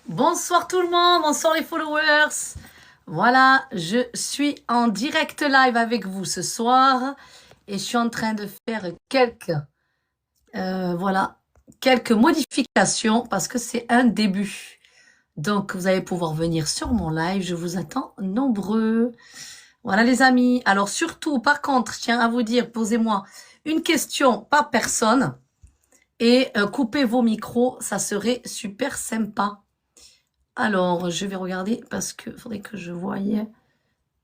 Bonsoir tout le monde, bonsoir les followers. Voilà, je suis en direct live avec vous ce soir et je suis en train de faire voilà, quelques modifications parce que c'est un début. Donc vous allez pouvoir venir sur mon live, je vous attends nombreux. Voilà les amis. Alors surtout, par contre, je tiens à vous dire, posez-moi une question par personne et coupez vos micros, ça serait super sympa. Alors, je vais regarder parce que faudrait que je voyais.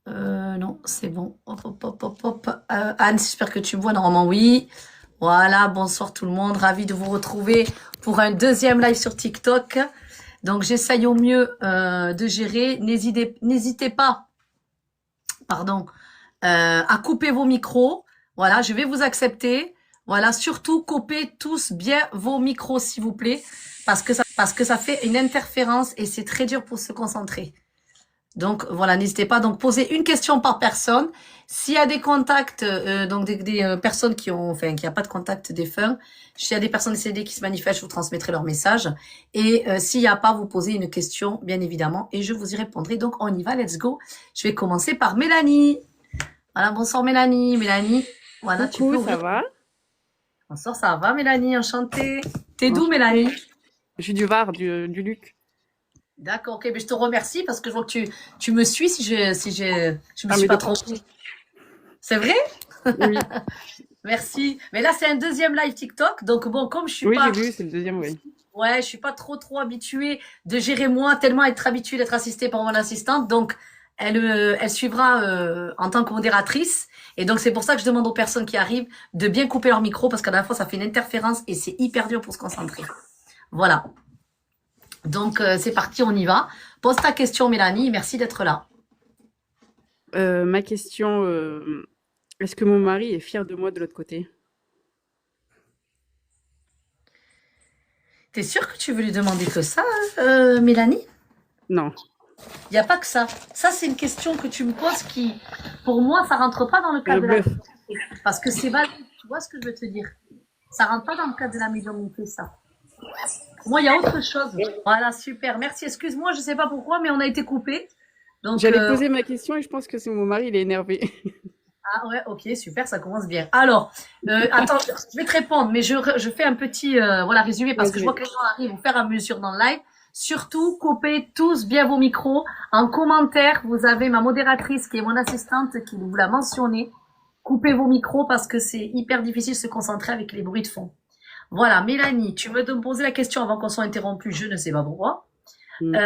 Non, c'est bon. Hop, hop, hop, hop, hop. Anne, j'espère que tu me vois. Normalement, oui. Voilà, bonsoir tout le monde. Ravi de vous retrouver pour un deuxième live sur TikTok. Donc, j'essaye au mieux de gérer. N'hésitez pas, pardon, à couper vos micros. Voilà, je vais vous accepter. Voilà, surtout coupez tous bien vos micros, s'il vous plaît, parce que ça fait une interférence et c'est très dur pour se concentrer. Donc voilà, n'hésitez pas. Donc posez une question par personne. S'il y a des contacts, donc des personnes qui ont, enfin, qui a pas de contact défunt, s'il y a des personnes décédées qui se manifestent, je vous transmettrai leur message. Et s'il n'y a pas, vous posez une question, bien évidemment, et je vous y répondrai. Donc on y va, let's go. Je vais commencer par Mélanie. Voilà, bonsoir Mélanie. Mélanie, voilà, tu peux Coucou, ça ouvrir. va? Bonsoir, ça va Mélanie, enchantée. T'es d'où Enchantée. Mélanie? Je suis du Var, du Luc. D'accord, ok, mais je te remercie parce que je vois que tu me suis je me Ah, suis mais pas de trompée. partout. C'est vrai? Oui, Merci. Mais là, c'est un deuxième live TikTok. Donc, bon, comme je suis oui, j'ai pas, vu, c'est le deuxième, oui. ouais, je suis pas trop habituée de gérer moi, tellement être habituée d'être assistée par mon assistante. Donc, elle suivra en tant que modératrice. Et donc, c'est pour ça que je demande aux personnes qui arrivent de bien couper leur micro parce qu'à la fois, ça fait une interférence et c'est hyper dur pour se concentrer. Voilà. Donc, c'est parti, on y va. Pose ta question, Mélanie. Merci d'être là. Ma question, est-ce que mon mari est fier de moi de l'autre côté? T'es sûre que tu veux lui demander que ça, Mélanie? Non. Il n'y a pas que ça. Ça, c'est une question que tu me poses qui, pour moi, ça rentre pas dans le C'est un cadre de la bluff. médiumnité. Parce que c'est valide. Tu vois ce que je veux te dire? Ça rentre pas dans le cadre de la médiumnité, ça. Moi, il y a autre chose. Voilà, super. Merci. Excuse-moi, je sais pas pourquoi, mais on a été coupé. Donc, J'allais poser ma question et je pense que c'est mon mari, il est énervé. ah ouais, ok, super, ça commence bien. Alors, attends, je vais te répondre, mais je fais un petit voilà, résumé parce que Vas-y, je vois vas-y. que les gens arrivent au fur et à mesure dans le live. Surtout, coupez tous bien vos micros. En commentaire, vous avez ma modératrice qui est mon assistante qui vous l'a mentionné. Coupez vos micros parce que c'est hyper difficile de se concentrer avec les bruits de fond. Voilà, Mélanie, tu me posais la question avant qu'on soit interrompu, je ne sais pas pourquoi. Mm.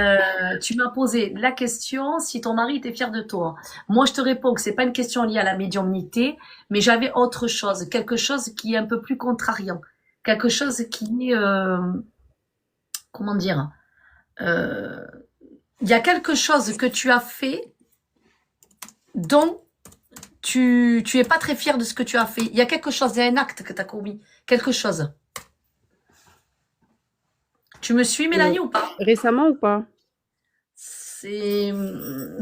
Tu m'as posé la question si ton mari était fier de toi. Moi, je te réponds que c'est pas une question liée à la médiumnité, mais j'avais autre chose, quelque chose qui est un peu plus contrariant, quelque chose qui est, comment dire, euh, il y a quelque chose que tu as fait dont tu es pas très fier de ce que tu as fait. Il y a quelque chose, il y a un acte que tu as commis, quelque chose. Tu me suis, Euh, Mélanie, ou pas? récemment ou pas? C'est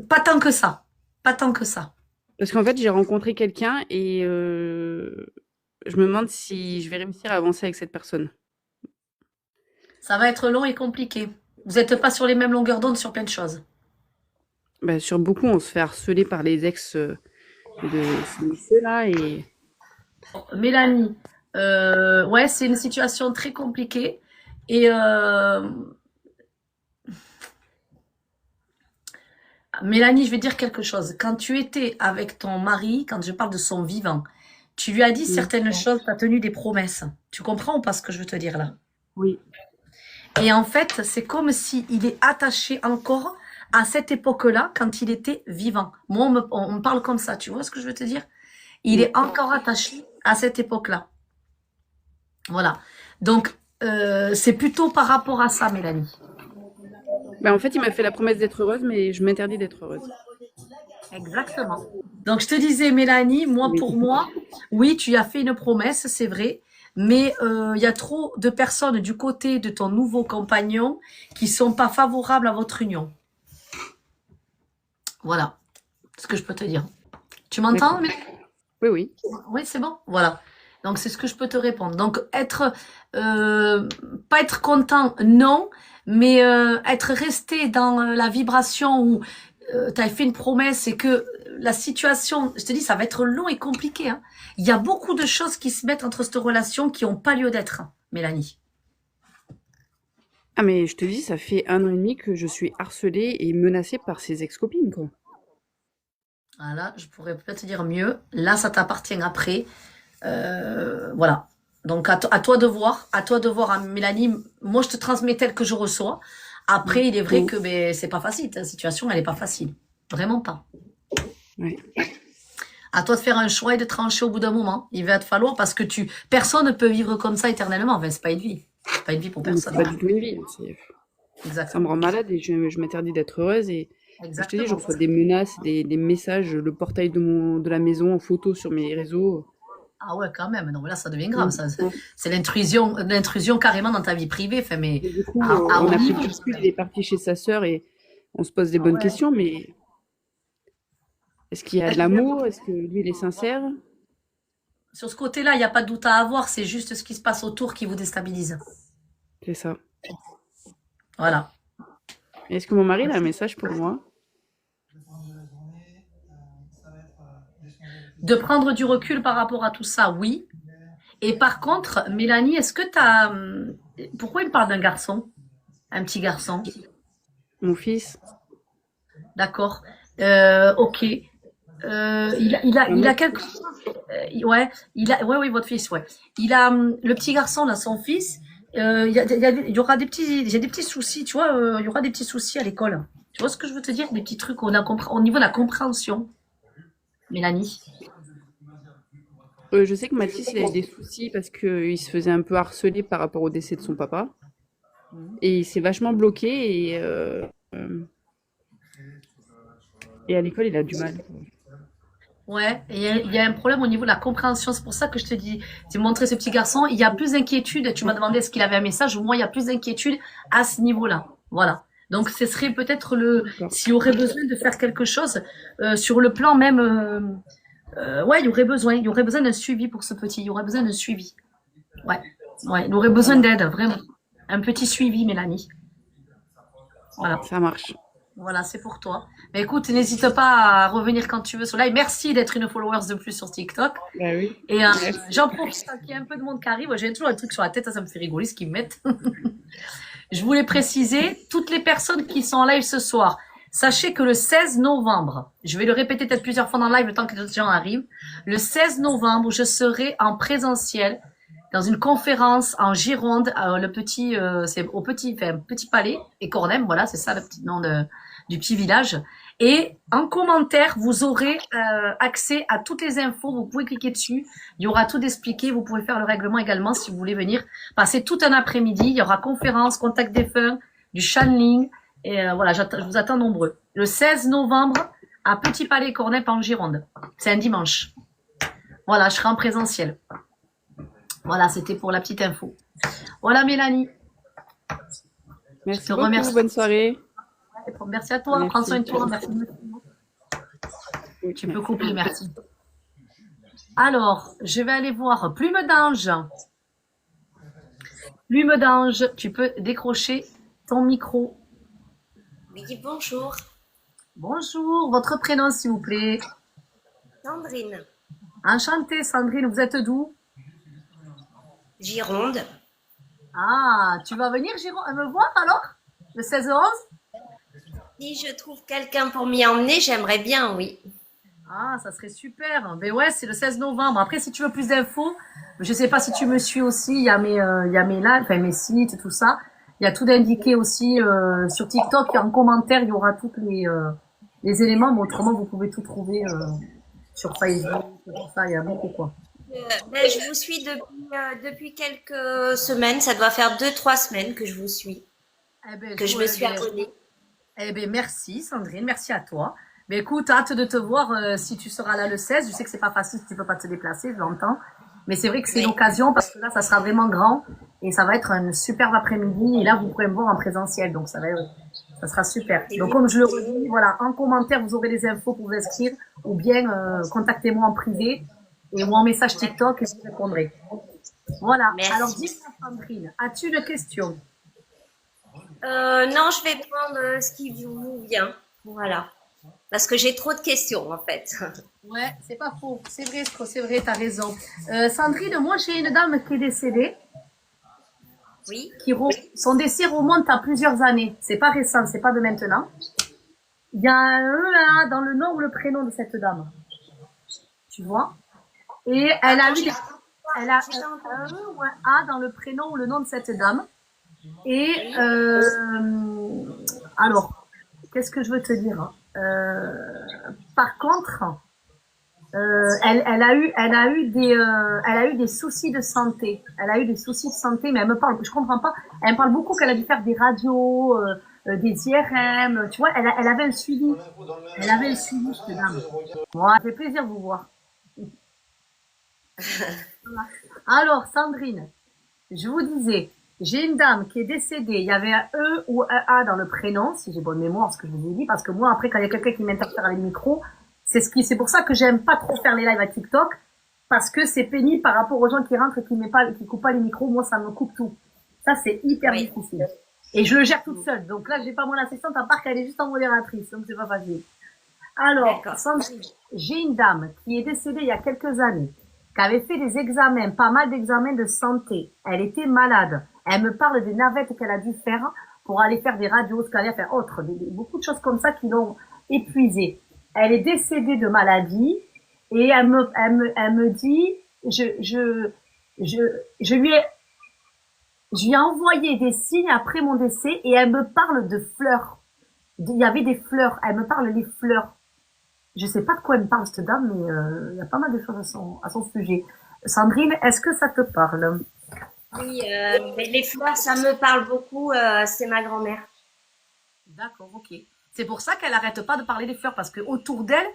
pas tant que ça, pas tant que ça. Parce qu'en fait, j'ai rencontré quelqu'un et je me demande si je vais réussir à avancer avec cette personne. Ça va être long et compliqué. Vous n'êtes pas sur les mêmes longueurs d'onde sur plein de choses. Bah, sur beaucoup, on se fait harceler par les ex de ce monsieur-là et Mélanie, ouais, c'est une situation très compliquée. Et Mélanie, je vais dire quelque chose. Quand tu étais avec ton mari, quand je parle de son vivant, tu lui as dit mm, certaines choses, tu as tenu des promesses. Tu comprends ou pas ce que je veux te dire là? oui. Et en fait, c'est comme s'il est attaché encore à cette époque-là, quand il était vivant. Moi, on me parle comme ça, tu vois ce que je veux te dire? Il Mm. est encore attaché à cette époque-là. Voilà. Donc, c'est plutôt par rapport à ça, Mélanie. Bah, en fait, il m'a fait la promesse d'être heureuse, mais je m'interdis d'être heureuse. Exactement. Donc, je te disais, Mélanie, moi, Oui. pour moi, oui, tu as fait une promesse, c'est vrai, mais il y a trop de personnes du côté de ton nouveau compagnon qui sont pas favorables à votre union. Voilà ce que je peux te dire. Tu m'entends, D'accord. Mélanie? Oui, oui. Oui, c'est bon. Voilà. Donc, c'est ce que je peux te répondre. Donc, pas être content, non, mais être resté dans la vibration où tu as fait une promesse et que la situation, je te dis, ça va être long et compliqué. Hein. Il y a beaucoup de choses qui se mettent entre cette relation qui n'ont pas lieu d'être, hein, Mélanie. Ah, mais je te dis, ça fait 1 an et demi que je suis harcelée et menacée par ses ex-copines, quoi. Voilà, je pourrais peut-être te dire mieux. Là, ça t'appartient après. Voilà. Donc, à toi de voir. À toi de voir, hein, Mélanie. Moi, je te transmets tel que je reçois. Après, il est vrai Mm. que ben, c'est pas facile. Ta situation, elle est pas facile. Vraiment pas. Ouais. À toi de faire un choix et de trancher au bout d'un moment. Il va te falloir parce que personne ne peut vivre comme ça éternellement. Enfin, c'est pas une vie. C'est pas une vie pour Non, mais c'est personne. pas du tout une vie. Ça me Exactement. rend malade et je m'interdis d'être heureuse. Et je te dis, je Exactement. reçois des menaces, des messages, le portail de la maison en photo sur mes réseaux. Ah ouais, quand même. Non, mais là, ça devient grave. Mm. Ça, c'est l'intrusion carrément dans ta vie privée. Enfin, mais Et du coup, à on haut a pris niveau. du recul, il est parti chez sa sœur et on se pose des Ah bonnes ouais. questions, mais est-ce qu'il y a de l'amour? Est-ce que lui, il est sincère? Sur ce côté-là, il n'y a pas de doute à avoir. C'est juste ce qui se passe autour qui vous déstabilise. C'est ça. Voilà. Est-ce que mon mari il a un message pour moi? De prendre du recul par rapport à tout ça, oui. Et par contre, Mélanie, est-ce que tu as... Pourquoi il me parle d'un garçon? Un petit garçon? Mon fils? D'accord. Ok. Il a Un quelque chose. Ouais, ouais, oui, votre fils, ouais. Il a le petit garçon là, son fils. Il y aura j'ai des petits soucis, tu vois. Il y aura des petits soucis à l'école. Tu vois ce que je veux te dire? Des petits trucs au niveau de la compréhension, Mélanie. Je sais que Mathis, il a eu des soucis parce qu'il se faisait un peu harceler par rapport au décès de son papa. Et il s'est vachement bloqué et à l'école, il a du mal. Ouais, et il y a un problème au niveau de la compréhension. C'est pour ça que je te dis, tu m'as montré ce petit garçon. Il y a plus d'inquiétude. Tu m'as demandé est-ce qu'il avait un message. Moi, il y a plus d'inquiétude à ce niveau-là. Voilà. Donc, ce serait peut-être D'accord. s'il y aurait besoin de faire quelque chose sur le plan même. Ouais, il y aurait besoin d'un suivi pour ce petit. Il y aurait besoin d'un suivi. Ouais, ouais, il aurait Ça besoin marche. d'aide, vraiment. Un petit suivi, Mélanie. Voilà. Ça marche. Voilà, c'est pour toi. Mais écoute, n'hésite pas à revenir quand tu veux sur live. Merci d'être une follower de plus sur TikTok. Bah oui. Et Merci. j'en profite qu'il y a un peu de monde qui arrive. J'ai toujours un truc sur la tête, ça me fait rigoler ce qu'ils me mettent. Je voulais préciser, toutes les personnes qui sont en live ce soir, sachez que le 16 novembre, je vais le répéter peut-être plusieurs fois dans le live le temps que les gens arrivent, le 16 novembre, je serai en présentiel dans une conférence en Gironde, c'est Petit Palais et Cornem, voilà, c'est ça le petit nom du petit village. Et en commentaire, vous aurez accès à toutes les infos. Vous pouvez cliquer dessus. Il y aura tout expliqué. Vous pouvez faire le règlement également si vous voulez venir passer tout un après-midi. Il y aura conférence, contact défunt, du channeling. Et voilà, je vous attends nombreux. Le 16 novembre à Petit Palais Cornep en Gironde. C'est un dimanche. Voilà, je serai en présentiel. Voilà, c'était pour la petite info. Voilà, Mélanie. Je Merci te beaucoup. remercie. Bonne soirée. Merci à toi. Merci. Prends soin de toi. Merci. Oui, Tu peux merci. couper, merci. Alors, je vais aller voir Plume d'Ange. Plume d'Ange, tu peux décrocher ton micro. Oui, bonjour, Bonjour, votre prénom s'il vous plaît. Sandrine, Enchantée Sandrine, vous êtes d'où? Gironde. Ah, tu vas venir me voir alors? Le 16-11? Si je trouve quelqu'un pour m'y emmener, j'aimerais bien, oui. Ah, ça serait super. Mais ouais, c'est le 16 novembre. Après, si tu veux plus d'infos, je sais pas si tu me suis aussi, il y a mes lives, enfin mes sites, tout ça. Il y a tout d'indiqué aussi sur TikTok. En commentaire, il y aura tous les éléments, mais autrement, vous pouvez tout trouver sur Facebook, tout ça. Il y a beaucoup quoi. Je vous suis depuis quelques semaines. Ça doit faire 2-3 semaines que je vous suis, Eh ben, que je me suis abonnée. Eh ben, merci Sandrine, merci à toi. Mais écoute, hâte de te voir si tu seras là le 16. Je sais que c'est pas facile si tu peux pas te déplacer, je l'entends. Mais c'est vrai que c'est Oui. l'occasion parce que là, ça sera vraiment grand et ça va être un superbe après-midi. Et là, vous pourrez me voir en présentiel, donc ça sera super. Donc comme je le redis, voilà, en commentaire, vous aurez les infos pour vous inscrire ou bien contactez-moi en privé ou en message TikTok et je vous répondrai. Voilà. Merci. Alors, dis-moi, Sandrine, as-tu une question? Non, je vais prendre ce qui vous vient. Voilà. Parce que j'ai trop de questions, en fait. Ouais, c'est pas faux. C'est vrai, t'as raison. Sandrine, moi, j'ai une dame qui est décédée, Oui. son décès remonte à plusieurs années. C'est pas récent, c'est pas de maintenant. Il y a un E, A dans le nom ou le prénom de cette dame. Tu vois? Et elle a eu elle a un E ou un A dans le prénom ou le nom de cette dame. Et alors, qu'est-ce que je veux te dire? Par contre, elle a eu des soucis de santé. Elle a eu des soucis de santé, mais elle me parle, je comprends pas. Elle me parle beaucoup qu'elle a dû faire des radios, des IRM. Tu vois, elle avait un suivi. Elle avait un suivi, cette dame. Bon, ça fait plaisir de vous voir. Alors, Sandrine, je vous disais, j'ai une dame qui est décédée. Il y avait un E ou un A dans le prénom, si j'ai bonne mémoire, ce que je vous ai dit, parce que moi, après, quand il y a quelqu'un qui m'interfère avec le micro, c'est pour ça que j'aime pas trop faire les lives à TikTok, parce que c'est pénible par rapport aux gens qui rentrent et qui coupent pas les micros. Moi, ça me coupe tout. Ça, c'est hyper difficile. Et je le gère toute seule. Donc là, j'ai pas mon assistante, à part qu'elle est juste en modératrice. Donc c'est pas facile. Alors, Sandrine, j'ai une dame qui est décédée il y a quelques années, qui avait fait des examens, pas mal d'examens de santé. Elle était malade. Elle me parle des navettes qu'elle a dû faire pour aller faire des radios, ce qu'elle a fait autre, beaucoup de choses comme ça qui l'ont épuisée. Elle est décédée de maladie et elle me dit, je lui ai envoyé des signes après mon décès et elle me parle de fleurs. Il y avait des fleurs. Elle me parle des fleurs. Je sais pas de quoi elle me parle cette dame, mais il y a pas mal de choses à son sujet. Sandrine, est-ce que ça te parle? Oui, mais les fleurs, ça me parle beaucoup. C'est ma grand-mère. D'accord, ok. C'est pour ça qu'elle arrête pas de parler des fleurs, parce que autour d'elle,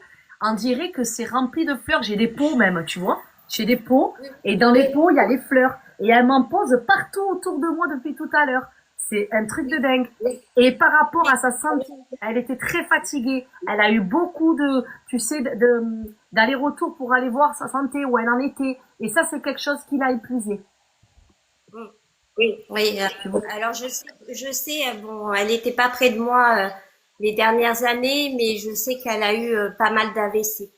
on dirait que c'est rempli de fleurs. J'ai des pots même, tu vois. J'ai des pots, et dans les pots, il y a les fleurs. Et elle m'en pose partout autour de moi depuis tout à l'heure. C'est un truc de dingue. Et par rapport à sa santé, elle était très fatiguée. Elle a eu beaucoup de, tu sais, d'aller-retour pour aller voir sa santé, où elle en était. Et ça, c'est quelque chose qui l'a épuisée. Oui, oui. Alors je sais, bon, elle n'était pas près de moi les dernières années, mais je sais qu'elle a eu pas mal d'AVC.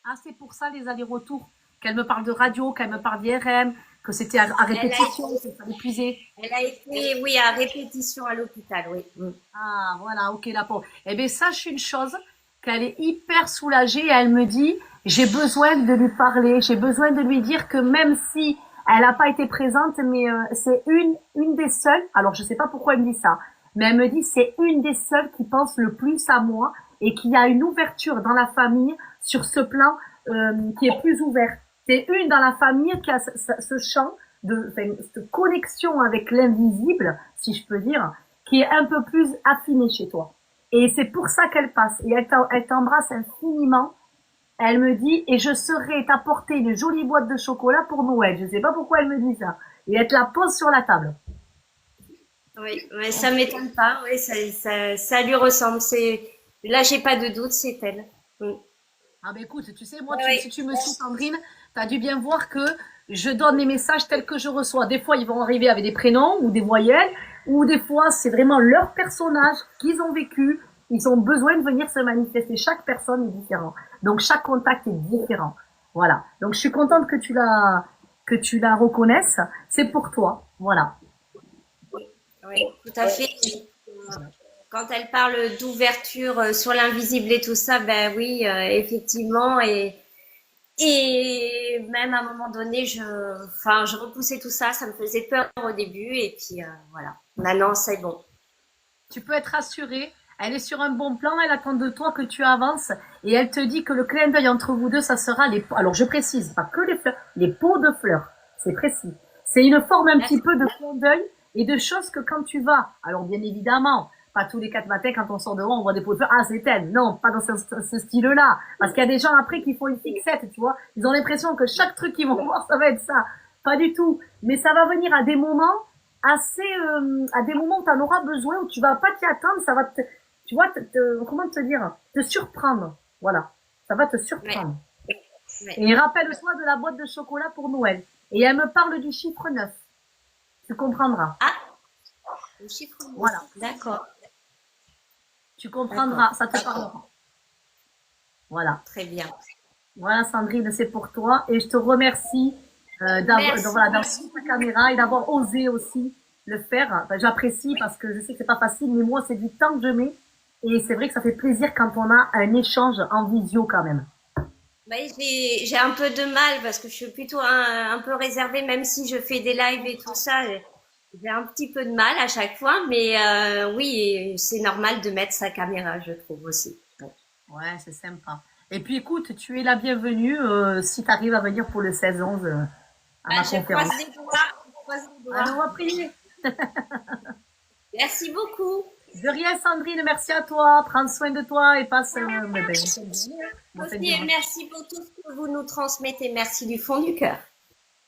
Ah, c'est pour ça les allers-retours. Qu'elle me parle de radio, qu'elle me parle d'IRM, que c'était à répétition, que ça l'épuisait. Elle a été, oui, à répétition à l'hôpital, oui. Ah, voilà, ok, la pauvre. Eh bien, sache une chose, qu'elle est hyper soulagée. Elle me dit, j'ai besoin de lui parler, j'ai besoin de lui dire que même si elle n'a pas été présente, mais c'est une des seules, alors je sais pas pourquoi elle me dit ça, mais elle me dit c'est une des seules qui pense le plus à moi et qui a une ouverture dans la famille sur ce plan qui est plus ouvert. C'est une dans la famille qui a ce champ cette connexion avec l'invisible, si je peux dire, qui est un peu plus affiné chez toi. Et c'est pour ça qu'elle passe. Et elle t'embrasse infiniment. Elle me dit, et je serai t'apporter une jolie boîte de chocolat pour Noël. Je sais pas pourquoi elle me dit ça. Et elle te la pose sur la table. Oui, mais ça m'étonne pas. Oui, ça lui ressemble. Là, j'ai pas de doute, c'est elle. Ah ben écoute, tu sais, moi, si tu me suis, Sandrine, t'as dû bien voir que je donne les messages tels que je reçois. Des fois, ils vont arriver avec des prénoms ou des voyelles, ou des fois, c'est vraiment leur personnage qu'ils ont vécu. Ils ont besoin de venir se manifester. Chaque personne est différente. Donc, chaque contact est différent. Voilà. Donc, je suis contente que tu la reconnaisses. C'est pour toi. Voilà. Oui, tout à fait. Quand elle parle d'ouverture sur l'invisible et tout ça, ben oui, effectivement, et même à un moment donné, je repoussais tout ça, ça me faisait peur au début, et puis voilà. Maintenant, c'est bon. Tu peux être rassurée. Elle est sur un bon plan, elle attend de toi que tu avances, et elle te dit que le clin d'œil entre vous deux, ça sera les pots. Alors, je précise, pas que les fleurs, les pots de fleurs. C'est précis. C'est une forme un petit peu de clin d'œil et de choses que quand tu vas, alors bien évidemment, pas tous les 4 matins, quand on sort dehors, on voit des pots de fleurs. Ah, c'est elle. Non, pas dans ce style-là. Parce qu'il y a des gens après qui font une fixette, tu vois. Ils ont l'impression que chaque truc qu'ils vont voir, ça va être ça. Pas du tout. Mais ça va venir à des moments à des moments où tu en auras besoin, où tu vas pas t'y attendre, ça va comment te dire, te surprendre. Voilà. Ça va te surprendre. Ouais. Et rappelle-toi de la boîte de chocolat pour Noël. Et elle me parle du chiffre 9. Tu comprendras. Ah, le chiffre 9. Voilà. D'accord, Tu comprendras. d'accord. Ça te parlera. Voilà. Très bien. Voilà, Sandrine, c'est pour toi. Et je te remercie Merci. d'avoir pris ta caméra et d'avoir osé aussi le faire. Enfin, j'apprécie parce que je sais que c'est pas facile, mais moi, c'est du temps que je mets. Et c'est vrai que ça fait plaisir quand on a un échange en visio quand même. Bah, j'ai un peu de mal parce que je suis plutôt un peu réservée, même si je fais des lives et tout ça. J'ai un petit peu de mal à chaque fois, mais oui, c'est normal de mettre sa caméra, je trouve aussi. Ouais, c'est sympa. Et puis écoute, tu es la bienvenue si tu arrives à venir pour le 16-11 à Bah, ma je conférence. croise les doigts. Je croise les Allez, on doigts. va prier. Merci beaucoup. De rien, Sandrine, merci à toi. Prends soin de toi et passe bon fin de Aussi, et dimanche. merci pour tout ce que vous nous transmettez. Merci du fond du cœur.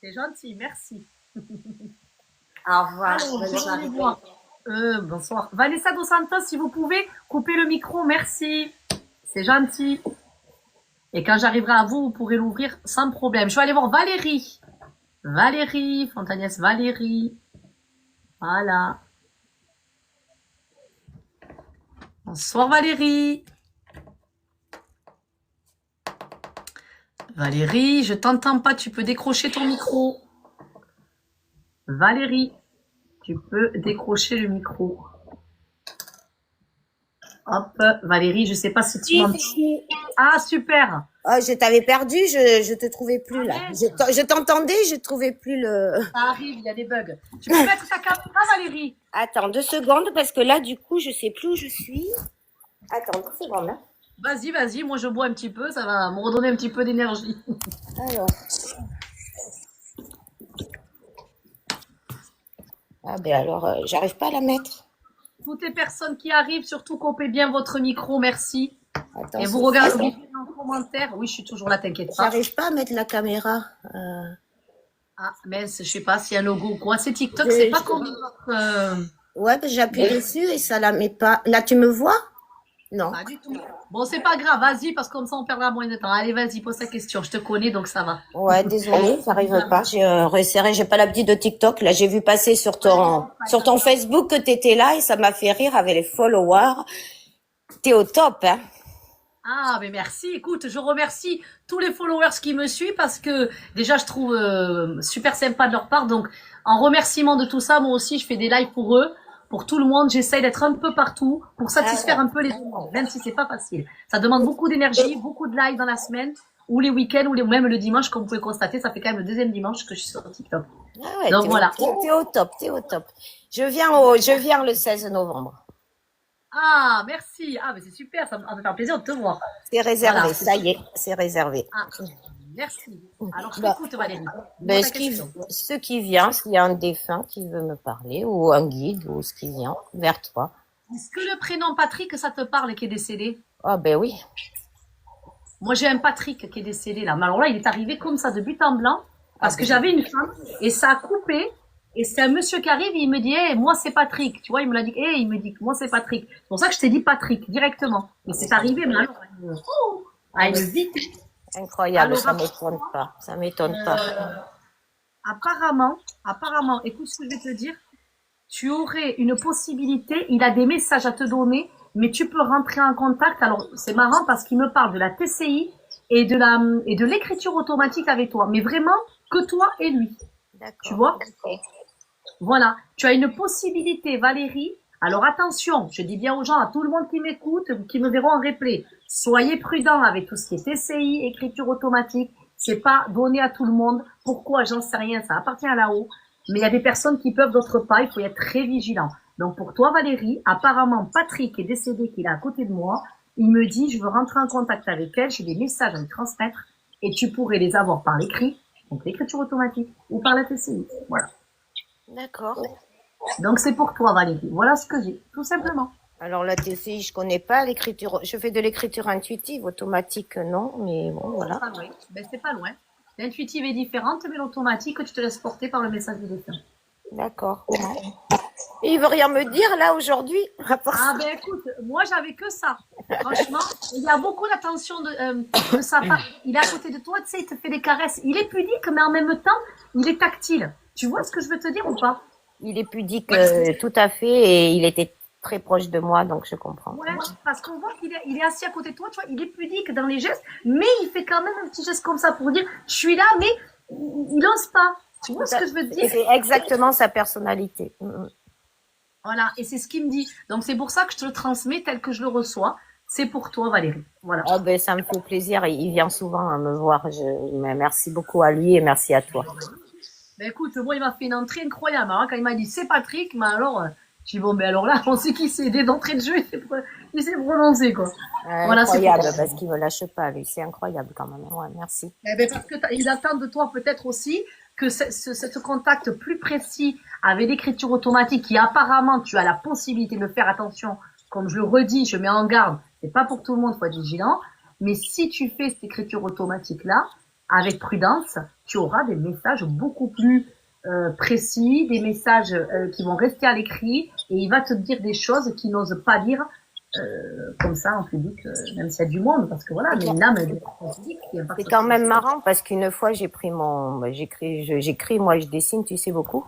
C'est gentil, merci. Au revoir. Alors, Bonne je vais soirée. voir. Bonsoir. Vanessa Dos Santos, si vous pouvez, couper le micro, merci. C'est gentil. Et quand j'arriverai à vous, vous pourrez l'ouvrir sans problème. Je vais aller voir Valérie. Valérie, Fontagnès Valérie. Voilà. Bonsoir Valérie. Valérie, je t'entends pas, tu peux décrocher ton micro. Valérie, tu peux décrocher le micro. Hop, Valérie, je sais pas si tu Si, m'entends. si. Ah, super. Oh, je t'avais perdu, je te trouvais plus là. Ah, Je t'entendais, je trouvais plus le. Ça arrive, il y a des bugs. Tu peux mettre ta caméra, Valérie? Attends 2 secondes parce que là, du coup, je sais plus où je suis. Attends 2 secondes. Hein. Vas-y, vas-y, moi je bois un petit peu, ça va me redonner un petit peu d'énergie. Alors. Ah ben alors, j'arrive pas à la mettre. Toutes les personnes qui arrivent, surtout coupez bien votre micro, merci. Attends, Et vous c'est- regardez en commentaire. Oui, je suis toujours là, t'inquiète pas. J'arrive pas à mettre la caméra. Ah, mince, je sais pas s'il y a un logo ou quoi. C'est TikTok, Je- c'est pas je- comme votre... Ouais, ben, j'appuie dessus et ça la met pas. Là, tu me vois? Non. Pas du tout. Bon, c'est pas grave, vas-y, parce que comme ça on perdra moins de temps. Allez, vas-y, pose ta question, je te connais, donc ça va. Ouais, désolée, j'arrive pas. J'ai resserré, j'ai pas l'habitude de TikTok. Là, j'ai vu passer sur ton Facebook que t'étais là et ça m'a fait rire avec les followers. T'es au top, hein. Ah, mais merci. Écoute, je remercie tous les followers qui me suivent parce que déjà, je trouve super sympa de leur part. Donc, en remerciement de tout ça, moi aussi, je fais des lives pour eux, pour tout le monde. J'essaye d'être un peu partout pour satisfaire un peu les demandes, même si c'est pas facile. Ça demande beaucoup d'énergie, beaucoup de lives dans la semaine, ou les week-ends, ou même le dimanche, comme vous pouvez constater. Ça fait quand même le deuxième dimanche que je suis sur TikTok. Ah ouais, Donc, t'es voilà. t'es au top, t'es au top. Je viens le 16 novembre. Ah, merci. Ah, mais c'est super, ça me fait plaisir de te voir. C'est réservé, Voilà. ça y est, c'est réservé. Ah, merci. Alors, je Bah, t'écoute, Valérie. Ben, Pose ta question. ce qui vient, s'il y a un défunt qui veut me parler, ou un guide, ou ce qui vient, vers toi. Est-ce que le prénom Patrick, ça te parle et qui est décédé? Ah ben oui. Moi, j'ai un Patrick qui est décédé là. Mais alors là, il est arrivé comme ça, de but en blanc, parce que j'avais une femme et ça a coupé. Et c'est un monsieur qui arrive et il me dit, hey, moi c'est Patrick. Tu vois, il me l'a dit, hey, il me dit, moi c'est Patrick. C'est pour ça que je t'ai dit Patrick directement. Mais c'est arrivé, mais alors, à une vitesse. Incroyable, Alors, ça m'étonne pas. Ça m'étonne pas. Apparemment, écoute ce que je vais te dire. Tu aurais une possibilité, il a des messages à te donner, mais tu peux rentrer en contact. Alors, c'est marrant parce qu'il me parle de la TCI et de l'écriture automatique avec toi. Mais vraiment, que toi et lui. D'accord. Tu vois? Voilà. Tu as une possibilité, Valérie. Alors, attention, je dis bien aux gens, à tout le monde qui m'écoute, qui me verront en replay. Soyez prudents avec tout ce qui est TCI, écriture automatique. C'est pas donné à tout le monde. Pourquoi? J'en sais rien. Ça appartient à là-haut. Mais il y a des personnes qui peuvent, d'autres pas. Il faut y être très vigilant. Donc, pour toi, Valérie, apparemment, Patrick est décédé, qu'il est à côté de moi. Il me dit, je veux rentrer en contact avec elle. J'ai des messages à lui transmettre et tu pourrais les avoir par l'écrit. Donc, l'écriture automatique ou par la TCI. Voilà. D'accord. Donc, c'est pour toi, Valérie. Voilà ce que j'ai. Tout simplement. Alors la TCI, je connais pas l'écriture. Je fais de l'écriture intuitive, automatique, non, mais bon, voilà. Pas loin. Ben, c'est pas loin. L'intuitive est différente, mais l'automatique, tu te laisses porter par le message du défunt. D'accord. Et il veut rien me dire là aujourd'hui. Ah ben écoute, moi j'avais que ça. Franchement, il y a beaucoup d'attention de sa part. Il est à côté de toi, tu sais, il te fait des caresses. Il est pudique, mais en même temps, il est tactile. Tu vois ce que je veux te dire ou pas? Il est pudique, tout à fait, et il était très proche de moi, donc je comprends. Ouais, parce qu'on voit qu'il est assis à côté de toi, tu vois, il est pudique dans les gestes, mais il fait quand même un petit geste comme ça pour dire, je suis là, mais il n'ose pas. Tu vois ce que je veux te dire? C'est exactement sa personnalité. Voilà, et c'est ce qu'il me dit. Donc c'est pour ça que je te le transmets tel que je le reçois. C'est pour toi, Valérie. Voilà. Oh, ben, ça me fait plaisir. Il vient souvent à me voir. Mais merci beaucoup à lui et merci à toi. Ben écoute, moi, il m'a fait une entrée incroyable. Hein. Quand il m'a dit c'est Patrick, mais alors, je dis bon, ben alors là, on sait qui c'est. Dès d'entrée de jeu, il s'est prononcé, quoi. Voilà, incroyable, parce qu'il me lâche pas, lui. C'est incroyable quand même. Ouais, merci. Eh ben, parce que il attend de toi peut-être aussi que ce contact plus précis avec l'écriture automatique, qui apparemment, tu as la possibilité de faire attention. Comme je le redis, je mets en garde. C'est pas pour tout le monde, faut être vigilant. Mais si tu fais cette écriture automatique-là, avec prudence, tu auras des messages beaucoup plus précis, des messages qui vont rester à l'écrit, et il va te dire des choses qu'il n'ose pas dire comme ça en public, même s'il y a du monde, parce que voilà, mais une âme physique. C'est quand même marrant parce qu'une fois j'ai pris j'écris, moi je dessine, tu sais beaucoup,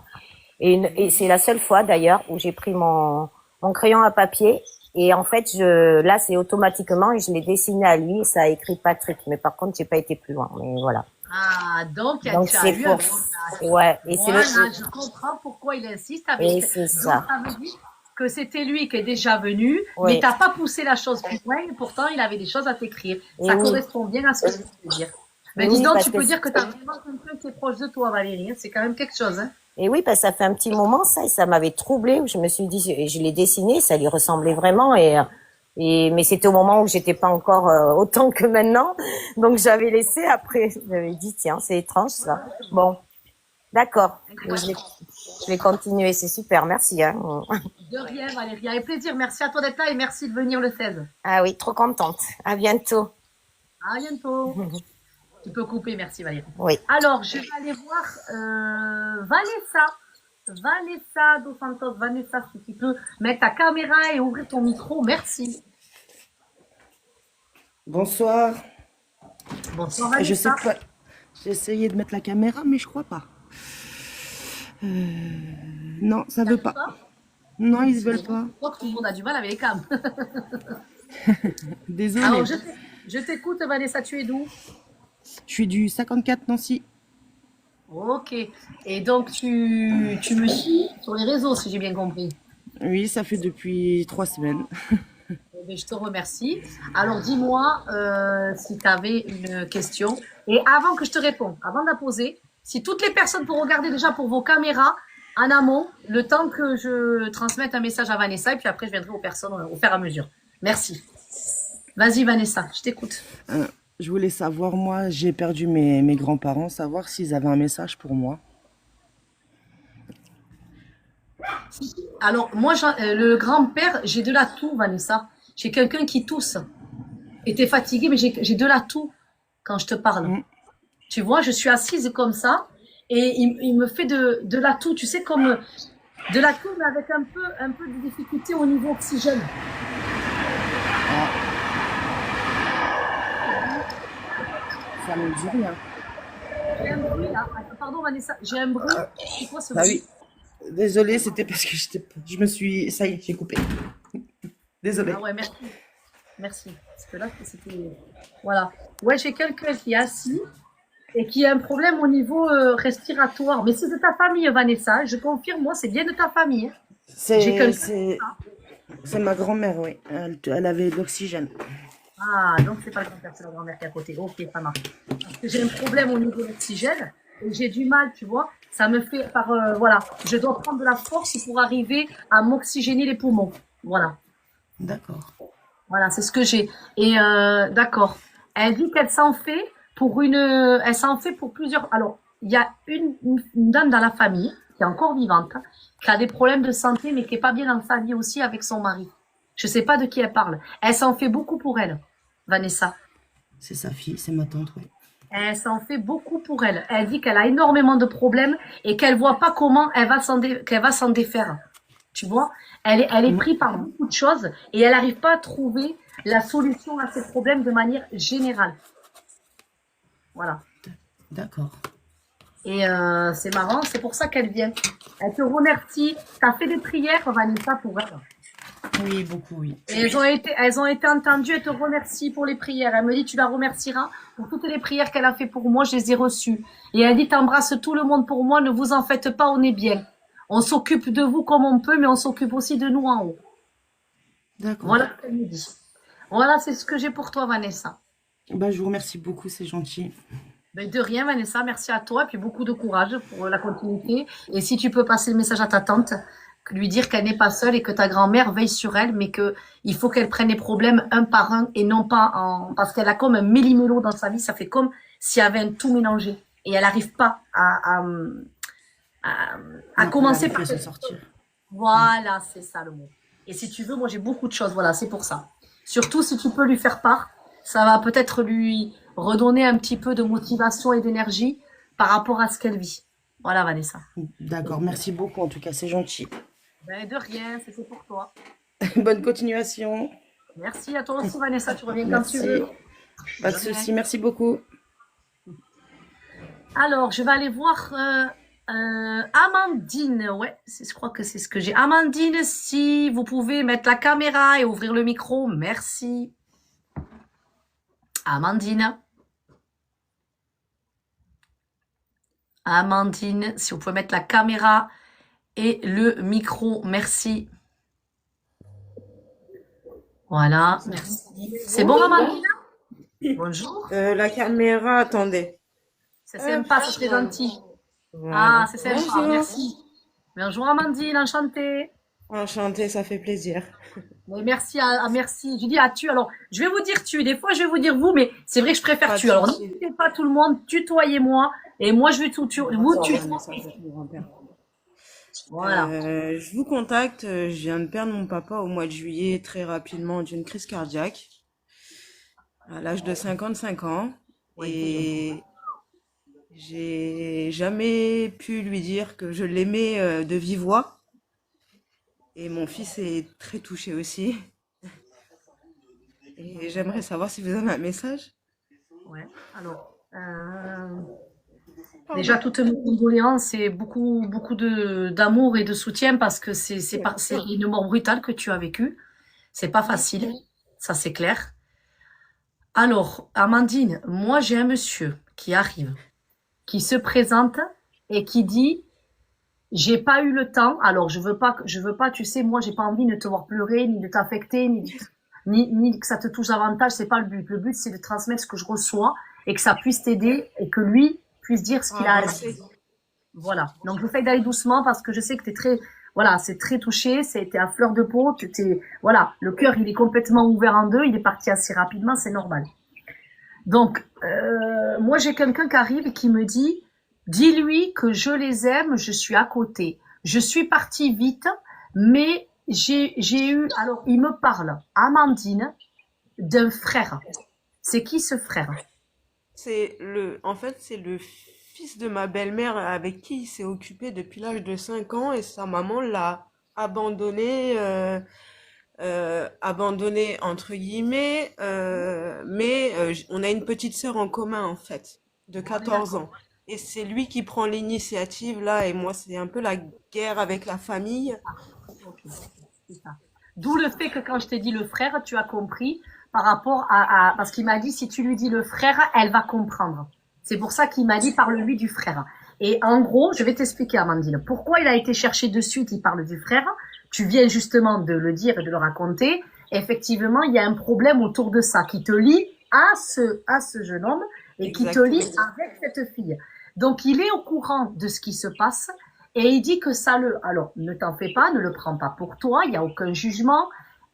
et c'est la seule fois d'ailleurs où j'ai pris mon crayon à papier. Et en fait, là, c'est automatiquement, et je l'ai dessiné à lui, et ça a écrit Patrick. Mais par contre, j'ai pas été plus loin. Mais voilà. Ah, donc c'est pour, ouais. Et voilà, je comprends pourquoi il insiste avec. Et c'est ça. Ça veut dire que c'était lui qui est déjà venu, oui. Mais t'as pas poussé la chose plus loin, et pourtant il avait des choses à t'écrire. Ça correspond bien à ce que je veux dire. Mais dis donc, tu peux dire que t'as vraiment quelqu'un qui est proche de toi, Valérie. C'est quand même quelque chose, hein. Et oui, parce que ça fait un petit moment, ça, et ça m'avait troublée, où je me suis dit, et je l'ai dessiné, ça lui ressemblait vraiment, mais c'était au moment où j'étais pas encore autant que maintenant, donc j'avais laissé. Après, j'avais dit, tiens, c'est étrange, ça. Bon, d'accord, je vais continuer, c'est super, merci. Hein. De rien, Valérie, avec plaisir, merci à toi d'être là, et merci de venir le 16. Ah oui, trop contente, à bientôt. À bientôt. Tu peux couper, merci Valérie. Oui. Alors, je vais aller voir Vanessa Dos Santos. Vanessa, si tu peux mettre ta caméra et ouvrir ton micro, merci. Bonsoir. Bonsoir Vanessa. Je sais pas. J'ai essayé de mettre la caméra, mais je crois pas. Non, ça veut pas. Non, ils veulent pas. Je crois que tout le monde a du mal avec les cams. Désolée. Alors, je t'écoute Vanessa, tu es d'où? Je suis du 54 Nancy. Ok. Et donc, tu me suis sur les réseaux, si j'ai bien compris. Oui, ça fait depuis 3 semaines. Eh bien, je te remercie. Alors, dis-moi si tu avais une question. Et avant que je te réponde, avant de la poser, si toutes les personnes pour regarder déjà pour vos caméras en amont, le temps que je transmette un message à Vanessa, et puis après, je viendrai aux personnes au fur et à mesure. Merci. Vas-y, Vanessa, je t'écoute. Je voulais savoir, moi, j'ai perdu mes grands-parents, savoir s'ils avaient un message pour moi. Alors, moi, le grand-père, j'ai de la toux, Vanessa. J'ai quelqu'un qui tousse. Et t'es fatiguée, mais j'ai de la toux quand je te parle. Tu vois, je suis assise comme ça, et il me fait de la toux, tu sais, comme de la toux, mais avec un peu de difficulté au niveau oxygène. Ça me dit rien. J'ai un bruit là. Pardon Vanessa, j'ai un bruit. C'est quoi ce bruit? Ah oui. Désolée, c'était parce que je me suis... Ça y est, j'ai coupé. Désolée. Ah ouais, merci. Merci. Parce que là, c'était... Voilà. Ouais, j'ai quelqu'un qui est assis et qui a un problème au niveau respiratoire. Mais c'est de ta famille, Vanessa. Je confirme, moi, c'est bien de ta famille. C'est ma grand-mère, oui. Elle avait de l'oxygène. Ah, donc c'est pas le grand-père, c'est la grand-mère qui est à côté. Ok, ça marche. Parce que j'ai un problème au niveau de l'oxygène et j'ai du mal, tu vois. Ça me fait voilà. Je dois prendre de la force pour arriver à m'oxygéner les poumons. Voilà. D'accord. Voilà, c'est ce que j'ai. Et d'accord. Elle dit qu'elle s'en fait elle s'en fait pour plusieurs. Alors, il y a une dame dans la famille qui est encore vivante, qui a des problèmes de santé, mais qui est pas bien dans sa vie aussi avec son mari. Je sais pas de qui elle parle. Elle s'en fait beaucoup pour elle, Vanessa. C'est sa fille, c'est ma tante, oui. Elle s'en fait beaucoup pour elle. Elle dit qu'elle a énormément de problèmes et qu'elle voit pas comment qu'elle va s'en défaire. tu vois. Elle est prise par beaucoup de choses et elle n'arrive pas à trouver la solution à ses problèmes de manière générale. Voilà. D'accord. Et c'est marrant, c'est pour ça qu'elle vient. Elle te remercie. Tu as fait des prières, Vanessa, pour elle. Oui, beaucoup, oui. Et elles ont été entendues. Elle te remercie pour les prières. Elle me dit, tu la remercieras pour toutes les prières qu'elle a fait pour moi. Je les ai reçues. Et elle dit, t'embrasses tout le monde pour moi. Ne vous en faites pas, on est bien. On s'occupe de vous comme on peut, mais on s'occupe aussi de nous en haut. D'accord. Voilà ce qu'elle me dit. Voilà, c'est ce que j'ai pour toi, Vanessa. Bah, je vous remercie beaucoup, c'est gentil. Ben de rien, Vanessa. Merci à toi. Et puis beaucoup de courage pour la continuité. Et si tu peux passer le message à ta tante, lui dire qu'elle n'est pas seule et que ta grand-mère veille sur elle, mais que il faut qu'elle prenne les problèmes un par un et non pas parce qu'elle a comme un méli-mélo dans sa vie. Ça fait comme s'il y avait un tout mélangé. Et elle n'arrive pas à Donc, commencer on par peut se sortir. Voilà, c'est ça le mot. Et si tu veux, moi j'ai beaucoup de choses. Voilà, c'est pour ça. Surtout si tu peux lui faire part, ça va peut-être lui redonner un petit peu de motivation et d'énergie par rapport à ce qu'elle vit. Voilà, Vanessa. D'accord, merci beaucoup, en tout cas, c'est gentil. Ben, de rien, c'est pour toi. Bonne continuation. Merci à toi aussi, Vanessa. Tu reviens quand tu Merci. veux. Pas de souci, merci beaucoup. Alors, je vais aller voir Amandine. Ouais, je crois que c'est ce que j'ai. Amandine, si vous pouvez mettre la caméra et ouvrir le micro, merci. Amandine. Amandine, si vous pouvez mettre la caméra et le micro, merci. Voilà, merci. C'est bon, Amandine? Bonjour. La caméra, attendez. C'est sympa, c'est très gentil. Voilà. Ah, c'est sympa, Bonjour. merci. Bonjour Amandine, enchantée. Enchantée, ça fait plaisir. Mais merci, merci. Je dis à tu. Alors, je vais vous dire tu. Des fois, je vais vous dire vous, mais c'est vrai que je préfère Pas de tu. Alors, souci. n'hésitez pas tout le monde, tutoyez-moi. Et moi, je vais vous tutoyer. Voilà. Je vous contacte. Je viens de perdre mon papa au mois de juillet, très rapidement, d'une crise cardiaque, à l'âge de 55 ans. Et j'ai jamais pu lui dire que je l'aimais de vive voix. Et mon fils est très touché aussi. Et j'aimerais savoir si vous avez un message. Ouais. Alors, déjà, toutes mes condoléances et beaucoup d'amour et de soutien parce que c'est une mort brutale que tu as vécue. C'est pas facile. Ça, c'est clair. Alors, Amandine, moi, j'ai un monsieur qui arrive, qui se présente et qui dit, j'ai pas eu le temps. Alors, je veux pas, tu sais, moi, j'ai pas envie de te voir pleurer, ni de t'affecter, ni que ça te touche davantage. C'est pas le but. Le but, c'est de transmettre ce que je reçois et que ça puisse t'aider et que lui puisse dire ce qu'il a à dire. Voilà. Donc, je fais d'aller doucement parce que je sais que t'es très, voilà, c'est très touché, t'es à fleur de peau, voilà, le cœur, il est complètement ouvert en deux, il est parti assez rapidement, c'est normal. Donc, moi, j'ai quelqu'un qui arrive et qui me dit, dis-lui que je les aime, je suis à côté. Je suis partie vite, mais j'ai eu, alors, il me parle, Amandine, d'un frère. C'est qui ce frère? En fait, c'est le fils de ma belle-mère avec qui il s'est occupé depuis l'âge de 5 ans et sa maman l'a abandonné, abandonné entre guillemets, mais on a une petite sœur en commun en fait, de 14 ans. Et c'est lui qui prend l'initiative là et moi c'est un peu la guerre avec la famille. C'est ça. D'où le fait que quand je t'ai dit le frère, tu as compris par rapport parce qu'il m'a dit si tu lui dis le frère, elle va comprendre. C'est pour ça qu'il m'a dit parle-lui du frère. Et en gros, je vais t'expliquer Amandine, pourquoi il a été cherché de suite, il parle du frère. Tu viens justement de le dire et de le raconter. Effectivement, il y a un problème autour de ça qui te lie à ce jeune homme et qui te lie avec cette fille. Donc, il est au courant de ce qui se passe et il dit que alors, ne t'en fais pas, ne le prends pas pour toi, il n'y a aucun jugement.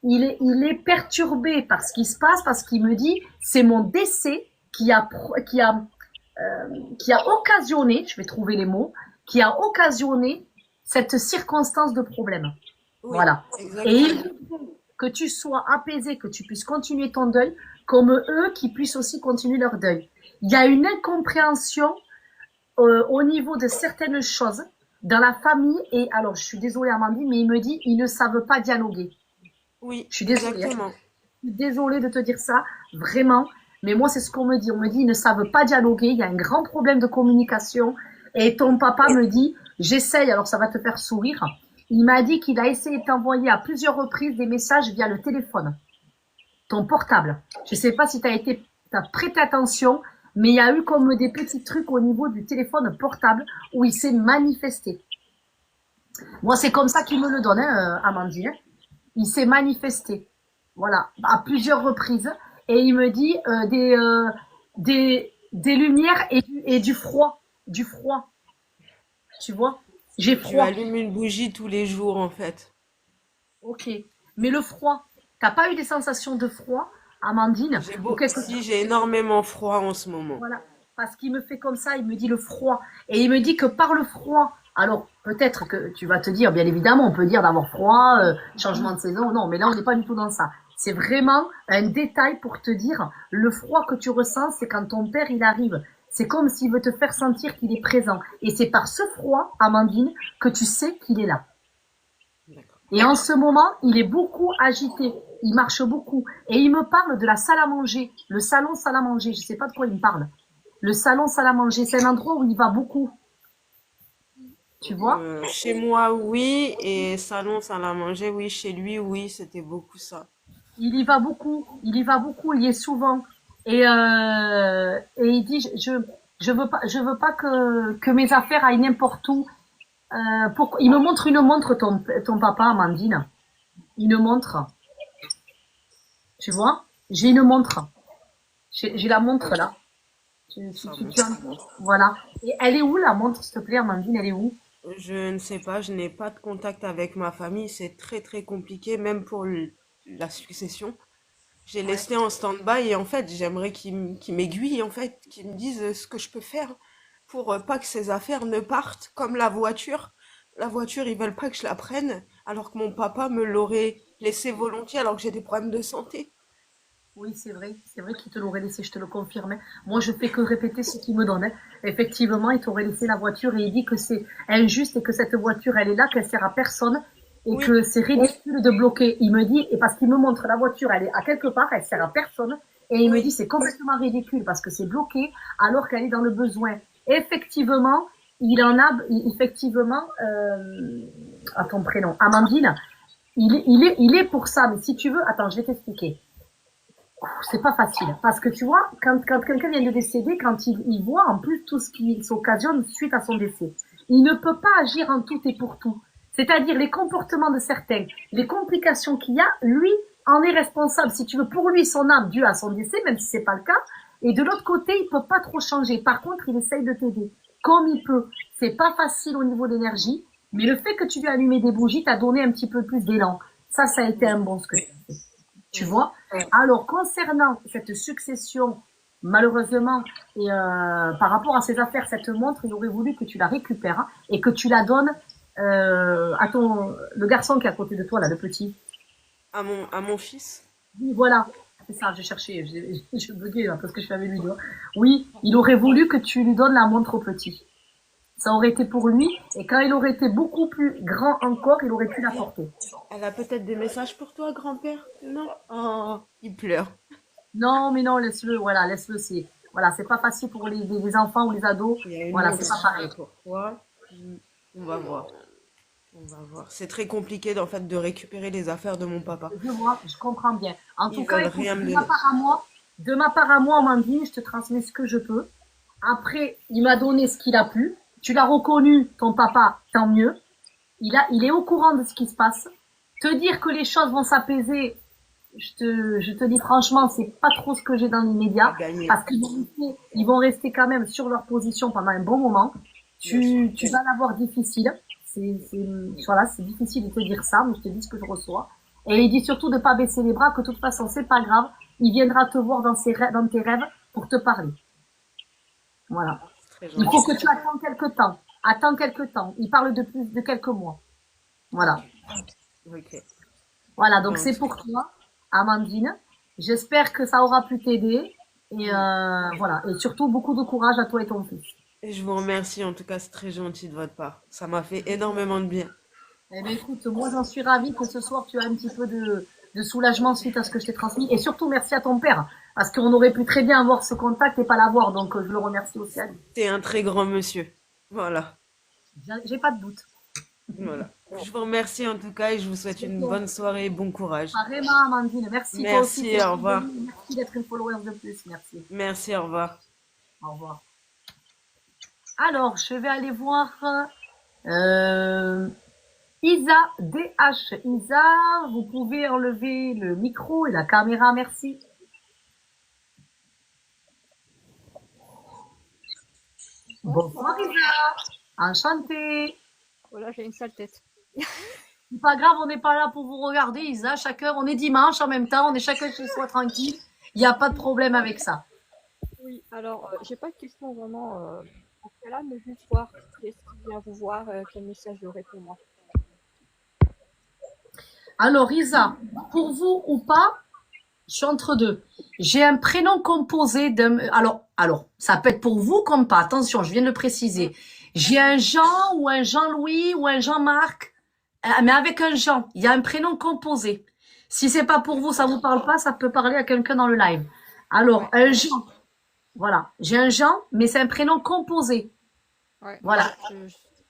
Il est perturbé par ce qui se passe parce qu'il me dit, c'est mon décès qui a occasionné, je vais trouver les mots, qui a occasionné cette circonstance de problème. Oui, voilà. exactement. Et il veut que tu sois apaisé, que tu puisses continuer ton deuil, comme eux qui puissent aussi continuer leur deuil. Il y a une incompréhension au niveau de certaines choses dans la famille, et alors je suis désolée Amandine, mais il me dit, ils ne savent pas dialoguer. Oui, Je suis désolée, hein. exactement. Je suis désolée de te dire ça, vraiment. Mais moi, c'est ce qu'on me dit. On me dit, ils ne savent pas dialoguer. Il y a un grand problème de communication. Et ton papa me dit, j'essaye, alors ça va te faire sourire. Il m'a dit qu'il a essayé de t'envoyer à plusieurs reprises des messages via le téléphone, ton portable. Je sais pas si t'as prêté attention, mais il y a eu comme des petits trucs au niveau du téléphone portable où il s'est manifesté. Moi, c'est comme ça qu'il me le donne, hein, Amandine. Il s'est manifesté. Voilà, à plusieurs reprises. Et il me dit des lumières et du froid. Du froid. Tu vois? J'ai Je lui froid. allume une bougie tous les jours, en fait. Ok. Mais le froid, t'as pas eu des sensations de froid, Amandine? Ou qu'est-ce que Si, j'ai énormément froid en ce moment. voilà. Parce qu'il me fait comme ça, il me dit le froid. Et il me dit que par le froid, alors peut-être que tu vas te dire, bien évidemment, on peut dire d'avoir froid, changement de saison. Non, mais là, on n'est pas du tout dans ça. C'est vraiment un détail pour te dire, le froid que tu ressens, c'est quand ton père, il arrive. C'est comme s'il veut te faire sentir qu'il est présent. Et c'est par ce froid, Amandine, que tu sais qu'il est là. D'accord. Et en ce moment, il est beaucoup agité. Il marche beaucoup. Et il me parle de la salle à manger, le salon salle à manger. Je sais pas de quoi il me parle. Le salon salle à manger, c'est un endroit où il va beaucoup. Tu vois? Chez moi, oui, et salon, salle à manger, oui, chez lui, oui, c'était beaucoup ça. Il y va beaucoup. Il y va beaucoup. Il y est souvent. Et il dit, je veux pas que mes affaires aillent n'importe où. Il me montre une montre, ton papa, Amandine. Une montre. Tu vois? J'ai une montre. J'ai la montre là. Ça Voilà. Et elle est où la montre, s'il te plaît, Amandine? Elle est où? Je ne sais pas, je n'ai pas de contact avec ma famille, c'est très très compliqué, même pour la succession. J'ai laissé en stand-by et en fait, j'aimerais qu'ils m'aiguillent, en fait, qu'ils me disent ce que je peux faire pour pas que ces affaires ne partent, comme la voiture. La voiture, ils veulent pas que je la prenne, alors que mon papa me l'aurait laissé volontiers alors que j'ai des problèmes de santé. Oui, c'est vrai qu'il te l'aurait laissé, je te le confirmais. Moi, je fais que répéter ce qu'il me donnait. Effectivement, il t'aurait laissé la voiture et il dit que c'est injuste et que cette voiture, elle est là, qu'elle sert à personne et Oui, que c'est ridicule de bloquer. Il me dit, et parce qu'il me montre la voiture, elle est à quelque part, elle sert à personne. Et il me dit, oui, c'est complètement ridicule parce que c'est bloqué alors qu'elle est dans le besoin. Effectivement, effectivement, à ton prénom, Amandine, il est pour ça. Mais si tu veux, attends, je vais t'expliquer. C'est pas facile. Parce que tu vois, quand quelqu'un vient de décéder, quand il voit en plus tout ce qui s'occasionne suite à son décès, il ne peut pas agir en tout et pour tout. C'est-à-dire les comportements de certains, les complications qu'il y a, lui en est responsable. Si tu veux, pour lui, son âme due à son décès, même si c'est pas le cas. Et de l'autre côté, il peut pas trop changer. Par contre, il essaye de t'aider comme il peut. C'est pas facile au niveau d'énergie, mais le fait que tu lui as allumé des bougies t'a donné un petit peu plus d'élan. Ça a été un bon ce que tu as fait. Tu vois? Alors, concernant cette succession, malheureusement, et par rapport à ces affaires, cette montre, il aurait voulu que tu la récupères hein, et que tu la donnes à le garçon qui est à côté de toi, là, le petit. à mon fils. Oui, voilà. C'est ça, j'ai cherché, je buguais là, parce que je suis avec lui. Tu vois. Oui, il aurait voulu que tu lui donnes la montre au petit. Ça aurait été pour lui, et quand il aurait été beaucoup plus grand encore, il aurait pu la porter. Elle a peut-être des messages pour toi, grand-père? Non? Oh, il pleure. Non, mais non, laisse-le, voilà, laisse-le, c'est pas facile pour les enfants ou les ados. Il y a une Voilà, c'est montre pas pareil. pour toi. On va voir. On va voir. C'est très compliqué en fait de récupérer les affaires de mon papa. Je vois, je comprends bien. En tout Ils cas, veulent écoute, rien me de ma donner. part à moi, Amandine, je te transmets ce que je peux. Après, il m'a donné ce qu'il a pu. Tu l'as reconnu, ton papa, tant mieux. Il est au courant de ce qui se passe. Te dire que les choses vont s'apaiser, je te dis franchement, c'est pas trop ce que j'ai dans À l'immédiat. gagner. Parce ils vont rester quand même sur leur position pendant un bon moment. Bien sûr. Tu vas l'avoir difficile. Voilà, c'est difficile de te dire ça, mais je te dis ce que je reçois. Et il dit surtout de pas baisser les bras, que de toute façon, c'est pas grave. Il viendra te voir dans dans tes rêves pour te parler. Voilà. C'est très Il faut gentil. que tu attends quelques temps. Attends quelques temps. Il parle de plus de quelques mois. Voilà. Ok. Voilà, donc Bon, c'est pour toi, Amandine. J'espère que ça aura pu t'aider. Et voilà. Et surtout, beaucoup de courage à toi et ton fils. Et je vous remercie, en tout cas, c'est très gentil de votre part. Ça m'a fait énormément de bien. Eh bien, écoute, moi, j'en suis ravie que ce soir, tu as un petit peu de soulagement suite à ce que je t'ai transmis. Et surtout, merci à ton père. Parce qu'on aurait pu très bien avoir ce contact et pas l'avoir. Donc, je le remercie aussi à lui. C'est un très grand monsieur. Voilà, J'ai pas de doute. voilà. Je vous remercie en tout cas et je vous souhaite une bonne soirée et bon courage. Vraiment, Amandine. Merci, toi aussi. Merci, au revoir. Merci d'être une follower de plus. Merci. Merci, au revoir. Au revoir. Alors, je vais aller voir Isa DH. Isa, vous pouvez enlever le micro et la caméra, merci. Bonsoir Isa, enchantée. Voilà, j'ai une sale tête. C'est pas grave, on n'est pas là pour vous regarder Isa. Chacun, on est dimanche en même temps, on est chacun chez soi tranquille. Il n'y a pas de problème avec ça. Oui, alors, j'ai pas de question vraiment pour cela, mais juste voir qu'est-ce qui vient vous voir, quel message il y aurait pour moi. Alors Isa, pour vous ou pas, je suis entre deux. J'ai un prénom composé d'un... Alors, ça peut être pour vous comme pas. Attention, je viens de le préciser. J'ai un Jean ou un Jean-Louis ou un Jean-Marc, mais avec un Jean. Il y a un prénom composé. Si c'est pas pour vous, ça vous parle pas, ça peut parler à quelqu'un dans le live. Alors, un Jean. Voilà. J'ai un Jean, mais c'est un prénom composé. Ouais, Voilà.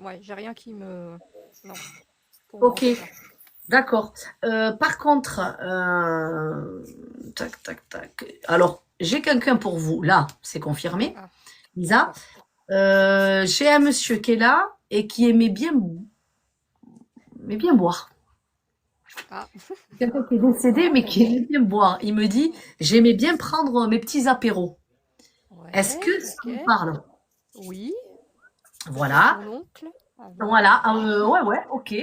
Ouais, j'ai rien qui me... Non. Pour Ok. moi, c'est ça. D'accord. Par contre, tac, tac, tac. Alors, j'ai quelqu'un pour vous. Là, c'est confirmé. Ah, Lisa. d'accord. J'ai un monsieur qui est là et qui aimait bien boire. Ah, Quelqu'un qui est décédé, mais qui aimait bien boire. Il me dit, j'aimais bien prendre mes petits apéros. Est-ce que ça ok. vous parle? Oui, Voilà. mon oncle. Ah oui. Voilà. Ouais, ok.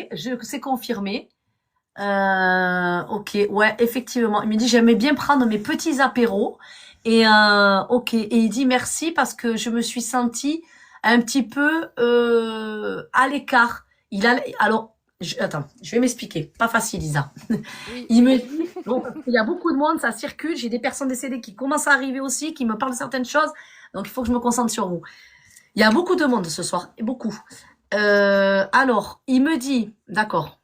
C'est confirmé. Ok, ouais, effectivement. Il me dit, j'aimais bien prendre mes petits apéros. Et ok. Et il dit merci parce que je me suis sentie un petit peu à l'écart. Alors, attends, je vais m'expliquer. Pas facile, Isa. Oui, Il me dit, bon, il y a beaucoup de monde, ça circule. J'ai des personnes décédées qui commencent à arriver aussi, qui me parlent de certaines choses. Donc, il faut que je me concentre sur vous. Il y a beaucoup de monde ce soir, et beaucoup. Alors, il me dit, d'accord.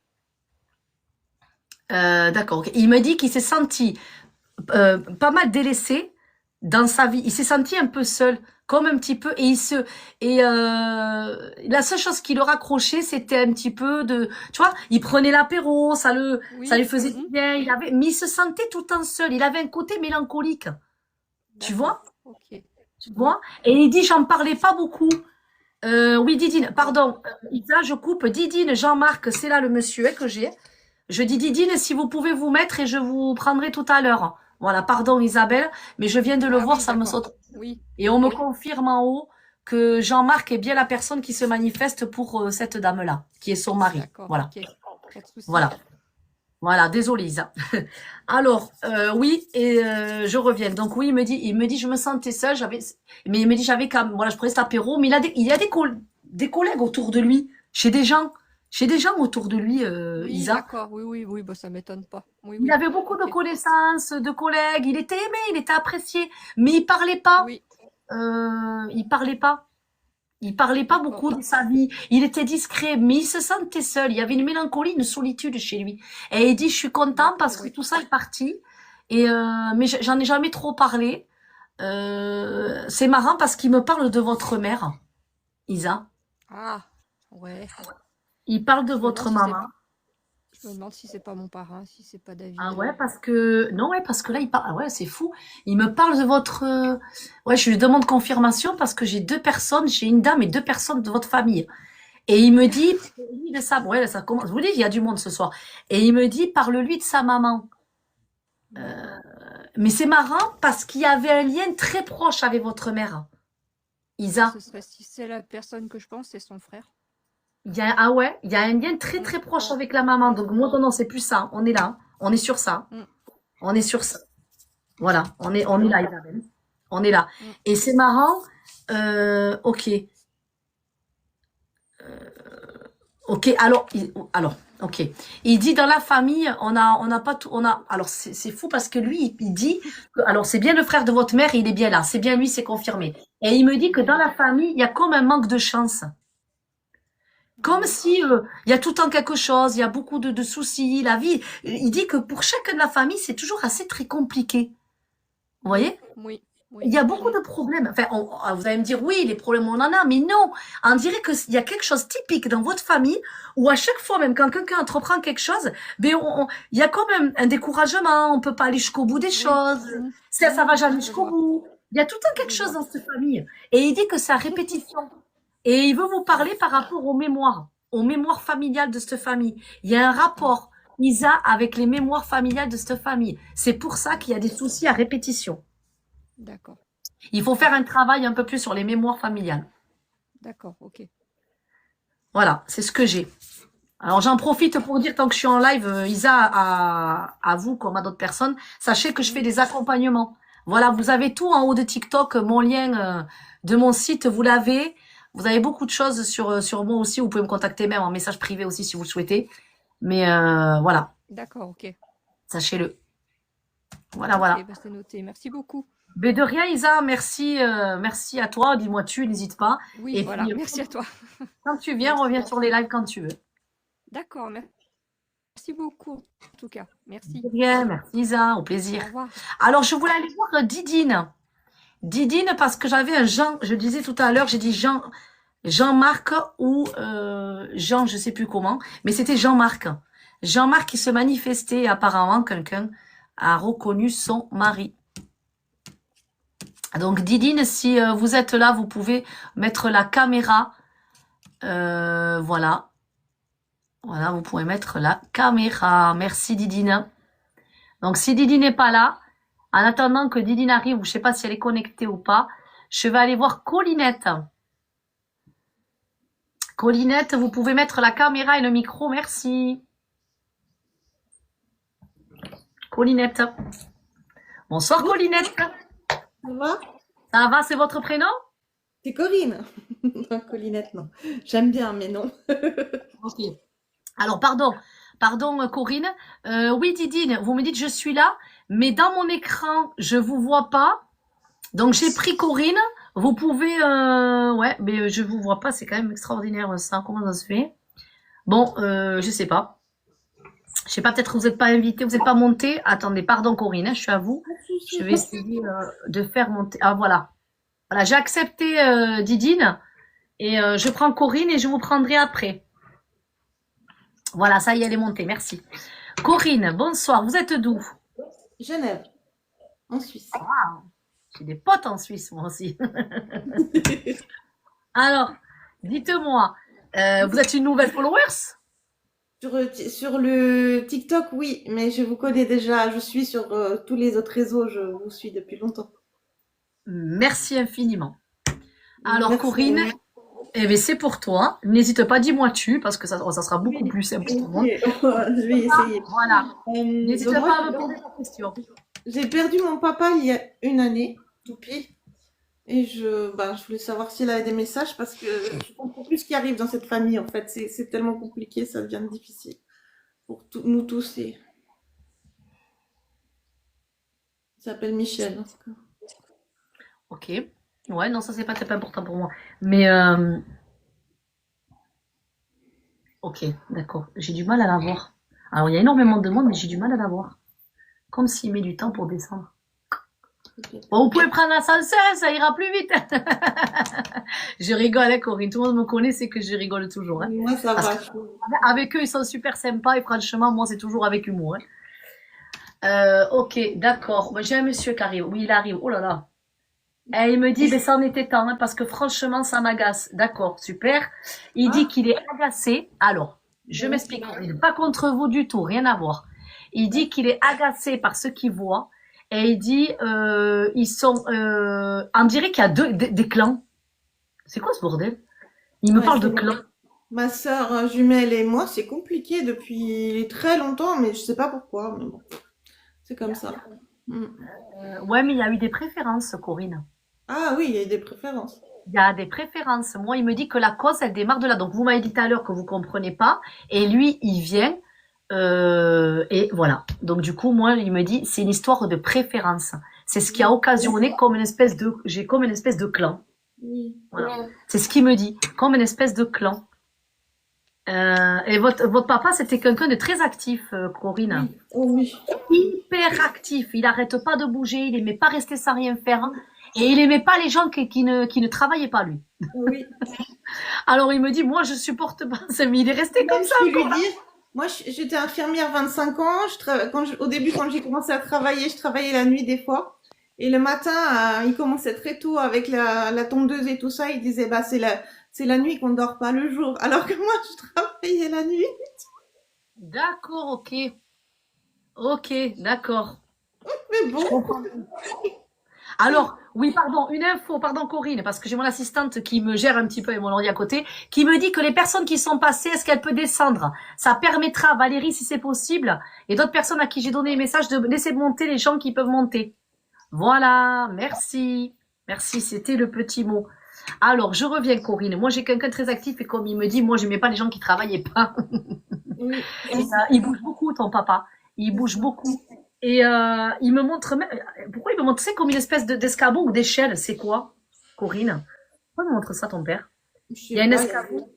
D'accord. Ok. Il me dit qu'il s'est senti pas mal délaissé dans sa vie. Il s'est senti un peu seul, comme un petit peu, la seule chose qui le raccrochait, c'était un petit peu tu vois, il prenait l'apéro, ça lui faisait du bien. Mais il se sentait tout le temps seul. Il avait un côté mélancolique, tu vois, ok. tu vois. Et il dit, j'en parlais pas beaucoup. Oui, Didine, pardon, Isa, je coupe. Didine, Jean-Marc, c'est là le monsieur que j'ai. Je dis Didine, si vous pouvez vous mettre et je vous prendrai tout à l'heure. Voilà, pardon Isabelle, mais je viens de le voir, Oui, ça me d'accord. saute. Oui, Et on me confirme en haut que Jean-Marc est bien la personne qui se manifeste pour cette dame-là, qui est son mari. d'accord. Voilà, Ok, pas de souci. voilà, désolée Isa. Alors, oui, et je reviens. Donc oui, il me dit, je me sentais seule, mais il me dit, j'avais quand même, voilà, je prenais cet apéro, mais il y a des collègues autour de lui, chez des gens autour de lui, Oui, Isa. d'accord. Oui, bah, ça m'étonne pas. Oui, Il avait beaucoup de ok. connaissances, de collègues, il était aimé, il était apprécié, mais il parlait pas. Oui, Il parlait pas. Il parlait pas d'accord. beaucoup de sa vie. Il était discret, mais il se sentait seul. Il y avait une mélancolie, une solitude chez lui. Et il dit, je suis content parce que Oui. tout ça est parti. Et mais j'en ai jamais trop parlé. C'est marrant parce qu'il me parle de votre mère, Isa. Ah, ouais. Il parle de Je me votre demande si c'est maman. Je me demande si c'est pas mon parrain, si c'est pas David. Ah ouais, parce que là il parle. Ah ouais, c'est fou. Il me parle de votre. Ouais, je lui demande confirmation parce que j'ai deux personnes, j'ai une dame et deux personnes de votre famille. Et il me dit, parle-lui de sa. Ouais, ça commence. Je vous dis, il y a du monde ce soir. Et il me dit, parle-lui de sa maman. Mais c'est marrant parce qu'il y avait un lien très proche avec votre mère, Isa. Ce serait, si c'est la personne que je pense, c'est son frère. Il y a un lien très très proche avec la maman. Donc moi, non, c'est plus ça. On est là. On est sur ça. Mm. On est sur ça. Voilà. On est là, Isabelle. On est là. Mm. Et c'est marrant. Ok. Ok. Alors. Ok. Il dit dans la famille, on n'a pas tout. Alors c'est fou parce que lui, il dit. Alors c'est bien le frère de votre mère. Il est bien là. C'est bien lui. C'est confirmé. Et il me dit que dans la famille, il y a comme un manque de chance. Comme si il y a tout le temps quelque chose, il y a beaucoup de soucis, la vie. Il dit que pour chacun de la famille, c'est toujours assez très compliqué. Vous voyez? Oui, Il oui. y a beaucoup de problèmes. Enfin, vous allez me dire, oui, les problèmes, on en a, mais non. On dirait qu'il y a quelque chose typique dans votre famille où à chaque fois, même quand quelqu'un entreprend quelque chose, ben, il y a quand même un découragement, on peut pas aller jusqu'au bout des Oui. choses, Mhm. ça va jamais Je jusqu'au vois. bout. Il y a tout le temps quelque Je chose vois. dans cette famille. Et il dit que c'est à répétition. Et il veut vous parler par rapport aux mémoires familiales de cette famille. Il y a un rapport, Isa, avec les mémoires familiales de cette famille. C'est pour ça qu'il y a des soucis à répétition. D'accord. Il faut faire un travail un peu plus sur les mémoires familiales. D'accord. Ok. Voilà, c'est ce que j'ai. Alors j'en profite pour dire, tant que je suis en live, Isa, à vous comme à d'autres personnes, sachez que je fais des accompagnements. Voilà, vous avez tout en haut de TikTok, mon lien de mon site, vous l'avez. Vous avez beaucoup de choses sur moi aussi. Vous pouvez me contacter même en message privé aussi si vous le souhaitez. Mais voilà, D'accord. Ok. sachez-le. Voilà, Ok. voilà. Bah, c'est noté. Merci beaucoup. Mais de rien, Isa, merci à toi. Dis-moi tu, n'hésite pas. Oui, Et voilà. puis, Merci à toi. quand tu viens, Merci, reviens sur les merci. lives quand tu veux. D'accord. Merci beaucoup. En tout cas. Merci. De rien, merci Isa, au Au plaisir. revoir. Alors, je voulais aller voir Didine. Didine, parce que j'avais un Jean, je disais tout à l'heure, j'ai dit Jean-Marc ou Jean, je sais plus comment, mais c'était Jean-Marc. Jean-Marc qui se manifestait, apparemment, quelqu'un a reconnu son mari. Donc, Didine, si vous êtes là, vous pouvez mettre la caméra. Voilà. Voilà, vous pouvez mettre la caméra. Merci, Didine. Donc, si Didine n'est pas là, en attendant que Didine arrive, je ne sais pas si elle est connectée ou pas, je vais aller voir Colinette. Colinette, vous pouvez mettre la caméra et le micro, merci. Colinette. Bonsoir Colinette. Ça va? Ça va, c'est votre prénom? C'est Corinne. Non, Colinette, non. J'aime bien, mais non. Ok. Alors, pardon, Corinne. Oui, Didine, vous me dites je suis là, mais dans mon écran, je vous vois pas. Donc, j'ai pris Corinne. Vous pouvez... ouais, mais je vous vois pas, c'est quand même extraordinaire ça. Comment ça se fait? Bon, je sais pas. Je sais pas, peut-être que vous n'êtes pas invité, vous n'êtes pas monté. Attendez, pardon Corinne, je suis à vous. Je vais essayer de faire monter... Ah, voilà. Voilà, j'ai accepté Didine. Et je prends Corinne et je vous prendrai après. Voilà, ça y est, elle est montée, merci. Corinne, bonsoir, vous êtes d'où? Genève, en Suisse. Ah, j'ai des potes en Suisse, moi aussi. Alors, dites-moi, vous êtes une nouvelle followers? Sur le TikTok, oui, mais je vous connais déjà. Je suis sur tous les autres réseaux. Je vous suis depuis longtemps. Merci infiniment. Alors, Merci. Corinne, eh bien, c'est pour toi. N'hésite pas, dis-moi tu, parce que ça sera beaucoup Oui. plus simple pour tout le monde. Ok, je vais essayer. Voilà. N'hésite Donc, pas à moi, me poser ta question. j'ai perdu mon papa il y a une année, tout pile. Et je voulais savoir s'il avait des messages parce que je comprends plus ce qui arrive dans cette famille. En fait, c'est tellement compliqué, ça devient difficile pour nous tous. Et... Il s'appelle Michel. En tout cas. Ok. Ouais, non, ça c'est pas très important pour moi. Mais ok, d'accord. J'ai du mal à la voir. Alors il y a énormément de monde, mais j'ai du mal à la voir. Comme s'il met du temps pour descendre. Ok. Bon, vous pouvez prendre l'ascenseur, ça ira plus vite. Je rigole, hein, Corinne. Tout le monde me connaît, c'est que je rigole toujours. Hein. Moi, ça Parce va. que avec eux, ils sont super sympas et franchement, moi, c'est toujours avec humour. Ok, d'accord. Moi, j'ai un monsieur qui arrive. Oui, il arrive. Oh là là. Et il me dit, ben, ça en était temps, hein, parce que franchement, ça m'agace. D'accord, super. Il dit qu'il est agacé. Alors, je m'explique. Il n'est pas contre vous du tout, rien à voir. Il dit qu'il est agacé par ce qu'il voit. Et il dit, ils sont, on dirait qu'il y a des clans. C'est quoi ce bordel? Il me Ouais, parle de c'est clans. Ma sœur jumelle et moi, c'est compliqué depuis très longtemps, mais je sais pas pourquoi. Mais bon, c'est comme ça. Mm. Ouais, mais il y a eu des préférences, Corinne. Ah oui, il y a des préférences. Il y a des préférences. Moi, il me dit que la cause, elle démarre de là. Donc, vous m'avez dit tout à l'heure que vous comprenez pas. Et lui, il vient. Et voilà. Donc, du coup, moi, il me dit, c'est une histoire de préférence. C'est ce qui a occasionné comme une espèce de clan. Oui. Voilà. C'est ce qu'il me dit, comme une espèce de clan. Et votre papa, c'était quelqu'un de très actif, Corinne. Oui. Oh oui. Hyper actif. Il n'arrête pas de bouger. Il aimait pas rester sans rien faire. Et il aimait pas les gens qui ne travaillaient pas, lui. Oui. Alors, il me dit, moi, je supporte pas ça. Mais il est resté comme ça. Je peux lui dire, moi, j'étais infirmière 25 ans. Au début, quand j'ai commencé à travailler, je travaillais la nuit des fois. Et le matin, il commençait très tôt avec la tondeuse et tout ça. Il disait, bah, c'est la nuit qu'on dort pas le jour. Alors que moi, je travaillais la nuit. D'accord, ok. Ok, d'accord. Mais bon. Je comprends. Alors, oui, pardon, une info, pardon Corinne, parce que j'ai mon assistante qui me gère un petit peu et mon ordi à côté, qui me dit que les personnes qui sont passées, est-ce qu'elle peut descendre? Ça permettra, Valérie, si c'est possible, et d'autres personnes à qui j'ai donné les messages, de laisser monter les gens qui peuvent monter. Voilà, merci. Merci, c'était le petit mot. Alors, je reviens, Corinne. Moi, j'ai quelqu'un de très actif et comme il me dit, moi, j'aimais pas les gens qui travaillaient pas. Oui. Il bouge beaucoup, ton papa. Il bouge beaucoup. Et il me montre même... Pourquoi il me montre? C'est comme une espèce d'escabeau ou d'échelle. C'est quoi, Corinne? Pourquoi il me montre ça, ton père? Je sais Il y a un pas, escabeau.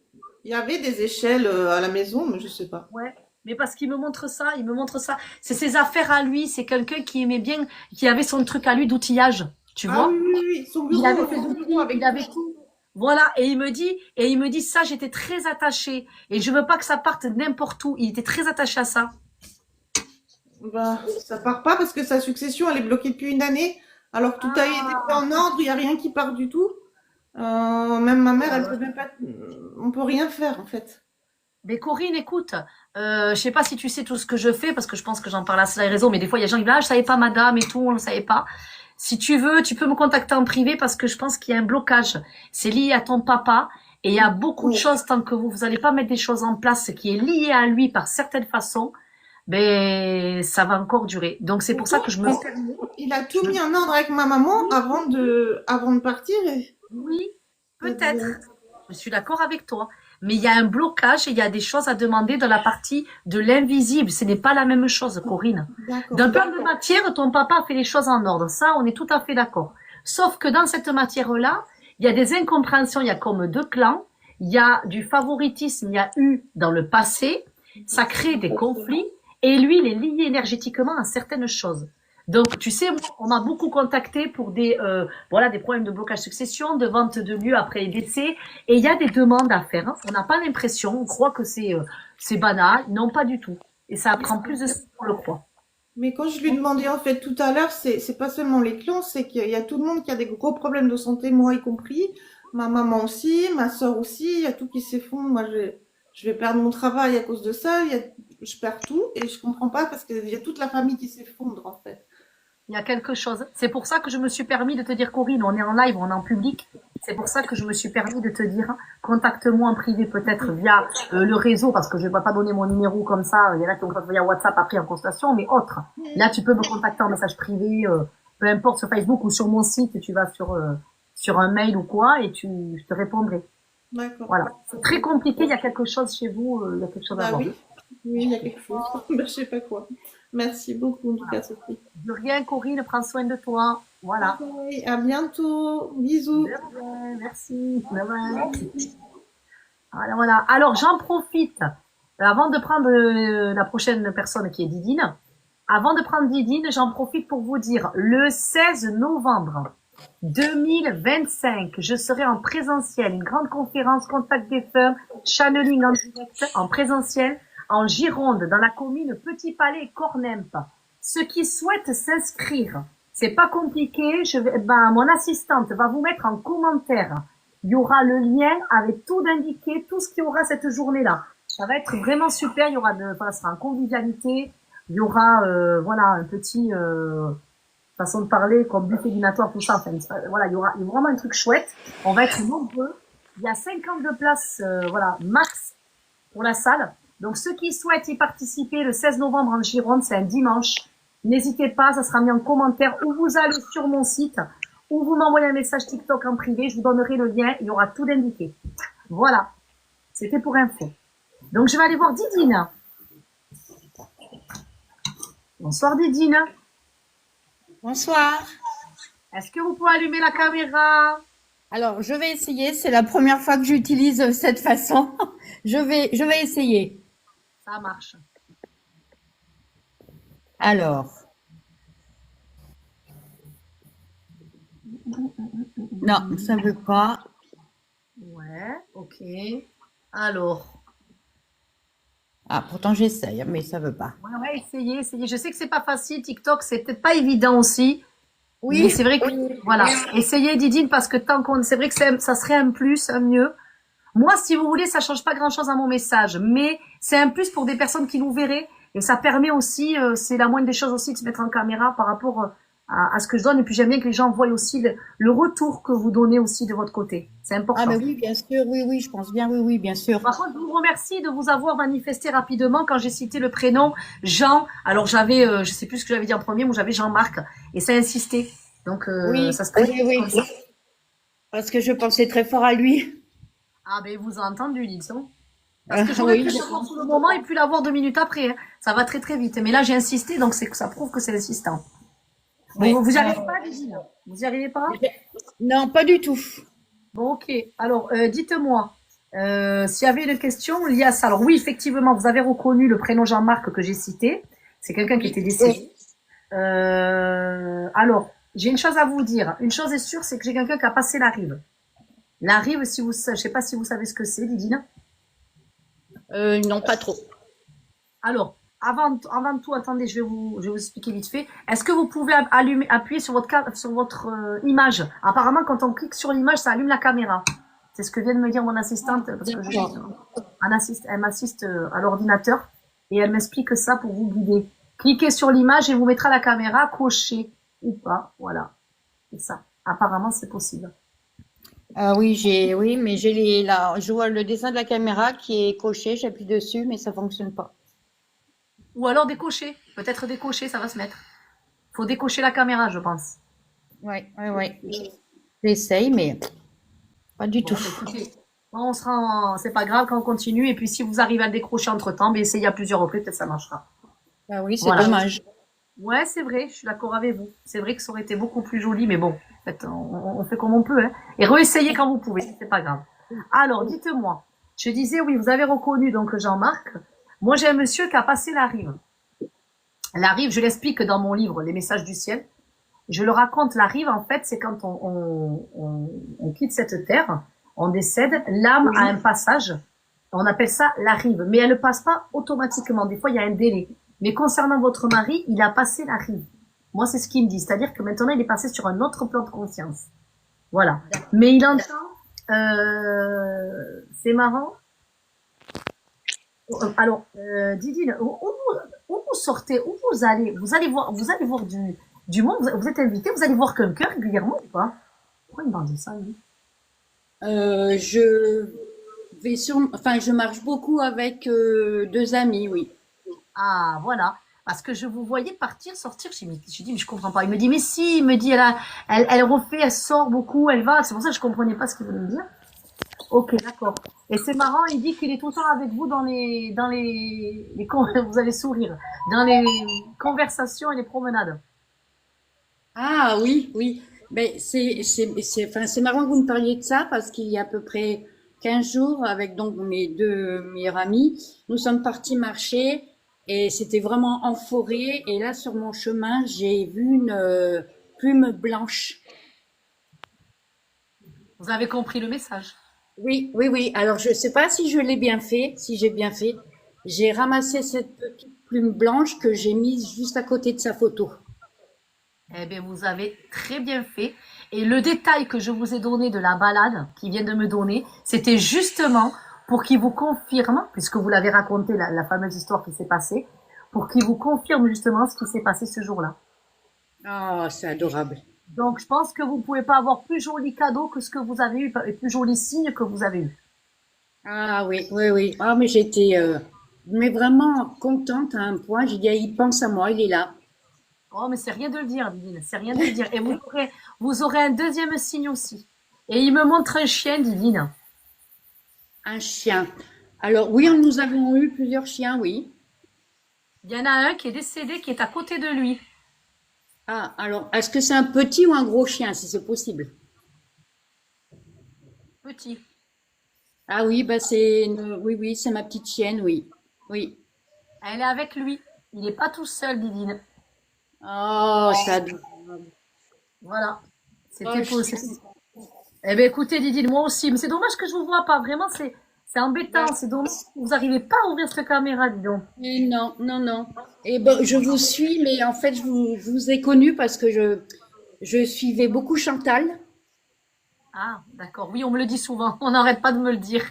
il y avait des échelles à la maison, mais je sais pas. Ouais. Mais parce qu'il me montre ça, il me montre ça. C'est ses affaires à lui. C'est quelqu'un qui aimait bien, qui avait son truc à lui d'outillage. Tu Ah vois? oui, oui, oui. Son Il bureau, avait son ses outils, bureau avec il avait tout. Voilà, et il me dit ça, j'étais très attachée. Et je veux pas que ça parte n'importe où. Il était très attaché à ça. Bah, ça part pas parce que sa succession, elle est bloquée depuis une année. Alors que tout a été fait en ordre, il n'y a rien qui part du tout. Même ma mère, elle peut même pas, on peut rien faire en fait. Mais Corinne, écoute, je sais pas si tu sais tout ce que je fais, parce que je pense que j'en parle à cela les réseaux, mais des fois, il y a des gens qui disent, ah, je savais pas, madame, et tout, on ne savait pas. Si tu veux, tu peux me contacter en privé, parce que je pense qu'il y a un blocage. C'est lié à ton papa, et il y a beaucoup de choses, tant que vous allez pas mettre des choses en place qui est lié à lui par certaines façons, ben, ça va encore durer. Donc, c'est pour ça que je me... Il a tout mis en ordre avec ma maman avant de partir. Oui, peut-être. Je suis d'accord avec toi. Mais il y a un blocage et il y a des choses à demander dans la partie de l'invisible. Ce n'est pas la même chose, Corinne. D'un plan de matière, ton papa a fait les choses en ordre. Ça, on est tout à fait d'accord. Sauf que dans cette matière-là, il y a des incompréhensions. Il y a comme deux clans. Il y a du favoritisme. Il y a eu dans le passé. Ça crée des conflits. Et lui, il est lié énergétiquement à certaines choses. Donc, tu sais, on m'a beaucoup contacté pour des problèmes de blocage succession, de vente de lieux après les décès. Et il y a des demandes à faire. Hein. On n'a pas l'impression, on croit que c'est banal. Non, pas du tout. Et ça prend plus de temps qu'on le croit. Mais quand je lui demandais en fait tout à l'heure, c'est pas seulement les clans, c'est qu'il y a tout le monde qui a des gros problèmes de santé, moi y compris, ma maman aussi, ma soeur aussi, il y a tout qui s'effondre. Moi, je vais perdre mon travail à cause de ça. Je perds tout et je comprends pas parce qu'il y a toute la famille qui s'effondre en fait. Il y a quelque chose. C'est pour ça que je me suis permis de te dire, Corinne, on est en live, on est en public. C'est pour ça que je me suis permis de te dire, contacte-moi en privé peut-être via le réseau, parce que je ne vais pas donner mon numéro comme ça. Il y en a qui ont via WhatsApp après en consultation, mais autre. Là, tu peux me contacter en message privé, peu importe sur Facebook ou sur mon site. Tu vas sur un mail ou quoi et je te répondrai. D'accord. Voilà. C'est très compliqué. Il y a quelque chose chez vous. Il y a quelque chose à voir. Oui. Oui, il y a quelque chose. Je sais pas quoi. Merci beaucoup, en tout cas, Sophie. De rien, Corinne, prends soin de toi. Voilà. Okay, à bientôt. Bisous. Merci. Bye bye. Voilà. Alors, j'en profite, avant de prendre la prochaine personne qui est Didine, avant de prendre Didine, j'en profite pour vous dire, le 16 novembre 2025, je serai en présentiel, une grande conférence, contact des femmes, channeling en direct, en présentiel, en Gironde, dans la commune Petit Palais Cornempe. Ceux qui souhaitent s'inscrire, c'est pas compliqué. Mon assistante va vous mettre en commentaire. Il y aura le lien avec tout d'indiqué, tout ce qu'il y aura cette journée-là. Ça va être vraiment super. Il y aura ça sera en convivialité. Il y aura, un petit façon de parler comme buffet dînatoire, tout ça. Enfin, voilà, il y aura vraiment un truc chouette. On va être nombreux. Il y a 52 places, max pour la salle. Donc, ceux qui souhaitent y participer le 16 novembre en Gironde, c'est un dimanche. N'hésitez pas, ça sera mis en commentaire ou vous allez sur mon site ou vous m'envoyez un message TikTok en privé, je vous donnerai le lien, il y aura tout d'indiqué. Voilà, c'était pour info. Donc, je vais aller voir Didine. Bonsoir Didine. Bonsoir. Est-ce que vous pouvez allumer la caméra? Alors, je vais essayer. C'est la première fois que j'utilise cette façon. Je vais essayer. Ça marche. Alors, non, ça veut pas. Ouais, ok. Alors, Ah, pourtant j'essaye, mais ça veut pas. ouais, essayez, essayez. Je sais que c'est pas facile, TikTok, c'est peut-être pas évident aussi. Mais Oui, c'est vrai que, voilà. Essayez, Didine, parce que tant qu'on, c'est vrai que ça serait un plus, un mieux. Moi, si vous voulez, ça change pas grand-chose à mon message, mais c'est un plus pour des personnes qui nous verraient, et ça permet aussi, c'est la moindre des choses aussi de se mettre en caméra par rapport à ce que je donne, et puis j'aime bien que les gens voient aussi le retour que vous donnez aussi de votre côté. C'est ah, important. mais oui, bien sûr, oui, oui, je pense bien, oui, oui, bien sûr. Par contre, je vous remercie de vous avoir manifesté rapidement quand j'ai cité le prénom Jean. Alors j'avais, je sais plus ce que j'avais dit en premier, moi j'avais Jean-Marc, et ça a insisté. Donc Oui, ça se passe oui, comme ça. oui, parce que je pensais très fort à lui. Ah ben vous avez entendu, disons. Parce que j'aurais Oui, pu l'avoir sur le moment et puis l'avoir 2 minutes après, hein. Ça va très très vite. Mais là j'ai insisté, donc c'est que ça prouve que c'est insistant. oui. Bon, vous n'y arrivez pas, Lydie? Vous n'y arrivez pas? Non, pas du tout. Bon, ok. Alors, dites-moi, s'il y avait une question liée à ça. Alors oui, effectivement, vous avez reconnu le prénom Jean-Marc que j'ai cité. C'est quelqu'un qui était décédé. Alors, j'ai une chose à vous dire. Une chose est sûre, c'est que j'ai quelqu'un qui a passé la rive. La rive, si vous, je sais pas si vous savez ce que c'est, Lydine. Non, pas trop. Alors, avant tout, attendez, je vais vous expliquer vite fait. Est-ce que vous pouvez appuyer sur votre image? Apparemment, quand on clique sur l'image, ça allume la caméra. C'est ce que vient de me dire mon assistante, parce que elle m'assiste à l'ordinateur et elle m'explique ça pour vous guider. Cliquez sur l'image et vous mettra la caméra, cochez ou pas, voilà. C'est ça. Apparemment, c'est possible. Ah oui, oui, mais là, je vois le dessin de la caméra qui est coché, j'appuie dessus, mais ça fonctionne pas. Ou alors décocher. Peut-être décocher, ça va se mettre. Faut décocher la caméra, je pense. Oui, oui, oui. J'essaye, mais pas du Bon, tout. écoutez, on sera c'est pas grave quand on continue. Et puis, si vous arrivez à le décrocher entre temps, ben, essayez à plusieurs reprises, peut-être ça marchera. Ah oui, c'est Voilà. dommage. Ouais, c'est vrai, je suis d'accord avec vous. C'est vrai que ça aurait été beaucoup plus joli, mais bon, en fait, on fait comme on peut, hein. Et réessayez quand vous pouvez, c'est pas grave. Alors, dites-moi, je disais, oui, vous avez reconnu donc Jean-Marc. Moi, j'ai un monsieur qui a passé la rive. La rive, je l'explique dans mon livre, Les messages du ciel. Je le raconte, la rive, en fait, c'est quand on quitte cette terre, on décède, l'âme a un passage, on appelle ça la rive, mais elle ne passe pas automatiquement, des fois il y a un délai. Mais concernant votre mari, il a passé la rive. Moi, c'est ce qu'il me dit, c'est-à-dire que maintenant, il est passé sur un autre plan de conscience. Voilà. Mais il entend, c'est marrant. Alors, Didine, où vous sortez, où vous allez voir du monde, vous êtes invité, vous allez voir quelqu'un régulièrement ou pas? Pourquoi il me parle de ça, lui? Je je marche beaucoup avec 2 amis, oui. Ah, voilà. Parce que je vous voyais partir, sortir. J'ai dit, mais je comprends pas. Il me dit, mais si, il me dit, elle refait, elle sort beaucoup, elle va. C'est pour ça que je comprenais pas ce qu'il voulait me dire. Ok, d'accord. Et c'est marrant, il dit qu'il est tout le temps avec vous vous allez sourire, dans les conversations et les promenades. Ah oui, oui. Mais c'est marrant que vous me parliez de ça parce qu'il y a à peu près 15 jours, avec donc mes 2 meilleurs amis, nous sommes partis marcher et c'était vraiment en forêt. Et là, sur mon chemin, j'ai vu une plume blanche. Vous avez compris le message. Oui, oui, oui. Alors, je sais pas si je l'ai bien fait, si j'ai bien fait. J'ai ramassé cette petite plume blanche que j'ai mise juste à côté de sa photo. Eh bien, vous avez très bien fait. Et le détail que je vous ai donné de la balade qu'il vient de me donner, c'était justement pour qu'il vous confirme, puisque vous l'avez raconté, la fameuse histoire qui s'est passée, pour qu'il vous confirme justement ce qui s'est passé ce jour-là. Ah, c'est adorable. Donc, je pense que vous pouvez pas avoir plus joli cadeau que ce que vous avez eu, et plus joli signe que vous avez eu. Ah oui, oui, oui. Ah, mais j'étais mais vraiment contente à un point. J'ai dit, ah, il pense à moi, il est là. Oh, mais c'est rien de le dire, Divine, c'est rien de le dire. Et vous aurez un deuxième signe aussi. Et il me montre un chien, Divine. Un chien. Alors oui, nous avons eu plusieurs chiens, oui. Il y en a un qui est décédé, qui est à côté de lui. Ah, alors, est-ce que c'est un petit ou un gros chien, si c'est possible? Petit. Ah oui, bah oui, oui, c'est ma petite chienne, oui. Oui. Elle est avec lui. Il n'est pas tout seul, Didine. Oh, ça. Voilà. Oh, C'était pour... Eh bien, écoutez, Didine, moi aussi. Mais c'est dommage que je vous vois pas. Vraiment, c'est embêtant. C'est dommage que vous n'arrivez pas à ouvrir cette caméra, dis donc. mais non, non, non. Et bon, je vous suis, mais en fait, je vous ai connu parce que je suivais beaucoup Chantal. Ah, d'accord. Oui, on me le dit souvent. On n'arrête pas de me le dire.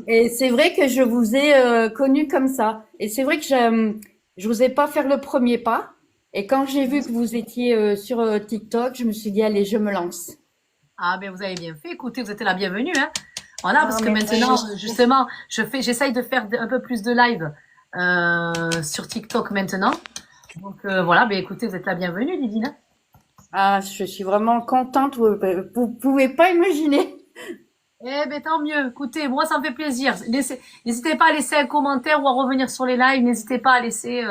Et c'est vrai que je vous ai connu comme ça. Et c'est vrai que je n'osais pas faire le premier pas. Et quand j'ai vu que vous étiez sur TikTok, je me suis dit, allez, je me lance. Ah, ben vous avez bien fait. Écoutez, vous êtes la bienvenue, hein. Voilà, parce que merci. maintenant, justement, j'essaye de faire un peu plus de live sur TikTok maintenant. Donc voilà, ben écoutez, vous êtes la bienvenue, Didine. Ah, je suis vraiment contente. Vous pouvez pas imaginer. Eh ben tant mieux. Écoutez, moi ça me fait plaisir. N'hésitez pas à laisser un commentaire ou à revenir sur les lives. N'hésitez pas à laisser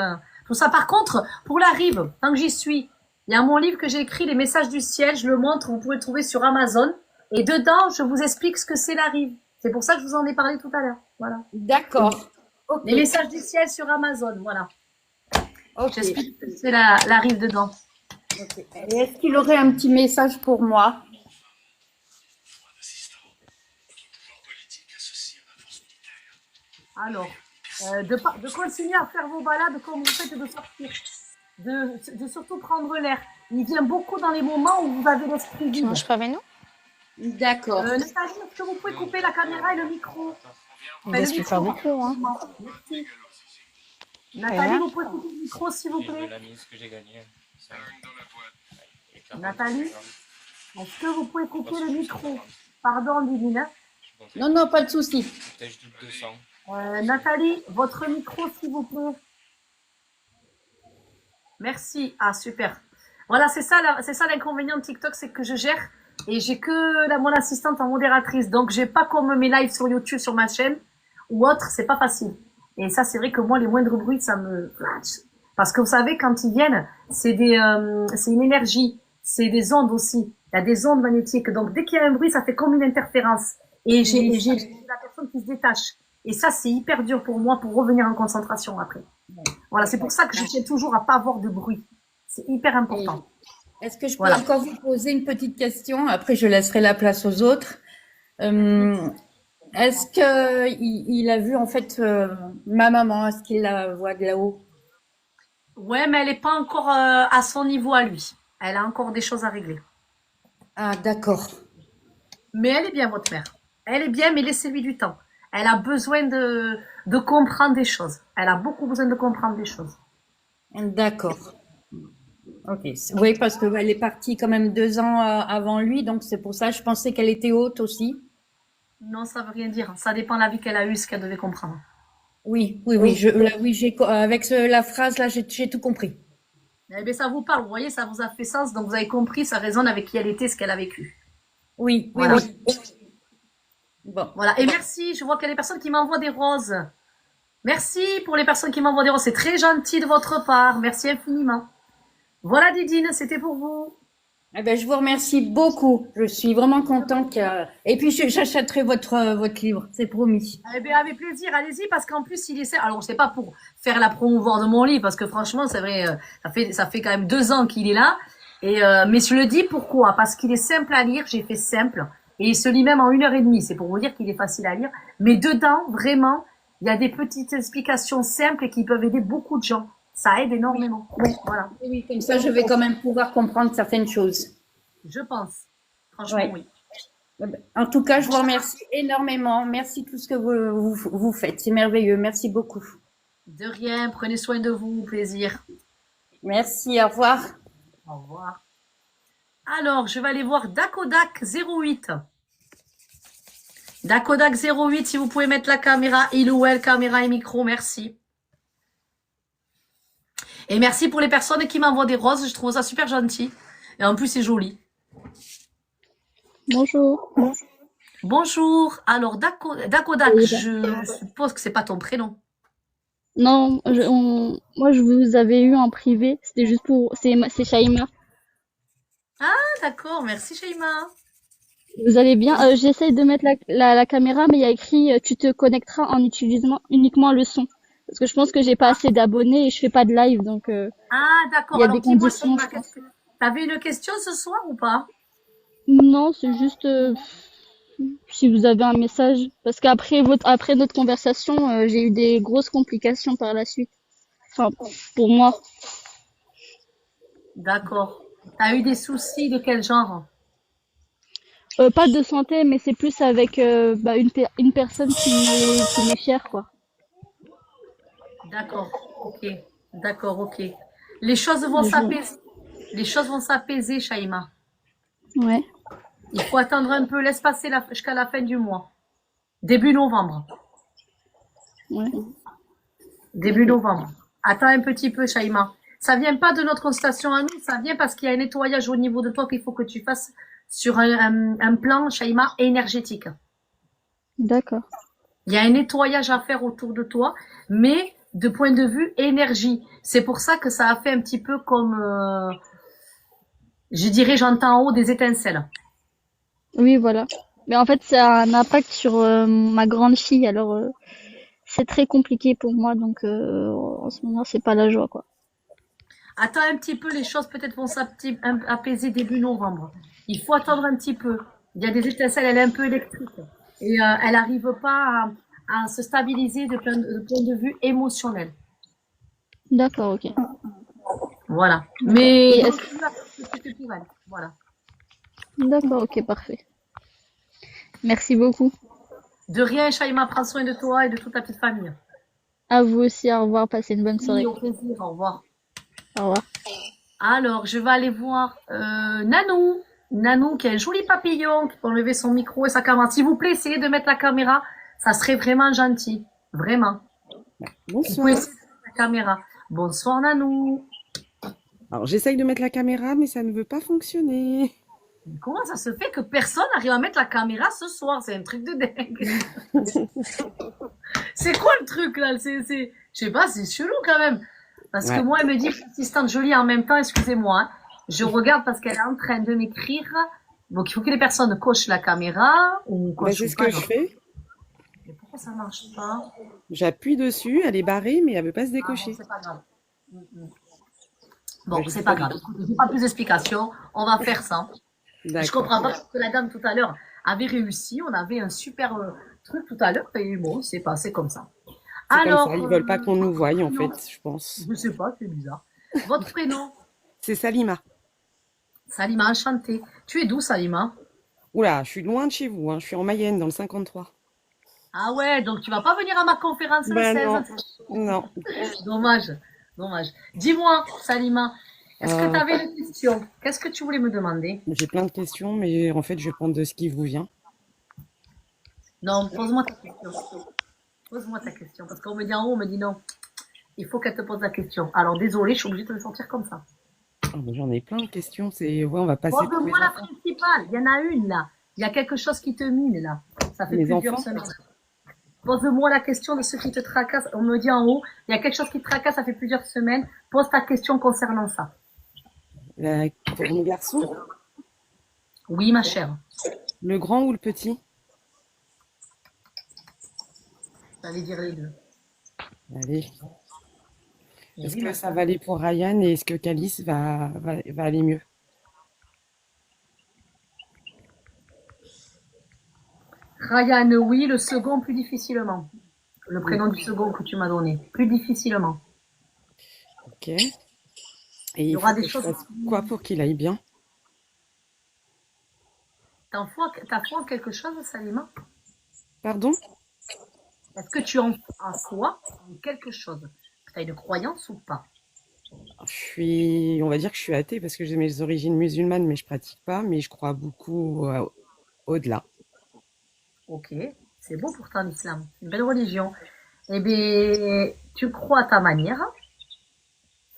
tout ça. Par contre, pour la rive, tant que j'y suis, il y a mon livre que j'ai écrit, Les Messages du Ciel. Je le montre. Vous pouvez le trouver sur Amazon. Et dedans, je vous explique ce que c'est la rive. C'est pour ça que je vous en ai parlé tout à l'heure. Voilà. D'accord. Ok. Les Messages du Ciel sur Amazon. Voilà. Ok. J'explique ce que c'est la rive dedans. Ok. Et est-ce qu'il aurait un petit message pour moi? Alors, de continuer à faire vos balades comme vous faites et de sortir. De surtout prendre l'air. Il vient beaucoup dans les moments où vous avez l'esprit Tu vide. manges pas avec nous? D'accord. Nathalie, est-ce que vous pouvez couper la caméra et le micro? On Le laisse plus faire micro, beaucoup, hein. merci. Nathalie, vous pouvez couper le micro, s'il vous plaît? Nathalie, est-ce que vous pouvez couper le micro? Pardon, Didine. Non, non, pas de souci. Nathalie, votre micro, s'il vous plaît. Merci. Ah, super. Voilà, c'est ça l'inconvénient de TikTok, c'est que je gère et j'ai que mon assistante en modératrice. Donc, j'ai pas comme mes lives sur YouTube, sur ma chaîne ou autre, c'est pas facile. Et ça, c'est vrai que moi, les moindres bruits, ça me flash. Parce que vous savez, quand ils viennent, c'est une énergie, c'est des ondes aussi. Il y a des ondes magnétiques. Donc, dès qu'il y a un bruit, ça fait comme une interférence. Et j'ai la personne qui se détache. Et ça, c'est hyper dur pour moi pour revenir en concentration après. Voilà, c'est pour ça que je tiens toujours à pas avoir de bruit. C'est hyper important. Est-ce que je peux encore vous poser une petite question? Après, je laisserai la place aux autres. Est-ce que il a vu en fait ma maman? Est-ce qu'il la voit de là-haut? Ouais, mais elle est pas encore à son niveau à lui. Elle a encore des choses à régler. Ah, d'accord. Mais elle est bien, votre mère. Elle est bien, mais laissez-lui du temps. Elle a besoin de comprendre des choses. Elle a beaucoup besoin de comprendre des choses. D'accord. Ok. Oui, parce qu'elle est partie quand même 2 ans avant lui, donc c'est pour ça je pensais qu'elle était haute aussi. Non, ça veut rien dire. Ça dépend de la vie qu'elle a eue, ce qu'elle devait comprendre. Oui, avec la phrase là, j'ai tout compris. Eh bien, ça vous parle, vous voyez, ça vous a fait sens, donc vous avez compris, ça résonne avec qui elle était, ce qu'elle a vécu. Oui, Voilà. oui. Bon. Voilà. Et merci, je vois qu'il y a des personnes qui m'envoient des roses. Merci pour les personnes qui m'envoient des roses. C'est très gentil de votre part. Merci infiniment. Voilà, Didine, c'était pour vous. Eh ben, je vous remercie beaucoup. Je suis vraiment contente. Et puis, j'achèterai votre livre, c'est promis. Eh bien, avec plaisir, allez-y, parce qu'en plus, il essaie. Alors, c'est pas pour faire la promouvoir de mon livre, parce que franchement, c'est vrai, ça fait quand même 2 ans qu'il est là. Et mais je le dis pourquoi? Parce qu'il est simple à lire. J'ai fait simple. Et il se lit même en 1h30. C'est pour vous dire qu'il est facile à lire. Mais dedans, vraiment, il y a des petites explications simples et qui peuvent aider beaucoup de gens. Ça aide énormément. Oui. Voilà. Oui, comme ça, je vais quand même pouvoir comprendre certaines choses. Je pense. Franchement, oui. En tout cas, je vous remercie énormément. Merci tout ce que vous faites. C'est merveilleux. Merci beaucoup. De rien. Prenez soin de vous. Plaisir. Merci. Au revoir. Au revoir. Alors, je vais aller voir Dakodak 08. Dakodak 08, si vous pouvez mettre la caméra, il ou elle, caméra et micro, merci. Et merci pour les personnes qui m'envoient des roses, je trouve ça super gentil. Et en plus, c'est joli. Bonjour. Bonjour. Alors, Dakodak, je suppose que c'est pas ton prénom. Non, moi je vous avais eu en privé. C'était juste pour. C'est Shaima. Ah, d'accord, merci Shaima. Vous allez bien? J'essaye de mettre la caméra, mais il y a écrit tu te connecteras en utilisant uniquement le son. Parce que je pense que j'ai pas assez d'abonnés et je fais pas de live, donc Ah, il d'accord, y a alors des dis-moi conditions, Shaima, je pense. t'avais une question ce soir ou pas? Non, c'est juste si vous avez un message. Parce après notre conversation, j'ai eu des grosses complications par la suite. Enfin, pour moi. D'accord. T'as eu des soucis de quel genre? Pas de santé, mais c'est plus avec une personne qui m'est chère, quoi. D'accord, ok. D'accord, ok. Les choses vont Je... s'apaiser. Les choses vont s'apaiser, Shaima. Ouais, Il faut attendre un peu, laisse passer jusqu'à la fin du mois. Début novembre. ouais. Début novembre. Attends un petit peu, Shaima. Ça vient pas de notre constellation à nous, ça vient parce qu'il y a un nettoyage au niveau de toi qu'il faut que tu fasses sur un plan, Shaima, énergétique. D'accord. Il y a un nettoyage à faire autour de toi, mais de point de vue énergie. C'est pour ça que ça a fait un petit peu comme, je dirais, j'entends en haut des étincelles. Oui, voilà. Mais en fait, ça a un impact sur ma grande fille, alors c'est très compliqué pour moi, donc en ce moment, c'est pas la joie, quoi. Attends un petit peu, les choses peut-être vont s'apaiser début novembre. Il faut attendre un petit peu. Il y a des étincelles, elle est un peu électrique. Et elle n'arrive pas à se stabiliser de point de vue émotionnel. D'accord, ok. Voilà. D'accord. Mais Et donc, est-ce c'est tout va. Voilà. D'accord, ok, parfait. Merci beaucoup. De rien, Shaima, prends soin de toi et de toute ta petite famille. À vous aussi, au revoir, passez une bonne Oui, soirée. au plaisir, au revoir. Au revoir. Alors, je vais aller voir Nanou. Nanou qui a un joli papillon, qui peut enlever son micro et sa caméra. S'il vous plaît, essayez de mettre la caméra. Ça serait vraiment gentil. Vraiment. Vous pouvez Bonsoir. essayer de mettre la caméra. Bonsoir Nanou. Alors, j'essaye de mettre la caméra, mais ça ne veut pas fonctionner. Comment ça se fait que personne n'arrive à mettre la caméra ce soir? C'est un truc de dingue. C'est quoi le truc là? Je sais pas, c'est chelou quand même. Parce que Ouais. moi, elle me dit, assistante jolie en même temps, excusez-moi. Hein. Je regarde parce qu'elle est en train de m'écrire. Donc, il faut que les personnes cochent la caméra ou Bah, cochent c'est ou ce pas. que je fais. Mais pourquoi ça marche pas? J'appuie dessus, elle est barrée, mais elle veut pas se Ah bon, décocher. c'est pas grave. Bah, Bon, je c'est sais pas pas du grave. tout. Écoute, j'ai pas plus d'explications. On va faire ça. Je D'accord. comprends pas que la dame tout à l'heure avait réussi. On avait un super truc tout à l'heure et bon, c'est passé comme ça. C'est comme Alors, ça, ils veulent pas qu'on nous votre voie, en prénom, fait, je pense. je sais pas, c'est bizarre. Votre prénom, C'est Salima. Salima, enchantée. Tu es d'où, Salima? Oula, je suis loin de chez vous, hein. Je suis en Mayenne, dans le 53. Ah ouais, donc tu vas pas venir à ma conférence le Ben 16. non, non. Dommage, dommage. Dis-moi, Salima, est-ce que tu Euh, avais une question? Qu'est-ce que tu voulais me demander? j'ai plein de questions, mais en fait, je vais prendre de ce qui vous vient. Non, pose-moi ta question. Pose-moi ta question. Parce qu'on me dit en haut, on me dit non. Il faut qu'elle te pose la question. Alors désolé, je suis obligée de le sortir comme ça. Ah, mais j'en ai plein de questions. Ouais, on va passer tous mes Pose-moi la enfants. principale. Il y en a une là. Il y a quelque chose qui te mine là. Ça fait Mes plusieurs enfants? semaines. Pose-moi la question de ce qui te tracasse. On me dit en haut, il y a quelque chose qui te tracasse, ça fait plusieurs semaines. Pose ta question concernant ça. Pour mes garçons? Oui, ma chère. Le grand ou le petit? J'allais dire les deux. Allez. Mais Est-ce oui, que ma ça chère. va aller pour Ryan et est-ce que Calice va aller mieux? Ryan, oui. Le second, plus difficilement. Le prénom du second que tu m'as donné. Plus difficilement. Ok. Et Il y il aura faut des que je choses. fasse quoi pour qu'il aille bien? T'as foi en quelque chose, Salima? Pardon? Est-ce que tu en foi en quelque chose? Tu as une croyance ou pas? On va dire que je suis athée parce que j'ai mes origines musulmanes, mais je pratique pas, mais je crois beaucoup au-delà. Ok, c'est beau pourtant l'islam. C'est une belle religion. Eh bien, tu crois à ta manière.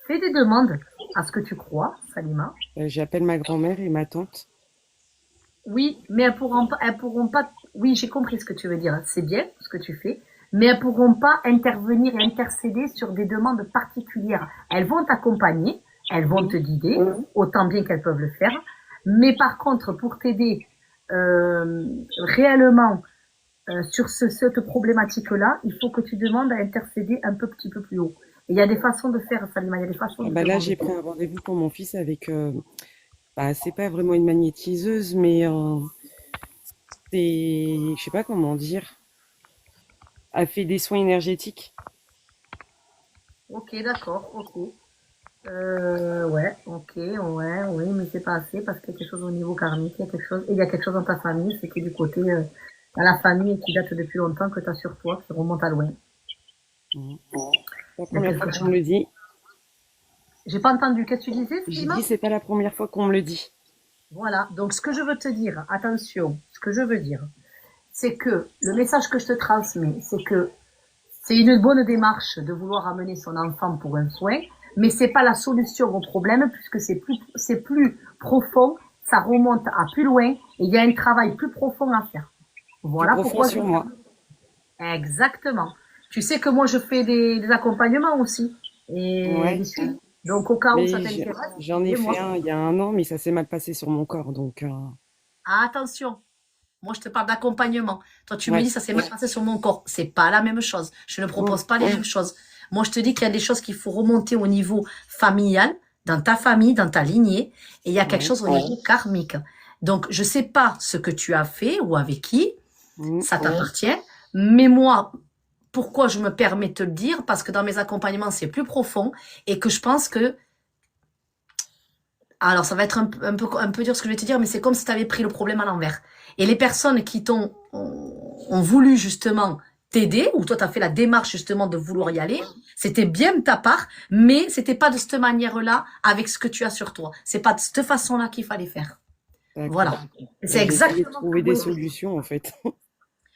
Fais des demandes à ce que tu crois, Salima. J'appelle ma grand-mère et ma tante. Oui, mais elles pourront pas. Oui, j'ai compris ce que tu veux dire. C'est bien ce que tu fais, mais elles pourront pas intervenir et intercéder sur des demandes particulières. Elles vont t'accompagner, elles vont te guider, autant bien qu'elles peuvent le faire. Mais par contre, pour t'aider réellement sur cette problématique-là, il faut que tu demandes à intercéder un petit peu plus haut. Et il y a des façons de faire, Salima, il y a des façons de Bah là, demander. j'ai pris un rendez-vous pour mon fils avec, bah, c'est pas vraiment une magnétiseuse, mais je sais pas comment dire. Elle fait des soins énergétiques. Ok, d'accord, ok. Ouais, ok, ouais, oui, mais c'est pas assez parce qu'il y a quelque chose au niveau karmique, il y a quelque chose, et il y a quelque chose dans ta famille, c'est que du côté, dans la famille qui date depuis longtemps que tu as sur toi, qui remonte à loin. Mhm. La Donc, première fois qu'on me le dit. j'ai pas entendu, qu'est-ce que tu disais, J'ai Salima? dit, c'est pas la première fois qu'on me le dit. Voilà, donc ce que je veux te dire, attention, ce que je veux dire, c'est que le message que je te transmets, c'est que c'est une bonne démarche de vouloir amener son enfant pour un soin, mais c'est pas la solution au problème puisque c'est plus profond, ça remonte à plus loin et il y a un travail plus profond à faire. Plus Voilà profond pourquoi sur moi. Exactement. Tu sais que moi je fais des accompagnements aussi et Ouais. des suivis. Donc au cas où ça Mais t'intéresse, j'en ai dis-moi. fait un il y a un an, mais ça s'est mal passé sur mon corps, donc Attention. Moi, je te parle d'accompagnement. Toi, tu me ouais. dis, ça s'est mal passé sur mon corps. C'est pas la même chose. Je ne propose pas les mêmes choses. Moi, je te dis qu'il y a des choses qu'il faut remonter au niveau familial, dans ta famille, dans ta lignée, et il y a quelque Ouais. chose au niveau karmique. Donc, je sais pas ce que tu as fait ou avec qui, ça t'appartient, mais moi, pourquoi je me permets de te le dire? Parce que dans mes accompagnements, c'est plus profond et que je pense que alors, ça va être un peu dur ce que je vais te dire, mais c'est comme si tu avais pris le problème à l'envers. Et les personnes qui ont voulu justement t'aider, ou toi tu as fait la démarche justement de vouloir y aller, c'était bien de ta part, mais c'était pas de cette manière-là avec ce que tu as sur toi. C'est pas de cette façon-là qu'il fallait faire. Voilà. D'accord. Et c'est J'ai essayé de exactement ce que trouver je des voulais te dire. solutions, en fait.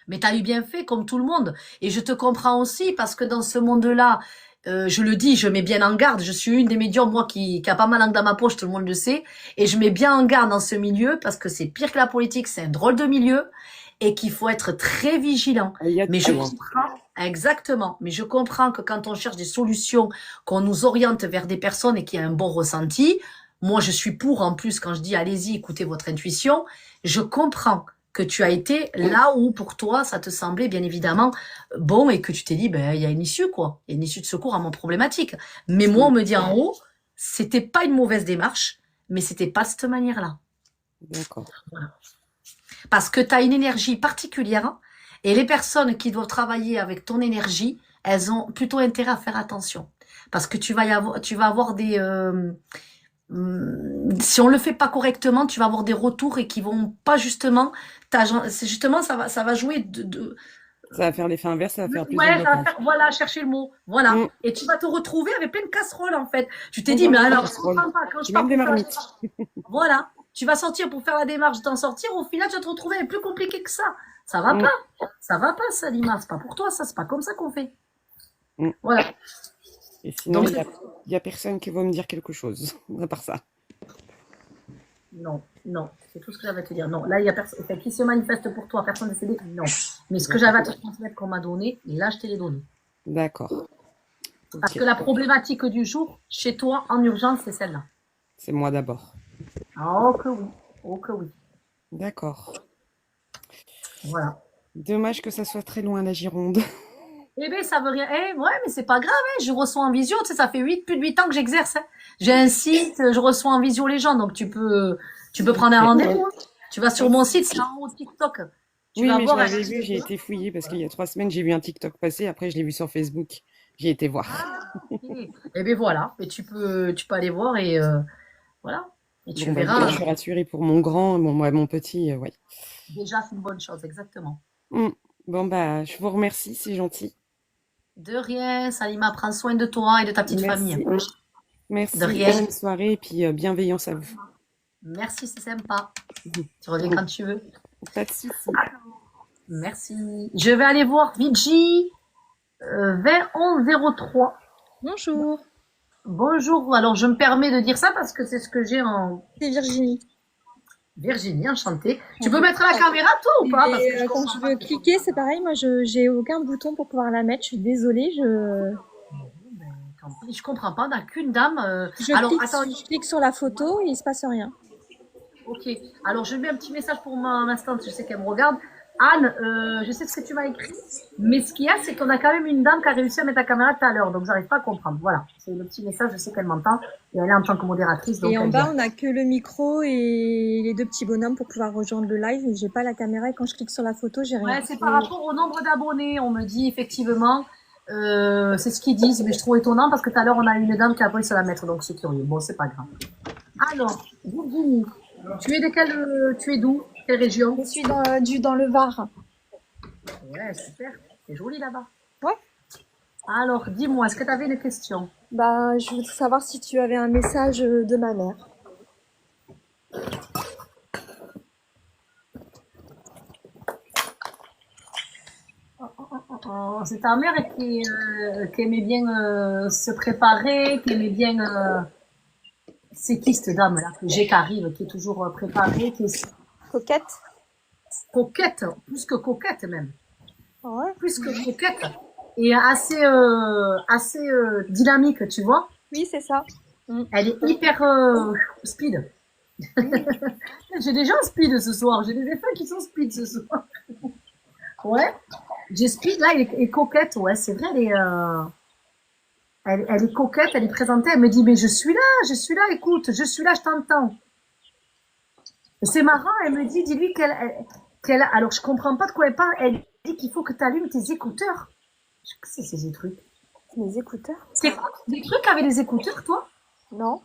Mais tu as eu bien fait, comme tout le monde. Et je te comprends aussi, parce que dans ce monde-là, je le dis, je mets bien en garde. Je suis une des médiums, moi, qui a pas mal langue dans ma poche, tout le monde le sait. Et je mets bien en garde dans ce milieu, parce que c'est pire que la politique, c'est un drôle de milieu, et qu'il faut être très vigilant. Il y a de Mais je tout, hein. comprends, exactement, mais je comprends que quand on cherche des solutions, qu'on nous oriente vers des personnes et qu'il y a un bon ressenti, moi, je suis pour, en plus, quand je dis allez-y, écoutez votre intuition, je comprends que tu as été là où pour toi ça te semblait bien évidemment bon et que tu t'es dit ben il y a une issue quoi, il y a une issue de secours à mon problématique. Mais moi on me dit en haut, c'était pas une mauvaise démarche, mais c'était pas de cette manière-là. D'accord. Voilà. Parce que tu as une énergie particulière et les personnes qui doivent travailler avec ton énergie, elles ont plutôt intérêt à faire attention parce que tu vas avoir des si on le fait pas correctement, tu vas avoir des retours et qui vont pas justement, c'est justement ça va jouer Ça va faire l'effet inverse, ça va faire plus de ouais, ça va blocage. faire, voilà, chercher le mot, voilà. Et tu vas te retrouver avec plein de casseroles en fait. Tu t'es dit, mais alors, je comprends pas quand je J'ai pars même des pour faire la marmites. démarche. Voilà, tu vas sortir pour faire la démarche, t'en sortir, au final, tu vas te retrouver avec plus compliqué que ça. Ça va pas, ça va pas, Salima, c'est pas pour toi, ça, c'est pas comme ça qu'on fait. Voilà. Et sinon, Donc, il y a personne qui va me dire quelque chose, à part ça. non, non, c'est tout ce que j'avais à te dire. Non, là, il y a personne qui se manifeste pour toi, personne décédé, non. Mais ce que j'avais à te transmettre qu'on m'a donné, là, je te l'ai donné. D'accord. Parce Ok. que la problématique du jour, chez toi, en urgence, c'est celle-là. C'est moi d'abord. Oh que oui, oh que oui. D'accord. Voilà. Dommage que ça soit très loin, la Gironde. Eh bien, ça veut rien. Eh, ouais, mais c'est pas grave, hein. Je reçois en visio. Tu sais, ça fait plus de 8 ans que j'exerce, hein. J'ai un site, je reçois en visio les gens, donc tu peux prendre un rendez-vous, hein. Tu vas sur mon site, c'est en haut de TikTok. Tu Oui, vas mais je voir. l'avais vu, j'ai été fouillée parce qu'il y a 3 semaines, j'ai vu un TikTok passer, après je l'ai vu sur Facebook. J'ai été voir. Ok. Eh bien, voilà. Et tu peux aller voir et voilà. Et tu Bon, bah, verras. je suis rassurée pour mon grand, mon petit, ouais. Déjà, c'est une bonne chose, exactement. Bon, bah, je vous remercie, c'est gentil. De rien, Salima, prends soin de toi et de ta petite famille. Merci, De rien. bonne soirée et puis bienveillance à vous. Merci, c'est sympa. Tu reviens quand tu veux. Pas de soucis. Merci. Je vais aller voir Vigi 2103. Bonjour. Bonjour. Alors, je me permets de dire ça parce que c'est ce que j'ai en... C'est Virginie. Virginie, enchantée. Tu peux mettre la caméra, toi, ou pas? Parce que je Quand comprends je pas. veux cliquer, c'est pareil. Moi, j'ai aucun bouton pour pouvoir la mettre. Je suis désolée. Tant pis, je comprends pas. On n'a qu'une dame. Alors, attends. Je clique sur la photo et il se passe rien. Ok. Alors, je mets un petit message pour ma assistante. Je sais qu'elle me regarde. Anne, je sais ce que tu m'as écrit. Mais ce qu'il y a, c'est qu'on a quand même une dame qui a réussi à mettre la caméra tout à l'heure. Donc, j'arrive pas à comprendre. Voilà. C'est le petit message. Je sais qu'elle m'entend. Et elle est en tant que modératrice. Donc Et en elle bas, vient. on a que le micro et les deux petits bonhommes pour pouvoir rejoindre le live. Et j'ai pas la caméra et quand je clique sur la photo, j'ai rien. Ouais, c'est par rapport au nombre d'abonnés. On me dit effectivement, c'est ce qu'ils disent, mais je trouve étonnant parce que tout à l'heure on a une dame qui a appris à la mettre, donc c'est curieux. Bon, c'est pas grave. Alors, Virginie, tu es de quelle, tu es d'où? Quelle région? Je suis dans le Var. Ouais, super. C'est joli là-bas. Ouais. Alors, dis-moi, est-ce que tu avais une question? Bah, je voudrais savoir si tu avais un message de ma mère. Oh, c'est ta mère qui aimait bien se préparer, qui aimait bien. C'est qui cette dame là que j'ai qui arrive, qui est toujours préparée, qui est Coquette. coquette, plus que coquette même, Ouais. plus que coquette, et assez dynamique, tu vois. Oui, c'est ça. Elle est hyper speed. J'ai des gens speed ce soir, j'ai des effets qui sont speed ce soir. Ouais. J'ai speed là, elle est coquette, ouais, c'est vrai, elle est coquette, elle est présentée, elle me dit, mais je suis là, écoute, je suis là, je t'entends. Et c'est marrant, elle me dit, dis-lui alors je comprends pas de quoi elle parle, elle dit qu'il faut que tu allumes tes écouteurs. Qu'est-ce que c'est ces trucs? Mes écouteurs? C'est quoi des trucs avec les écouteurs, toi? Non.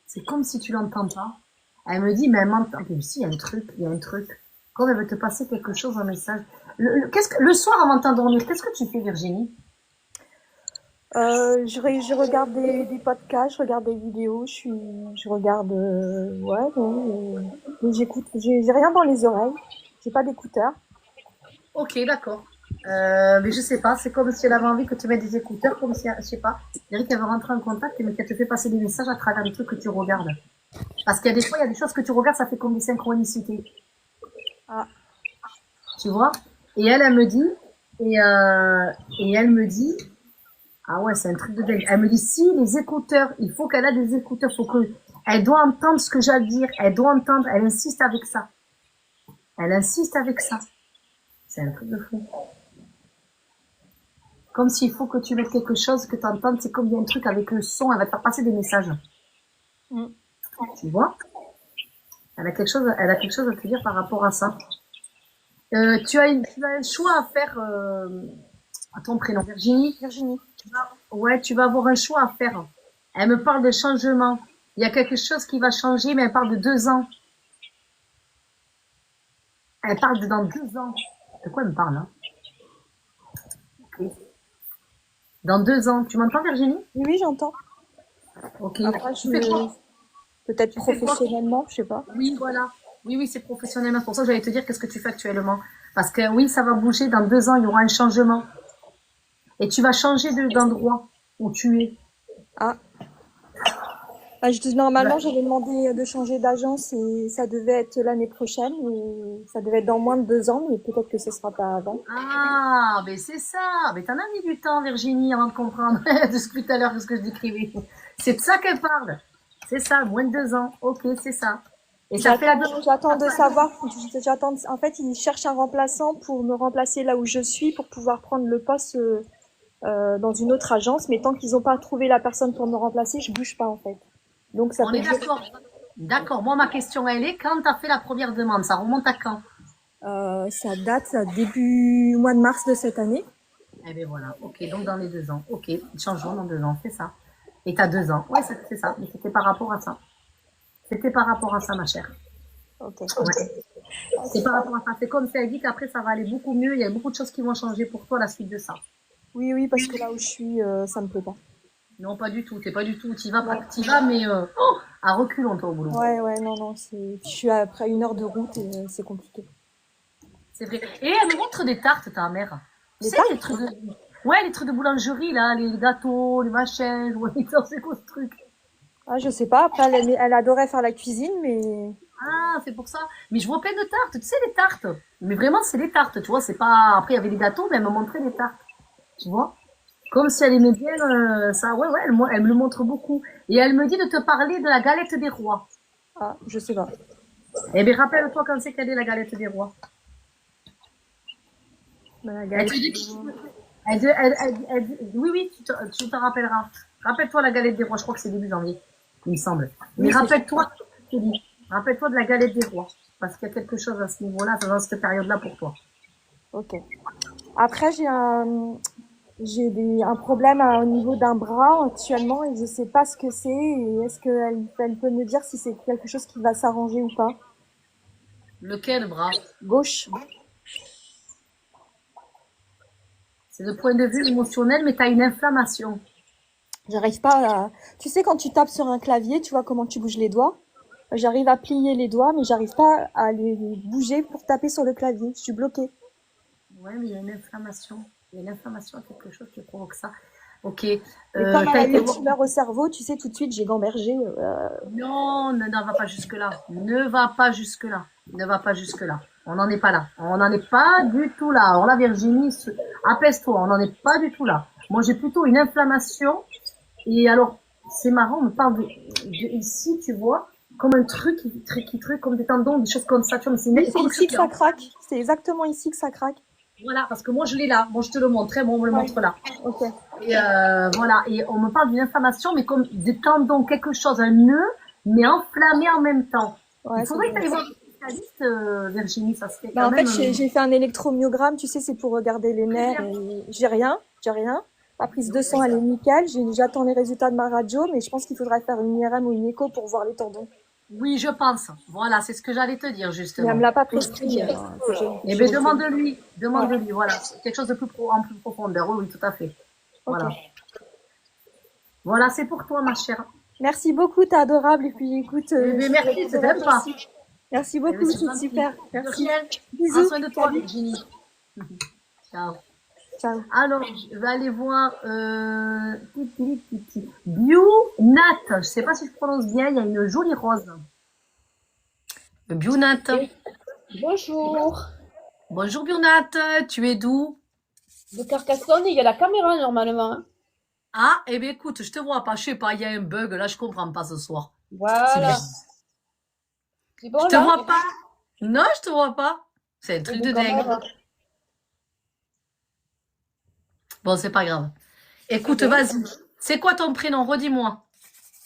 C'est comme si tu l'entends pas. Elle me dit, mais elle m'entend. Mais si, il y a un truc. Comme elle veut te passer quelque chose, un message. Le soir, avant de t'endormir, qu'est-ce que tu fais, Virginie? Je regarde des podcasts, je regarde des vidéos, je regarde, ouais, mais j'écoute, j'ai rien dans les oreilles, j'ai pas d'écouteurs. Ok, d'accord. Mais je sais pas, c'est comme si elle avait envie que tu mettes des écouteurs, comme si, je sais pas, je dirais qu'elle veut rentrer en contact, mais qu'elle te fait passer des messages à travers les trucs que tu regardes. Parce qu'il y a des fois, il y a des choses que tu regardes, ça fait comme des synchronicités. Ah. Tu vois? Et elle me dit, et elle me dit, ah ouais, c'est un truc de dingue. Elle me dit, si les écouteurs, il faut qu'elle ait des écouteurs, elle doit entendre ce que j'ai à dire, elle doit entendre, elle insiste avec ça. Elle insiste avec ça. C'est un truc de fou. Comme s'il faut que tu mettes quelque chose, que tu entendes, c'est comme il y a un truc avec le son, elle va te faire passer des messages. Tu vois? Elle a quelque chose à te dire par rapport à ça. Tu as un choix à faire à ton prénom, Virginie. Virginie. Ouais, tu vas avoir un choix à faire. Elle me parle de changement. Il y a quelque chose qui va changer, mais elle parle de 2 ans. Elle parle de dans 2 ans. De quoi elle me parle, là? Okay. Dans 2 ans. Tu m'entends, Virginie? Oui, j'entends. Ok. Après, peut-être professionnellement, je sais pas. Oui, voilà. Oui, c'est professionnellement. C'est pour ça que j'allais te dire qu'est-ce que tu fais actuellement. Parce que oui, ça va bouger. Dans 2 ans, il y aura un changement. Et tu vas changer d'endroit où tu es. Ah. Normalement, j'avais demandé de changer d'agence et ça devait être l'année prochaine. Ou ça devait être dans moins de 2 ans, mais peut-être que ce sera pas avant. Ah, mais c'est ça. Mais t'en as mis du temps, Virginie, avant de comprendre depuis tout à l'heure ce que je décrivais. C'est de ça qu'elle parle. C'est ça, moins de 2 ans. Ok, c'est ça. Et ça fait J'attends de savoir. En fait, ils cherchent un remplaçant pour me remplacer là où je suis pour pouvoir prendre le poste dans une autre agence. Mais tant qu'ils n'ont pas trouvé la personne pour me remplacer, je bouge pas en fait. Donc ça On est d'accord. D'accord. Moi, ma question, elle est quand tu as fait la première demande? Ça remonte à quand? Ça date début mois de mars de cette année. Eh bien voilà. Ok, donc dans les 2 ans. Ok, changeons dans 2 ans, c'est ça. Et tu as 2 ans. Ouais, c'est ça. Mais c'était par rapport à ça. C'était par rapport à ça, ma chère. Ok. Ouais. C'est par rapport à ça. C'est comme si elle dit qu'après, ça va aller beaucoup mieux. Il y a beaucoup de choses qui vont changer pour toi à la suite de ça. Oui, parce que là où je suis, ça me plaît pas. Non, pas du tout. T'es pas du tout. T'y vas, mais à reculons, toi, au boulot. Ouais, non. Je suis après 1 heure de route et c'est compliqué. C'est vrai. Et elle me montre des tartes, ta mère. Des C'est tartes des trucs. Ouais, les trucs de boulangerie, là, les gâteaux, les machins, ouais, c'est quoi ce truc? Ah, je sais pas. Après, elle adorait faire la cuisine, mais Ah, c'est pour ça. Mais je vois plein de tartes, tu sais, les tartes. Mais vraiment, c'est des tartes, tu vois, c'est pas... Après, il y avait des gâteaux, mais elle me montrait des tartes, tu vois. Comme si elle aimait bien ça. Ouais, ouais, elle me le montre beaucoup. Et elle me dit de te parler de la galette des rois. ah, je sais pas. Eh bien, rappelle-toi quand c'est qu'elle est la galette des rois. Bah, la Elle galette. te dit oui, oui, tu te rappelleras. Rappelle-toi la galette des rois, je crois que c'est début janvier, il me semble. Mais Oui, c'est rappelle-toi, je te dis, rappelle-toi de la galette des rois. Parce qu'il y a quelque chose à ce niveau-là, dans cette période-là pour toi. ok. Après, un problème au niveau d'un bras actuellement et je sais pas ce que c'est et est-ce elle peut me dire si c'est quelque chose qui va s'arranger ou pas? Lequel bras? Gauche. C'est le point de vue émotionnel, mais tu as une inflammation. J'arrive pas à... Tu sais, quand tu tapes sur un clavier, tu vois comment tu bouges les doigts? J'arrive à plier les doigts, mais j'arrive pas à les bouger pour taper sur le clavier. Je suis bloquée. Ouais, mais il y a une inflammation. Il y a une inflammation, quelque chose qui provoque ça. Ok. Et comme elle T'as a été une tumeur au cerveau, tu sais, tout de suite, j'ai gambergé. Non, ne va pas jusque-là. Ne va pas jusque-là. Ne va pas jusque-là. On n'en est pas là. On n'en est pas du tout là. Alors là, Virginie, apaise-toi. On n'en est pas du tout là. Moi, j'ai plutôt une inflammation. Et alors, c'est marrant, on me parle de ici, tu vois, comme un truc qui truc, comme des tendons, des choses comme ça. Tu vois, mais Oui, c'est ici que ça craque. C'est exactement ici que ça craque. Voilà, parce que moi, je l'ai là. Moi, je te le montre. Bon, on me le montre là. Ok. Et voilà, et on me parle d'une inflammation, mais comme des tendons, quelque chose, un nœud, mais enflammé en même temps. Ouais, Il faudrait que tu ailles voir un spécialiste, Virginie, ça se fait Bah, quand en fait, même. j'ai fait un électromyogramme, tu sais, c'est pour regarder les nerfs. Et j'ai rien. La prise de sang, elle est nickel. J'attends les résultats de ma radio, mais je pense qu'il faudrait faire une IRM ou une écho pour voir les tendons. Oui, je pense. Voilà, c'est ce que j'allais te dire, Mais justement. elle me l'a pas prescrit. Eh bien, demande-lui. Demande-lui, voilà. Quelque chose de en plus profondeur. Oui, oui, tout à fait. Voilà. Ok. Voilà, c'est pour toi, ma chère. Merci beaucoup, t'es adorable. Et puis, écoute, Eh bien, merci, c'est sympa. Merci beaucoup, c'est super. Merci. Prends Bisous. soin de toi, Salut. Virginie. Ciao. Ciao. Alors, je vais aller voir Bionat. Je sais pas si je prononce bien, il y a une jolie rose. Bionat. Bonjour. Bonjour Bionat, tu es d'où? De Carcassonne, il y a la caméra normalement. Hein. Ah, eh bien écoute, je te vois pas, je sais pas, il y a un bug, là je comprends pas ce soir. Voilà. C'est bon Je te là? vois pas? Non, je te vois pas. C'est un truc de dingue. Bon, c'est pas grave. Écoute, vas-y. C'est quoi ton prénom? Redis-moi.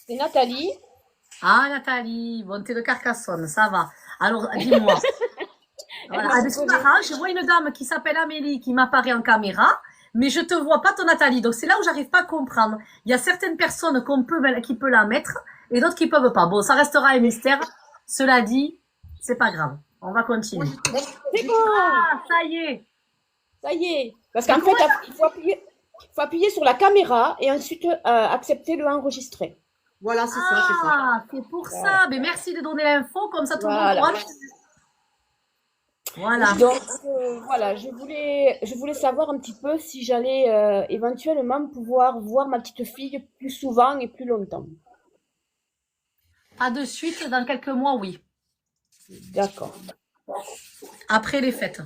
C'est Nathalie. Ah, Nathalie. Bon, t'es de Carcassonne, ça va. Alors, dis-moi. Voilà. Ah, c'est marrant, je vois une dame qui s'appelle Amélie qui m'apparaît en caméra, mais je te vois pas ton Nathalie. Donc, c'est là où j'arrive pas à comprendre. Il y a certaines personnes qui peuvent la mettre et d'autres qui peuvent pas. Bon, ça restera un mystère. Cela dit, c'est pas grave. On va continuer. C'est bon. Ah, ça y est. Ça y est. Parce qu'en fait, il faut appuyer sur la caméra et ensuite accepter le enregistrer. Voilà, c'est ça, c'est ça. Ah, c'est pour ça. Mais merci de donner l'info, comme ça tout le monde Voilà. voit. Voilà. Donc, voilà, je voulais savoir un petit peu si j'allais éventuellement pouvoir voir ma petite fille plus souvent et plus longtemps. Pas de suite, dans quelques mois, oui. D'accord. Après les fêtes.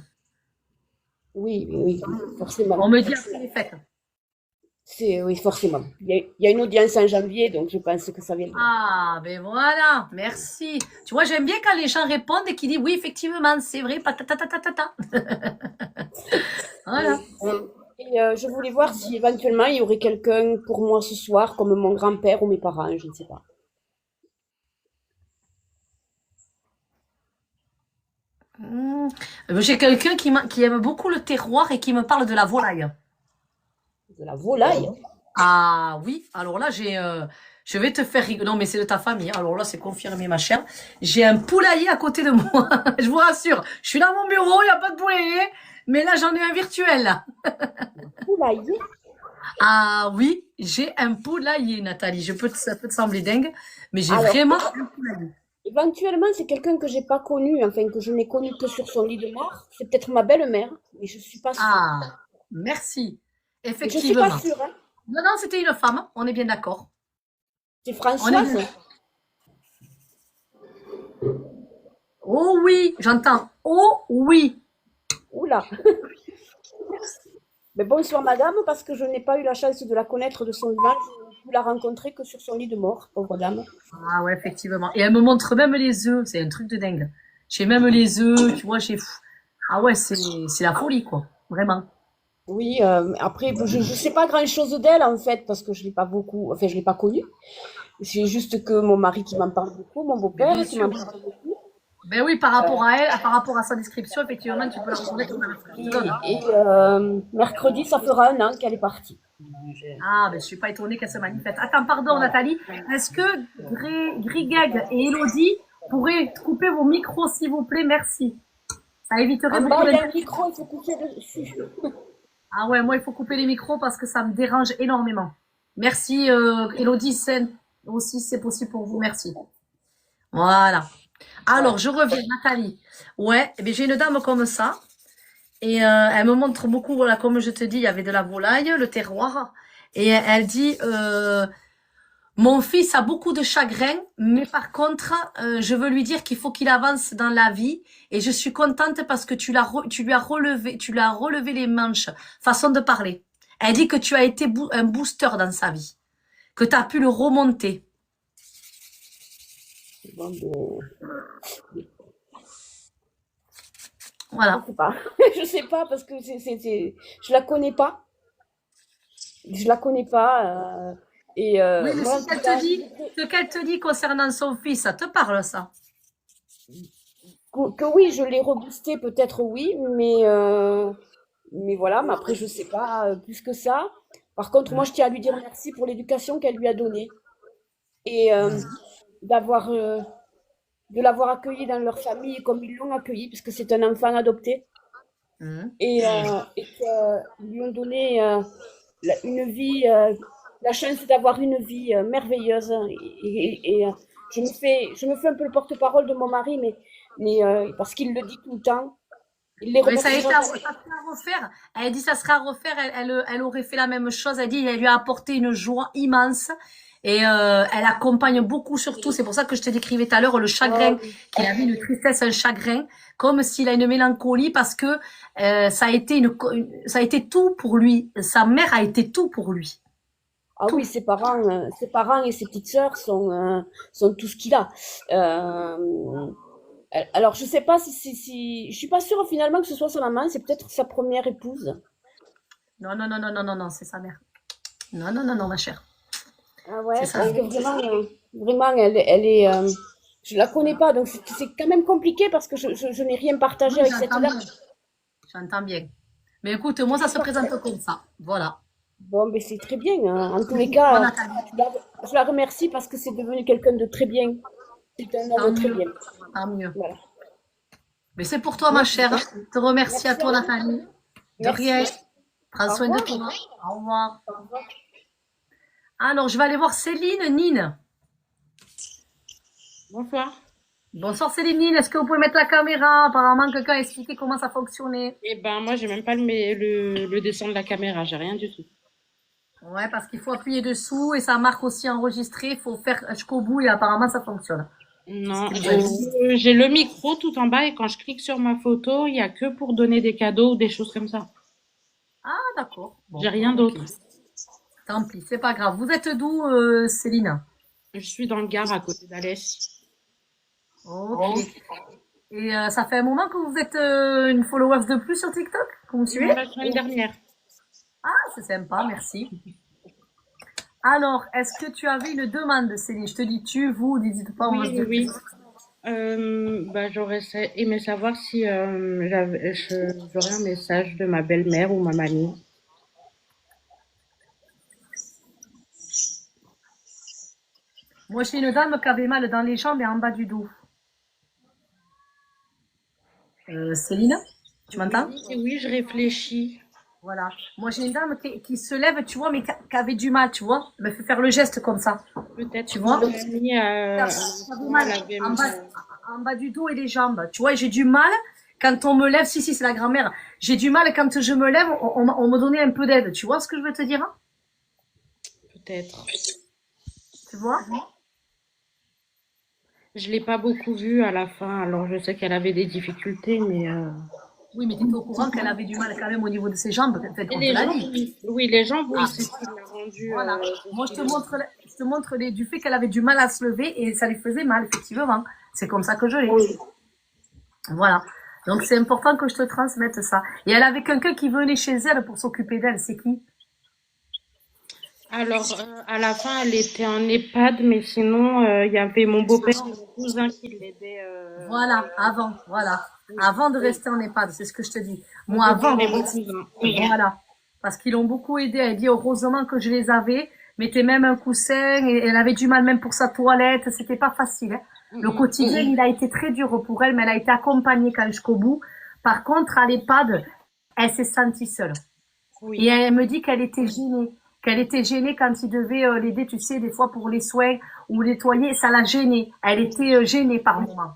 Oui, forcément. On me dit après les fêtes. Oui, forcément. Il y a une audience en janvier, donc je pense que ça viendra. Ah, ben voilà, merci. Tu vois, j'aime bien quand les gens répondent et qu'ils disent oui, effectivement, c'est vrai, patatatatata. Voilà. Et je voulais voir si éventuellement il y aurait quelqu'un pour moi ce soir, comme mon grand-père ou mes parents, je ne sais pas. J'ai quelqu'un qui aime beaucoup le terroir et qui me parle de la volaille. De la volaille? Ah oui, alors là, je vais te faire rigoler. Non, mais c'est de ta famille. Alors là, c'est confirmé, ma chère. J'ai un poulailler à côté de moi. Je vous rassure. Je suis dans mon bureau, il n'y a pas de poulailler. Mais là, j'en ai un virtuel, là. Poulailler? Ah oui, j'ai un poulailler, Nathalie. Ça peut te sembler dingue, mais j'ai vraiment un poulailler. Éventuellement, c'est quelqu'un que j'ai pas connu, enfin que je n'ai connu que sur son lit de mort. C'est peut-être ma belle-mère, mais je suis pas sûre. Ah, merci. Mais je suis Effectivement. pas sûre, hein. Non, non, c'était une femme, on est bien d'accord. C'est On est Françoise? bien. Oh oui, j'entends. Oh oui. Oula. Mais bonsoir madame, parce que je n'ai pas eu la chance de la connaître de son vivant, je ne pu la rencontrer que sur son lit de mort, pauvre dame. Ah ouais, effectivement. Et elle me montre même les œufs, c'est un truc de dingue. J'ai même les œufs, tu vois, Ah ouais, c'est la folie, quoi. Vraiment. Oui, après, je sais pas grand-chose d'elle en fait, parce que je l'ai pas beaucoup, enfin je l'ai pas connue. C'est juste que mon mari qui m'en parle beaucoup, mon Mais beau-père bien qui m'en sûr. parle beaucoup. Ben oui, par rapport à elle, par rapport à sa description, effectivement, tu peux la reconnaître comme la Et, personne. mercredi, ça fera 1 an qu'elle est partie. Ah, ben je suis pas étonnée qu'elle se manifeste. Attends, pardon, Nathalie. Est-ce que Grigeg et Elodie pourraient couper vos micros, s'il vous plaît? Merci. Ça éviterait En beaucoup bas, il y a un d'interruptions. micro, il faut coucher dessus. Ah ouais, moi, il faut couper les micros parce que ça me dérange énormément. Merci, Elodie, Sen, aussi, c'est possible pour vous. Merci. Voilà. Alors, je reviens, Nathalie. Ouais, eh bien, j'ai une dame comme ça. Et elle me montre beaucoup, voilà, comme je te dis, il y avait de la volaille, le terroir. Et elle dit, mon fils a beaucoup de chagrin, mais par contre, je veux lui dire qu'il faut qu'il avance dans la vie. Et je suis contente parce que tu lui as relevé les manches, façon de parler. Elle dit que tu as été un booster dans sa vie, que tu as pu le remonter. Bon, Voilà. je sais pas. Je sais pas parce que je la connais pas. Je la connais pas. Et Oui, mais moi, en ce tout qu'elle cas, te dit, concernant son fils, ça te parle, ça? que oui, je l'ai reboosté, peut-être oui, mais voilà. Mais après, je sais pas plus que ça. Par contre, moi, je tiens à lui dire merci pour l'éducation qu'elle lui a donnée et d'avoir de l'avoir accueilli dans leur famille comme ils l'ont accueilli, puisque c'est un enfant adopté. Et qu'ils lui ont donné une vie, la chance d'avoir une vie merveilleuse. Je me fais un peu le porte-parole de mon mari, mais parce qu'il le dit tout le temps. Il les Oui, ça remercie. serait à refaire. Elle dit ça serait à refaire. Elle aurait fait la même chose. Elle dit elle lui a apporté une joie immense. Et elle accompagne beaucoup surtout. C'est pour ça que je te décrivais tout à l'heure le chagrin, qu'il avait une tristesse, un chagrin, comme s'il a une mélancolie parce que ça a été tout pour lui. Sa mère a été tout pour lui. Ah oui, ses parents et ses petites sœurs sont tout ce qu'il a. Alors, je sais pas si, je suis pas sûre finalement que ce soit sa maman, c'est peut-être sa première épouse. Non, c'est sa mère. Non, ma chère. Ah ouais, C'est ça. parce que vraiment, elle est, je la connais pas, donc c'est quand même compliqué parce que je n'ai rien partagé Oui, avec cette dame. J'entends bien. Mais écoute, moi, ça se présente comme ça. Voilà. Bon, mais c'est très bien, hein. En tous les cas, je la remercie parce que c'est devenu quelqu'un de très bien. C'est un homme très bien. Tant mieux. Voilà. Mais c'est pour toi, ma chère. Je te remercie Merci à toi, à vous. Nathalie. De Merci. rien. Prends Au soin de revoir. toi. Au revoir. Au revoir. Alors, je vais aller voir Céline Nine. Bonsoir. Bonsoir Céline Nine. Est-ce que vous pouvez mettre la caméra? Apparemment, quelqu'un a expliqué comment ça fonctionnait. Eh ben, moi, j'ai même pas le dessin de la caméra, j'ai rien du tout. Ouais, parce qu'il faut appuyer dessous et ça marque aussi enregistré. Il faut faire jusqu'au bout et apparemment, ça fonctionne. Non, C'est ce qu'il nous a dit. j'ai le micro tout en bas et quand je clique sur ma photo, il y a que pour donner des cadeaux ou des choses comme ça. Ah, d'accord. Bon, J'ai rien ok. d'autre. Tant pis, c'est pas grave. Vous êtes d'où, Céline? Je suis dans le Gard, à côté d'Alès. Ok. Et ça fait un moment que vous êtes une followers de plus sur TikTok? Que vous me suivez? La semaine dernière. Ah, c'est sympa, merci. Alors, est-ce que tu avais une demande, Céline? Je te dis tu, vous, n'hésite pas, on va se dire. Oui. Bah, j'aurais aimé savoir si j'aurais un message de ma belle-mère ou ma mamie. Moi, j'ai une dame qui avait mal dans les jambes et en bas du dos. Céline, tu m'entends? Oui, je réfléchis. Voilà. Moi, j'ai une dame qui se lève, tu vois, mais qui avait du mal, tu vois. Elle me fait faire le geste comme ça. Peut-être Tu vois? ma mamie, Ça fait mal en bas du dos et les jambes. Tu vois, j'ai du mal Quand on me lève, si, c'est la grand-mère. J'ai du mal quand je me lève, on me donnait un peu d'aide. Tu vois ce que je veux te dire? Peut-être. Tu vois? Je l'ai pas beaucoup vue à la fin, alors je sais qu'elle avait des difficultés, mais Oui, mais tu étais au courant qu'elle avait du mal quand même au niveau de ses jambes. En fait, et on te les l'a jambes, dit. oui, les jambes, oui, Ah, c'est ce qui l'a rendu. voilà. Moi, je te montre du fait qu'elle avait du mal à se lever et ça lui faisait mal, effectivement. C'est comme ça que je l'ai. Voilà. Donc, c'est important que je te transmette ça. Et elle avait quelqu'un qui venait chez elle pour s'occuper d'elle. C'est qui? Alors, à la fin, elle était en EHPAD, mais sinon, il y avait mon beau-père et mon cousin qui l'aidaient. Voilà, avant, voilà. Avant de rester en EHPAD, c'est ce que je te dis. Mon Moi, avant, beau-père et mon cousin. voilà. Parce qu'ils l'ont beaucoup aidé. Elle dit heureusement que je les avais. Mettait même un coussin et elle avait du mal même pour sa toilette. C'était pas facile. Hein. Le quotidien, il a été très dur pour elle, mais elle a été accompagnée quand jusqu'au bout. Par contre, à l'EHPAD, elle s'est sentie seule. Oui. Et elle me dit qu'elle était gênée. Qu'elle était gênée quand il devait l'aider, tu sais, des fois pour les soins ou nettoyer. Ça l'a gênée. Elle était gênée par moments.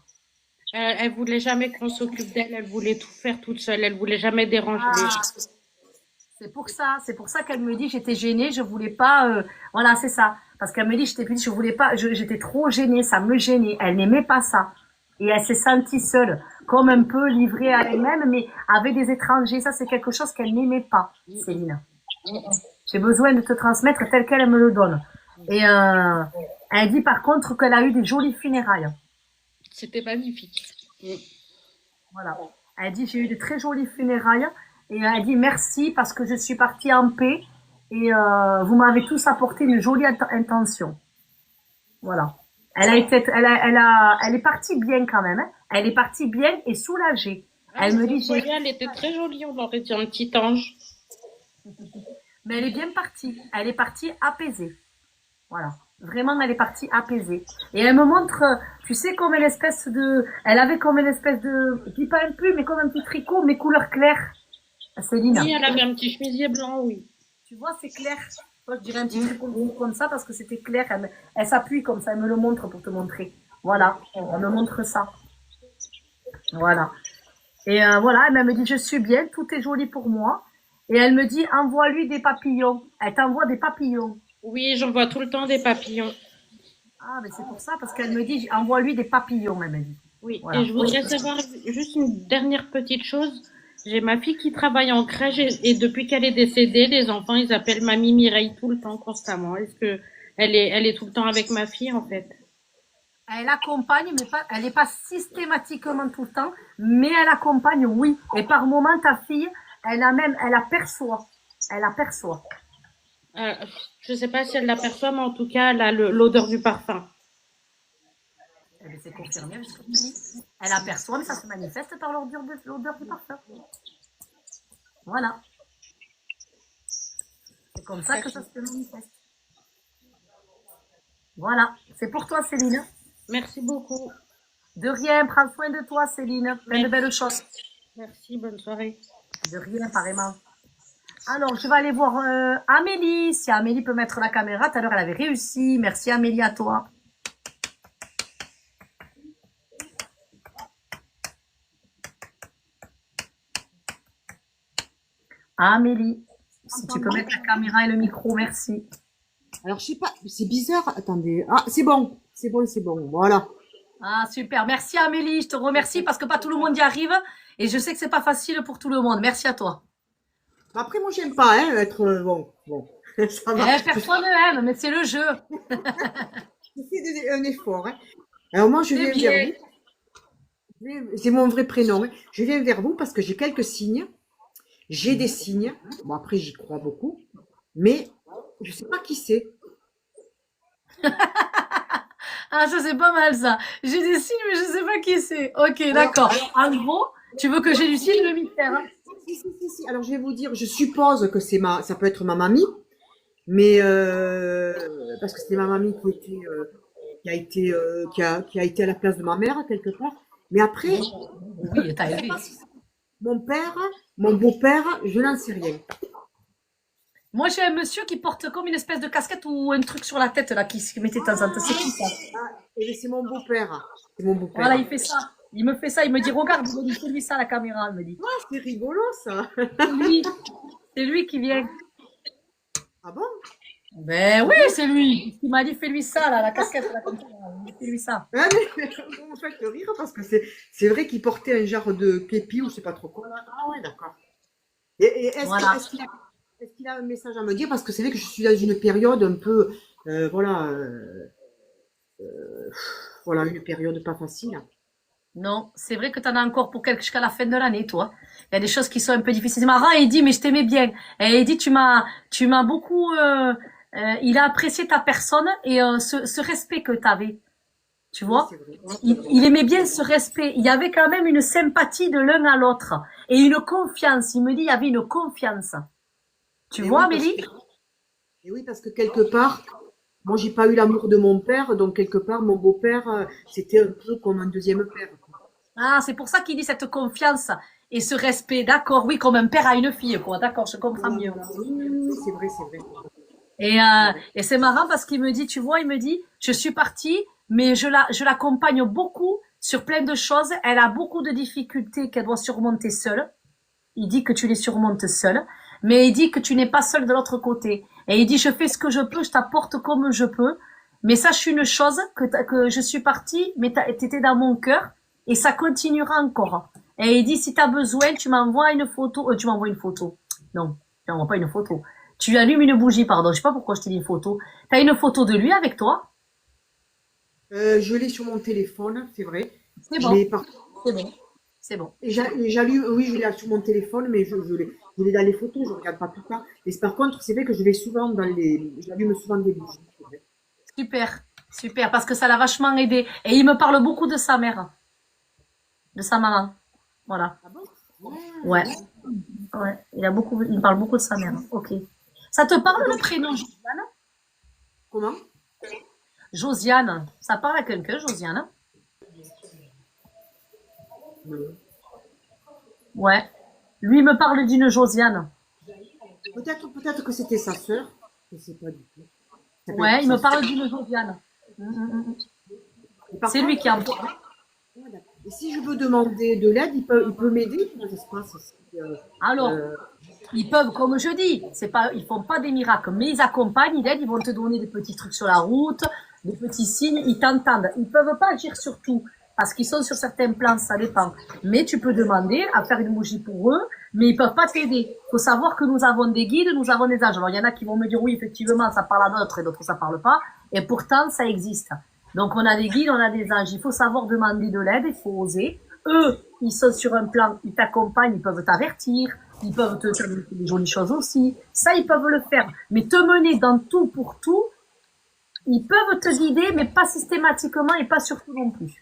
Elle voulait jamais qu'on s'occupe d'elle, elle voulait tout faire toute seule, elle voulait jamais déranger les gens. C'est pour ça qu'elle me dit j'étais gênée, je voulais pas, voilà, c'est ça. Parce qu'elle me dit j'étais petite, je voulais pas, j'étais trop gênée, ça me gênait. Elle n'aimait pas ça. Et elle s'est sentie seule, comme un peu livrée à elle-même, mais avec des étrangers. Ça, c'est quelque chose qu'elle n'aimait pas, Céline. J'ai besoin de te transmettre tel qu'elle me le donne. Et elle dit par contre qu'elle a eu des jolies funérailles. C'était magnifique. Voilà. Elle dit j'ai eu de très jolies funérailles. Et elle dit merci parce que je suis partie en paix et vous m'avez tous apporté une jolie intention. Voilà. Elle est partie bien quand même. Hein. Elle est partie bien et soulagée. Elle me dit elle était très jolie, on aurait dit un petit ange. Mais elle est bien partie. Elle est partie apaisée. Voilà. Vraiment, elle est partie apaisée. Et elle me montre, tu sais, comme une espèce de, elle avait comme une espèce de, je dis pas un pull, mais comme un petit tricot, mais couleur claire. Céline. Oui, elle avait un petit chemisier blanc, oui. Tu vois, c'est clair. Moi, je dirais un petit truc comme ça parce que c'était clair. Elle s'appuie comme ça, elle me le montre pour te montrer. Voilà, elle me montre ça. Voilà. Et voilà, elle me dit, je suis bien, tout est joli pour moi. Et elle me dit, envoie-lui des papillons. Elle t'envoie des papillons. Oui, j'envoie tout le temps des papillons. Ah, mais c'est pour ça, parce qu'elle me dit, envoie-lui des papillons, elle me dit. Oui, voilà. Et je voudrais savoir juste une dernière petite chose. J'ai ma fille qui travaille en crèche et depuis qu'elle est décédée, les enfants, ils appellent Mamie Mireille tout le temps, constamment. Est-ce que elle est tout le temps avec ma fille, en fait? Elle accompagne, mais pas, elle n'est pas systématiquement tout le temps, mais elle accompagne, oui. Et par moment, ta fille, elle aperçoit. Elle aperçoit. Je sais pas si elle l'aperçoit, mais en tout cas, elle a l'odeur du parfum. C'est confirmé, elle aperçoit, mais ça se manifeste par l'odeur du parfum. Voilà. C'est comme ça que ça se manifeste. Voilà. C'est pour toi, Céline. Merci beaucoup. De rien. Prends soin de toi, Céline. Plein de belles choses. Merci. Bonne soirée. De rien, apparemment. Alors, je vais aller voir Amélie. Si Amélie peut mettre la caméra, tout à l'heure, elle avait réussi. Merci, Amélie, à toi. Amélie, si tu peux mettre la caméra et le micro, merci. Alors, je sais pas, c'est bizarre. Attendez. Ah, c'est bon. C'est bon. Voilà. Ah, super. Merci, Amélie. Je te remercie parce que pas tout le monde y arrive. Et je sais que c'est pas facile pour tout le monde. Merci à toi. Après, moi, j'aime pas, hein, être bon. Ça va. Personne ne aime, mais c'est le jeu. C'est un effort, hein. Alors, moi, je viens vers vous. C'est mon vrai prénom, hein. Je viens vers vous parce que j'ai quelques signes. J'ai des signes. Bon, après, j'y crois beaucoup. Mais je sais pas qui c'est. Ah, ça, c'est pas mal, ça. J'ai des signes, mais je sais pas qui c'est. Ok, d'accord. En gros, tu veux que j'élucide le mystère, hein? Si. Alors, je vais vous dire, je suppose que ça peut être ma mamie. Mais, parce que c'était ma mamie qui a été à la place de ma mère, quelque part. Mais après, oui, t'as élevé. Mon père, mon beau-père, je n'en sais rien. Moi, j'ai un monsieur qui porte comme une espèce de casquette ou un truc sur la tête, là, qui se mettait de temps en temps. C'est qui, ça? Et c'est mon beau-père. C'est mon beau-père. Voilà, il fait ça. Il me fait ça, il me dit, regarde, il me dit, fais-lui ça à la caméra, il me dit. Ah, c'est rigolo, ça. C'est lui qui vient. Ah bon? Ben oui, c'est lui. Il m'a dit, fais-lui ça, là, la casquette, là, comme ça. Fais-lui ça. Ah, mais vous me faites rire parce que c'est vrai qu'il portait un genre de képi ou je sais pas trop quoi. Ah ouais, d'accord. Et est-ce Voilà. qu'il a un message à me dire? Parce que c'est vrai que je suis dans une période un peu, voilà, une période pas facile. Non, c'est vrai que tu en as encore pour jusqu'à la fin de l'année, toi. Il y a des choses qui sont un peu difficiles. Marrant, il dit, mais je t'aimais bien. Et il dit, tu m'as beaucoup, il a apprécié ta personne et ce respect que tu avais. Tu vois? Il aimait bien ce respect. Il y avait quand même une sympathie de l'un à l'autre et une confiance. Il me dit, il y avait une confiance. Tu vois, Amélie? Et oui, parce que quelque part, moi, j'ai pas eu l'amour de mon père, donc quelque part, mon beau-père, c'était un peu comme un deuxième père. Ah, c'est pour ça qu'il dit cette confiance et ce respect. D'accord, oui, comme un père a une fille, quoi. D'accord, je comprends mieux. Oui, c'est vrai, c'est vrai. Et c'est marrant parce qu'il me dit, tu vois, il me dit, je suis partie, mais je l'accompagne beaucoup sur plein de choses. Elle a beaucoup de difficultés qu'elle doit surmonter seule. Il dit que tu les surmontes seule, mais il dit que tu n'es pas seule de l'autre côté. Et il dit, je fais ce que je peux, je t'apporte comme je peux. Mais sache une chose, que je suis partie, mais t'étais dans mon cœur, et ça continuera encore. Et il dit, si t'as besoin, tu m'envoies une photo, tu m'envoies une photo. Non, tu m'envoies pas une photo. Tu allumes une bougie, pardon, je sais pas pourquoi je t'ai dit une photo. T'as une photo de lui avec toi? Je l'ai sur mon téléphone, c'est vrai. C'est Je bon. l'ai par- C'est bon. C'est bon. Et j'allume, oui, je l'ai sur mon téléphone, mais je l'ai dans les photos, je regarde pas tout ça. Mais par contre, c'est vrai que j'allume souvent des bougies, c'est vrai. Super, super, parce que ça l'a vachement aidé. Et il me parle beaucoup de sa mère, de sa maman. Voilà. Ah bon? Ouais. Ouais. Il me parle beaucoup de sa mère. Ok. Ça te parle le prénom Josiane? Comment? Josiane. Ça parle à quelqu'un, Josiane? Ouais. Lui il me parle d'une Josiane. Peut-être que c'était sa sœur. Je sais pas du tout. Ça peut Ouais, être il me sa parle sœur. d'une Josiane. Et par C'est lui contre, qui en parle. Et si je veux demander de l'aide, il peut m'aider? Comment ça se passe? Alors, euh, ils peuvent, comme je dis, ils font pas des miracles, mais ils accompagnent, ils aident, ils vont te donner des petits trucs sur la route, des petits signes, ils t'entendent. Ils peuvent pas agir sur tout, parce qu'ils sont sur certains plans, ça dépend. Mais tu peux demander à faire une bougie pour eux, mais ils peuvent pas t'aider. Faut savoir que nous avons des guides, nous avons des anges. Alors, il y en a qui vont me dire, oui, effectivement, ça parle à d'autres, et d'autres, ça parle pas. Et pourtant, ça existe. Donc, on a des guides, on a des anges. Il faut savoir demander de l'aide, il faut oser. Eux, ils sont sur un plan, ils t'accompagnent, ils peuvent t'avertir, ils peuvent te faire des jolies choses aussi. Ça, ils peuvent le faire. Mais te mener dans tout pour tout, ils peuvent te guider, mais pas systématiquement et pas sur tout non plus.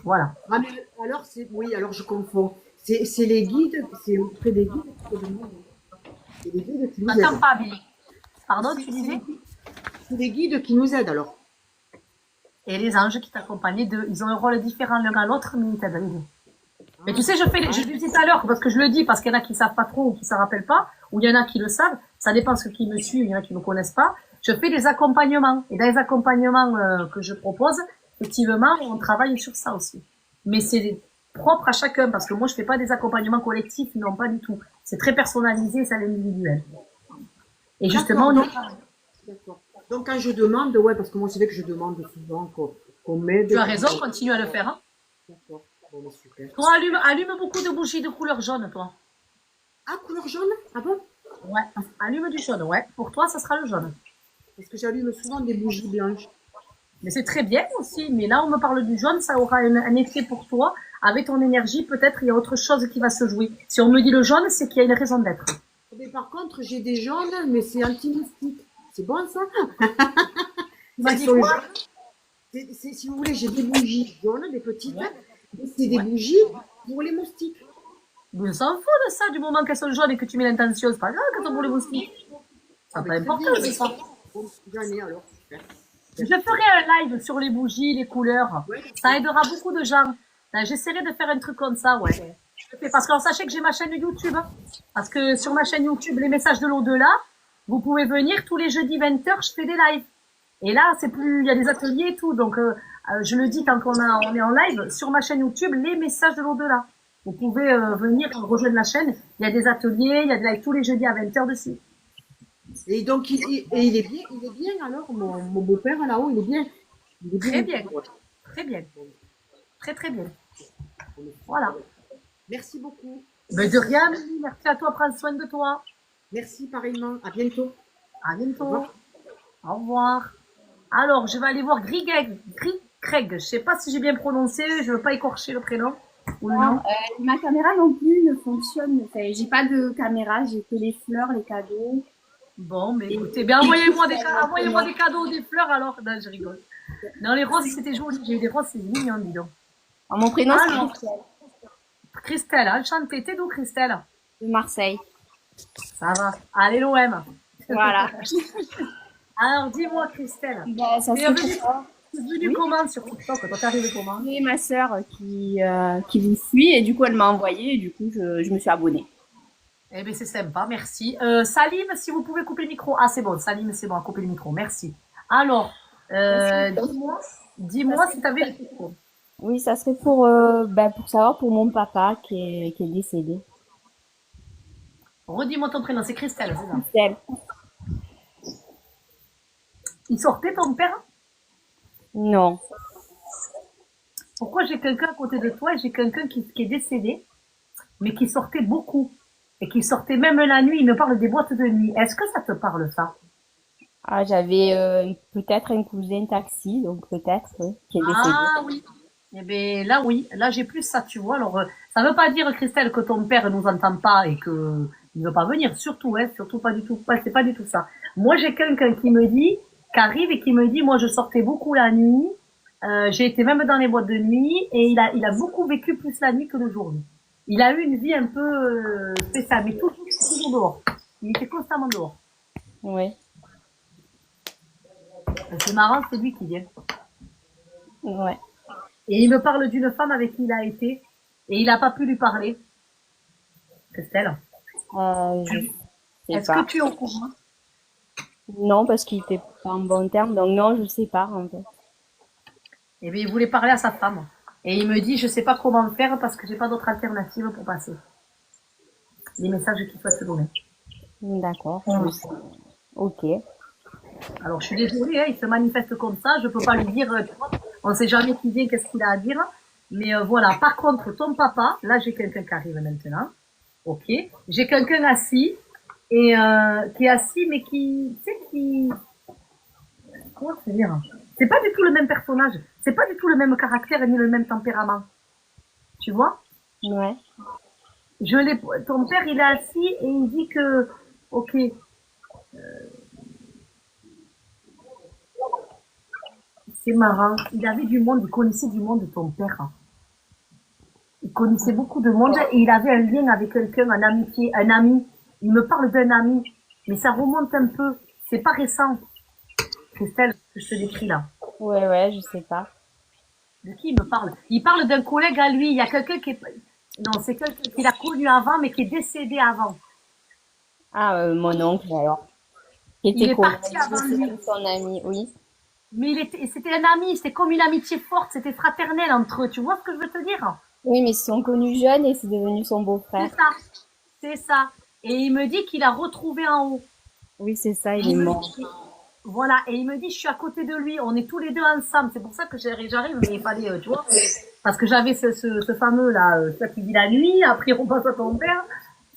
Voilà. Ah, mais alors, oui, alors je confonds. C'est les guides, c'est auprès des guides que je demande. C'est les guides qui nous Attends aident. pas, Billy. Pardon, tu disais? C'est les guides qui nous aident alors. Et les anges qui t'accompagnent, ils ont un rôle différent l'un à l'autre, mais ils t'aident les deux. Mais tu sais, je le dis tout à l'heure, parce que je le dis, parce qu'il y en a qui savent pas trop ou qui s'en rappellent pas, ou il y en a qui le savent, ça dépend de ceux qui me suivent, il y en a qui me connaissent pas. Je fais des accompagnements. Et dans les accompagnements que je propose, effectivement, on travaille sur ça aussi. Mais c'est propre à chacun, parce que moi, je fais pas des accompagnements collectifs, non, pas du tout. C'est très personnalisé, c'est à l'individuel. Et justement, on D'accord, d'accord. Donc quand je demande, ouais, parce que moi c'est vrai que je demande souvent qu'on m'aide. Tu as raison, continue à le faire. Hein. D'accord, bon, bah, super. Toi, allume beaucoup de bougies de couleur jaune, toi. Ah, couleur jaune? Ah bon? Ouais, allume du jaune, ouais. Pour toi, ça sera le jaune. Parce que j'allume souvent des bougies blanches. Mais c'est très bien aussi. Mais là, on me parle du jaune, ça aura un effet pour toi. Avec ton énergie, peut-être il y a autre chose qui va se jouer. Si on me dit le jaune, c'est qu'il y a une raison d'être. Mais par contre, j'ai des jaunes, mais c'est anti-moustique. C'est bon ça? Tu m'as dit quoi? Si vous voulez, j'ai des bougies jaunes, des petites. Et c'est des bougies pour les moustiques. Mais on s'en fout de ça, du moment qu'elles sont jaunes et que tu mets l'intention. C'est pas grave quand on pour les moustiques. Ça n'a pas d'importance, c'est ça. Bon, j'en ai alors, super. Je ferai un live sur les bougies, les couleurs. Ça aidera beaucoup de gens. J'essaierai de faire un truc comme ça, ouais. Parce que sachez que j'ai ma chaîne YouTube. Hein. Parce que sur ma chaîne YouTube, les messages de l'au-delà, vous pouvez venir tous les jeudis 20h, je fais des lives. Et là, c'est plus, il y a des ateliers et tout. Donc, je le dis quand on est en live sur ma chaîne YouTube, les messages de l'au-delà. Vous pouvez venir rejoindre la chaîne. Il y a des ateliers, il y a des lives tous les jeudis à 20h dessus. Et donc, il est bien alors, mon beau-père là-haut, il est bien. Très bien. Très bien. Très, très bien. Voilà. Merci beaucoup. Mais de rien, Amélie. Merci à toi. Prends soin de toi. Merci pareillement. À bientôt. À bientôt. Au revoir. Au revoir. Alors, je vais aller voir Craig. Je sais pas si j'ai bien prononcé. Je veux pas écorcher le prénom ou le nom. Ma caméra non plus ne fonctionne. Enfin, j'ai pas de caméra, j'ai que les fleurs, les cadeaux. Bon, mais écoutez, bien envoyez-moi des cadeaux, des fleurs alors. Non, je rigole. Non, les roses, c'était joli. J'ai eu des roses, c'est mignon, dis donc. Mon prénom, c'est Alors, Christelle, Christelle, enchantée. T'es d'où, Christelle? de Marseille. Ça va. Allez, l'OM. Voilà. Alors, dis-moi, Christelle. Ben, ça T'es serait venue, pour ça. t'es venue comment sur TikTok? Toi, t'es arrivée comment? J'ai ma sœur qui vous suit et du coup, elle m'a envoyé et du coup, je me suis abonnée. Eh bien, c'est sympa, merci. Salim, si vous pouvez couper le micro. Ah, c'est bon, Salim, c'est bon, couper le micro, merci. Alors, dis-moi si tu avais une question. Oui, ça serait pour savoir pour mon papa qui est décédé. Redis-moi ton prénom, c'est Christelle, c'est ça? Christelle. Il sortait ton père? Non. Pourquoi j'ai quelqu'un à côté de toi et j'ai quelqu'un qui est décédé, mais qui sortait beaucoup et qui sortait même la nuit? Il me parle des boîtes de nuit. Est-ce que ça te parle, ça? Ah, j'avais peut-être un cousin taxi, donc peut-être, oui, qui est décédé. Ah oui. Eh bien, là, oui. Là, j'ai plus ça, tu vois. Alors, ça veut pas dire, Christelle, que ton père nous entend pas et que il veut pas venir. Surtout, surtout pas du tout. Ouais, c'est pas du tout ça. Moi, j'ai quelqu'un qui me dit, qui arrive et qui me dit, moi, je sortais beaucoup la nuit. J'ai été même dans les boîtes de nuit et il a beaucoup vécu plus la nuit que le jour. Lui. Il a eu une vie un peu spéciale, mais toujours dehors. Il était constamment dehors. Oui. C'est marrant, c'est lui qui vient. Ouais. Et il me parle d'une femme avec qui il a été et il n'a pas pu lui parler. Christelle, Je sais est-ce pas. que tu es au courant? Non, parce qu'il était pas en bon terme, donc non, je sais pas, en fait. Eh bien, il voulait parler à sa femme. Et il me dit, je sais pas comment faire parce que j'ai pas d'autre alternative pour passer. Les messages qu'il souhaite te donner. D'accord. Ok. Alors, je suis désolée, il se manifeste comme ça, je peux pas lui dire, tu vois, on sait jamais qui vient, qu'est-ce qu'il a à dire. Mais voilà, par contre, ton papa, là, j'ai quelqu'un qui arrive maintenant. Ok. J'ai quelqu'un assis, et qui est assis, mais qui, tu sais, qui... Comment se dire? C'est pas du tout le même personnage, c'est pas du tout le même caractère, ni le même tempérament. Tu vois? Ouais. Ton père, il est assis, et il dit que, ok, c'est marrant. Il avait du monde, il connaissait du monde de ton père. Il connaissait beaucoup de monde et il avait un lien avec quelqu'un, un amitié, un ami. Il me parle d'un ami, mais ça remonte un peu. C'est pas récent. Christelle, que je te décris là. Ouais, je sais pas. De qui il me parle? Il parle d'un collègue à lui. Il y a quelqu'un qui est... Non, c'est quelqu'un qu'il a connu avant, mais qui est décédé avant. Ah, mon oncle, alors. Qui Il était est parti collègue, avant lui. son ami, oui. Mais c'était un ami, c'était comme une amitié forte, c'était fraternel entre eux. Tu vois ce que je veux te dire? Oui, mais ils se sont connus jeunes et c'est devenu son beau-frère. C'est ça. C'est ça. Et il me dit qu'il a retrouvé en haut. Oui, c'est ça, il est mort. Voilà. Et il me dit, je suis à côté de lui. On est tous les deux ensemble. C'est pour ça que j'arrive, mais il fallait, tu vois. Parce que j'avais ce fameux, là, celui qui dit la nuit. Après, on passe à ton père.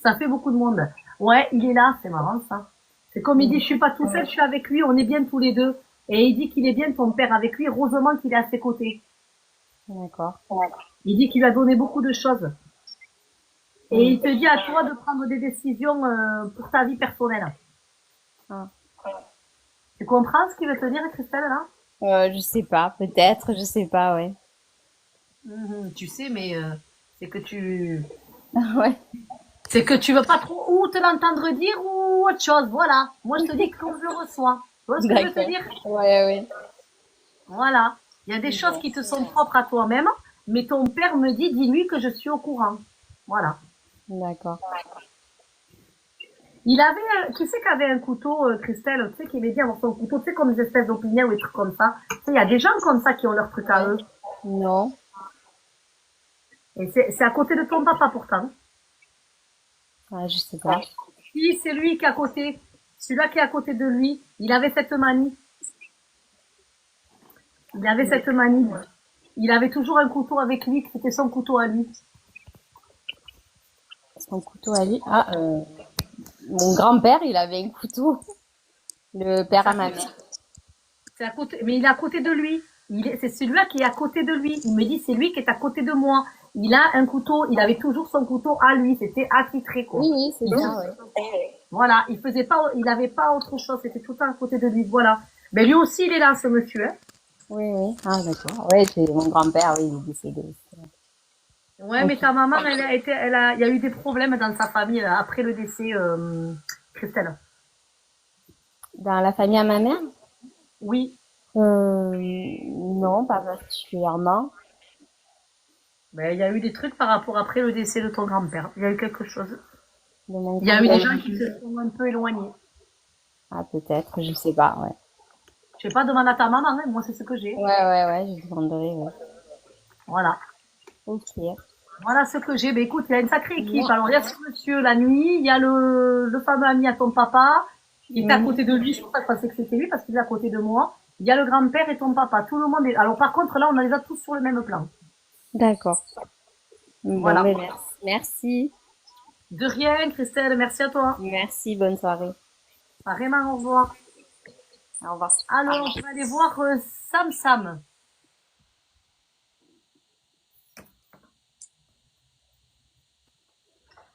Ça fait beaucoup de monde. Ouais, il est là. C'est marrant, ça. C'est comme il dit, je suis pas tout seul, je suis avec lui. On est bien tous les deux. Et il dit qu'il est bien ton père avec lui. Heureusement qu'il est à ses côtés. D'accord. Il dit qu'il lui a donné beaucoup de choses. Et il te dit à toi de prendre des décisions pour ta vie personnelle. Ah. Tu comprends ce qu'il veut te dire, Christelle, là? Je sais pas, peut-être, je sais pas, ouais. Tu sais, mais c'est que tu... Ouais. C'est que tu veux pas trop ou te l'entendre dire ou autre chose, voilà. Moi, je te dis comme je le reçois. Tu vois ce que je veux te dire? Ouais. Voilà. Il y a des choses qui te sont propres à toi-même, mais ton père me dit, dis-lui que je suis au courant. Voilà. D'accord. Il avait, qui c'est qui avait un couteau, Christelle, tu sais, qui aimait bien avoir son couteau, tu sais, comme des espèces d'opinions ou des trucs comme ça. Tu sais, il y a des gens comme ça qui ont leur truc à eux. Non. Et c'est à côté de ton papa pourtant. Ah, je sais pas. Si, c'est lui qui est à côté. Celui-là qui est à côté de lui, il avait cette manie. Il avait cette manie. Il avait toujours un couteau avec lui, c'était son couteau à lui. Son couteau à lui. Ah, mon grand-père, il avait un couteau. Le père à ma mère. C'est à côté, mais il est à côté de lui. C'est celui-là qui est à côté de lui. Il me dit, c'est lui qui est à côté de moi. Il a un couteau, il avait toujours son couteau à lui. C'était attitré, quoi. Oui, c'est bien, oui. Voilà. Il avait pas autre chose. C'était tout le temps à côté de lui. Voilà. Mais lui aussi, il est là, ce monsieur, hein. Oui, oui. Ah, d'accord. Oui, c'est mon grand-père, oui, il est décédé. Ouais, mais ta maman, il y a eu des problèmes dans sa famille après le décès, Christelle. Dans la famille à ma mère? Oui. Non, pas particulièrement. Ben, il y a eu des trucs par rapport après le décès de ton grand-père. Il y a eu quelque chose. Il y a eu des gens qui se sont un peu éloignés. Ah, peut-être, je sais pas, ouais. Je sais pas, demande à ta maman, hein. Moi, c'est ce que j'ai. Ouais, je demanderai, ouais. Voilà. Ok. Voilà ce que j'ai. Ben, écoute, il y a une sacrée équipe. Alors, il y a ce monsieur la nuit, il y a le fameux ami à ton papa, qui est à côté de lui. Je pensais que c'était lui parce qu'il est à côté de moi. Il y a le grand-père et ton papa. Tout le monde est... Alors, par contre, là, on les a tous sur le même plan. D'accord. Voilà. Bon, merci. De rien, Christelle. Merci à toi. Merci, bonne soirée. Vraiment, au revoir. Au revoir. Alors, je vais aller voir Sam.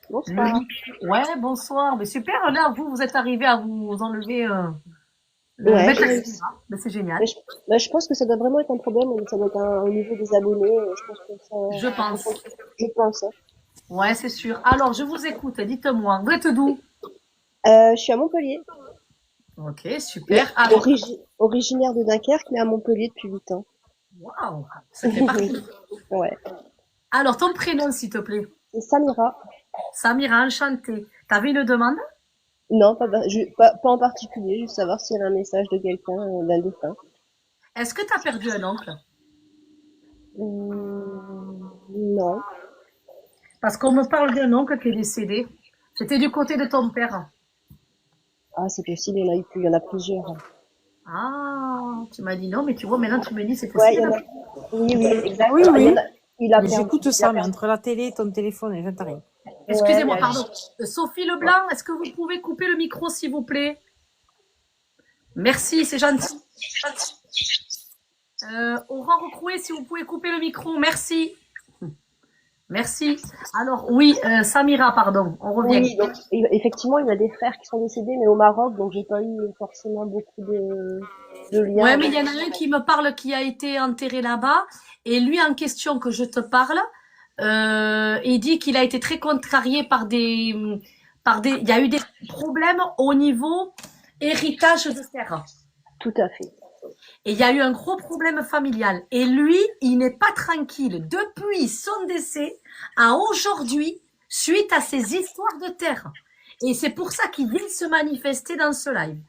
Bonsoir. Ouais, bonsoir. Mais super, là, vous êtes arrivé à vous enlever Ouais, mettre la caméra. Mais c'est génial. je pense que ça doit vraiment être un problème, ça doit être au niveau des abonnés. Je pense que ça. Je pense. Je pense. Hein. Ouais, c'est sûr. Alors, je vous écoute. Dites-moi, vous êtes d'où? Je suis à Montpellier. Ok, super. Alors, Originaire de Dunkerque, mais à Montpellier depuis 8 ans. waouh, ça fait partie. Ouais. Alors, ton prénom, s'il te plaît? C'est Samira. Samira, enchantée. T'avais une demande? Non, pas en particulier, juste savoir s'il y avait un message de quelqu'un, d'un défunt. Est-ce que t'as perdu un oncle? Non. Parce qu'on me parle d'un oncle qui est décédé. C'était du côté de ton père. Ah, c'est possible, il y en a plusieurs. Ah, tu m'as dit non, mais tu vois, maintenant tu me dis c'est Ouais, possible. Oui, exactement. Oui, oui. Il a Mais perdu. j'écoute ça, mais entre la télé et ton téléphone, j'entends rien. Excusez-moi, Ouais, pardon. Sophie Leblanc, est-ce que vous pouvez couper le micro, s'il vous plaît? Merci, c'est gentil. Aurore Crouet, si vous pouvez couper le micro, merci. Merci. Alors, oui, Samira, pardon, on revient. Oui, donc effectivement, il y a des frères qui sont décédés, mais au Maroc, donc j'ai pas eu forcément beaucoup de liens. Ouais, mais il y en a un qui me parle qui a été enterré là-bas, et lui en question que je te parle, il dit qu'il a été très contrarié il y a eu des problèmes au niveau héritage de terre. Tout à fait. Et il y a eu un gros problème familial. Et lui, il n'est pas tranquille depuis son décès à aujourd'hui, suite à ces histoires de terre. Et c'est pour ça qu'il vient se manifester dans ce live.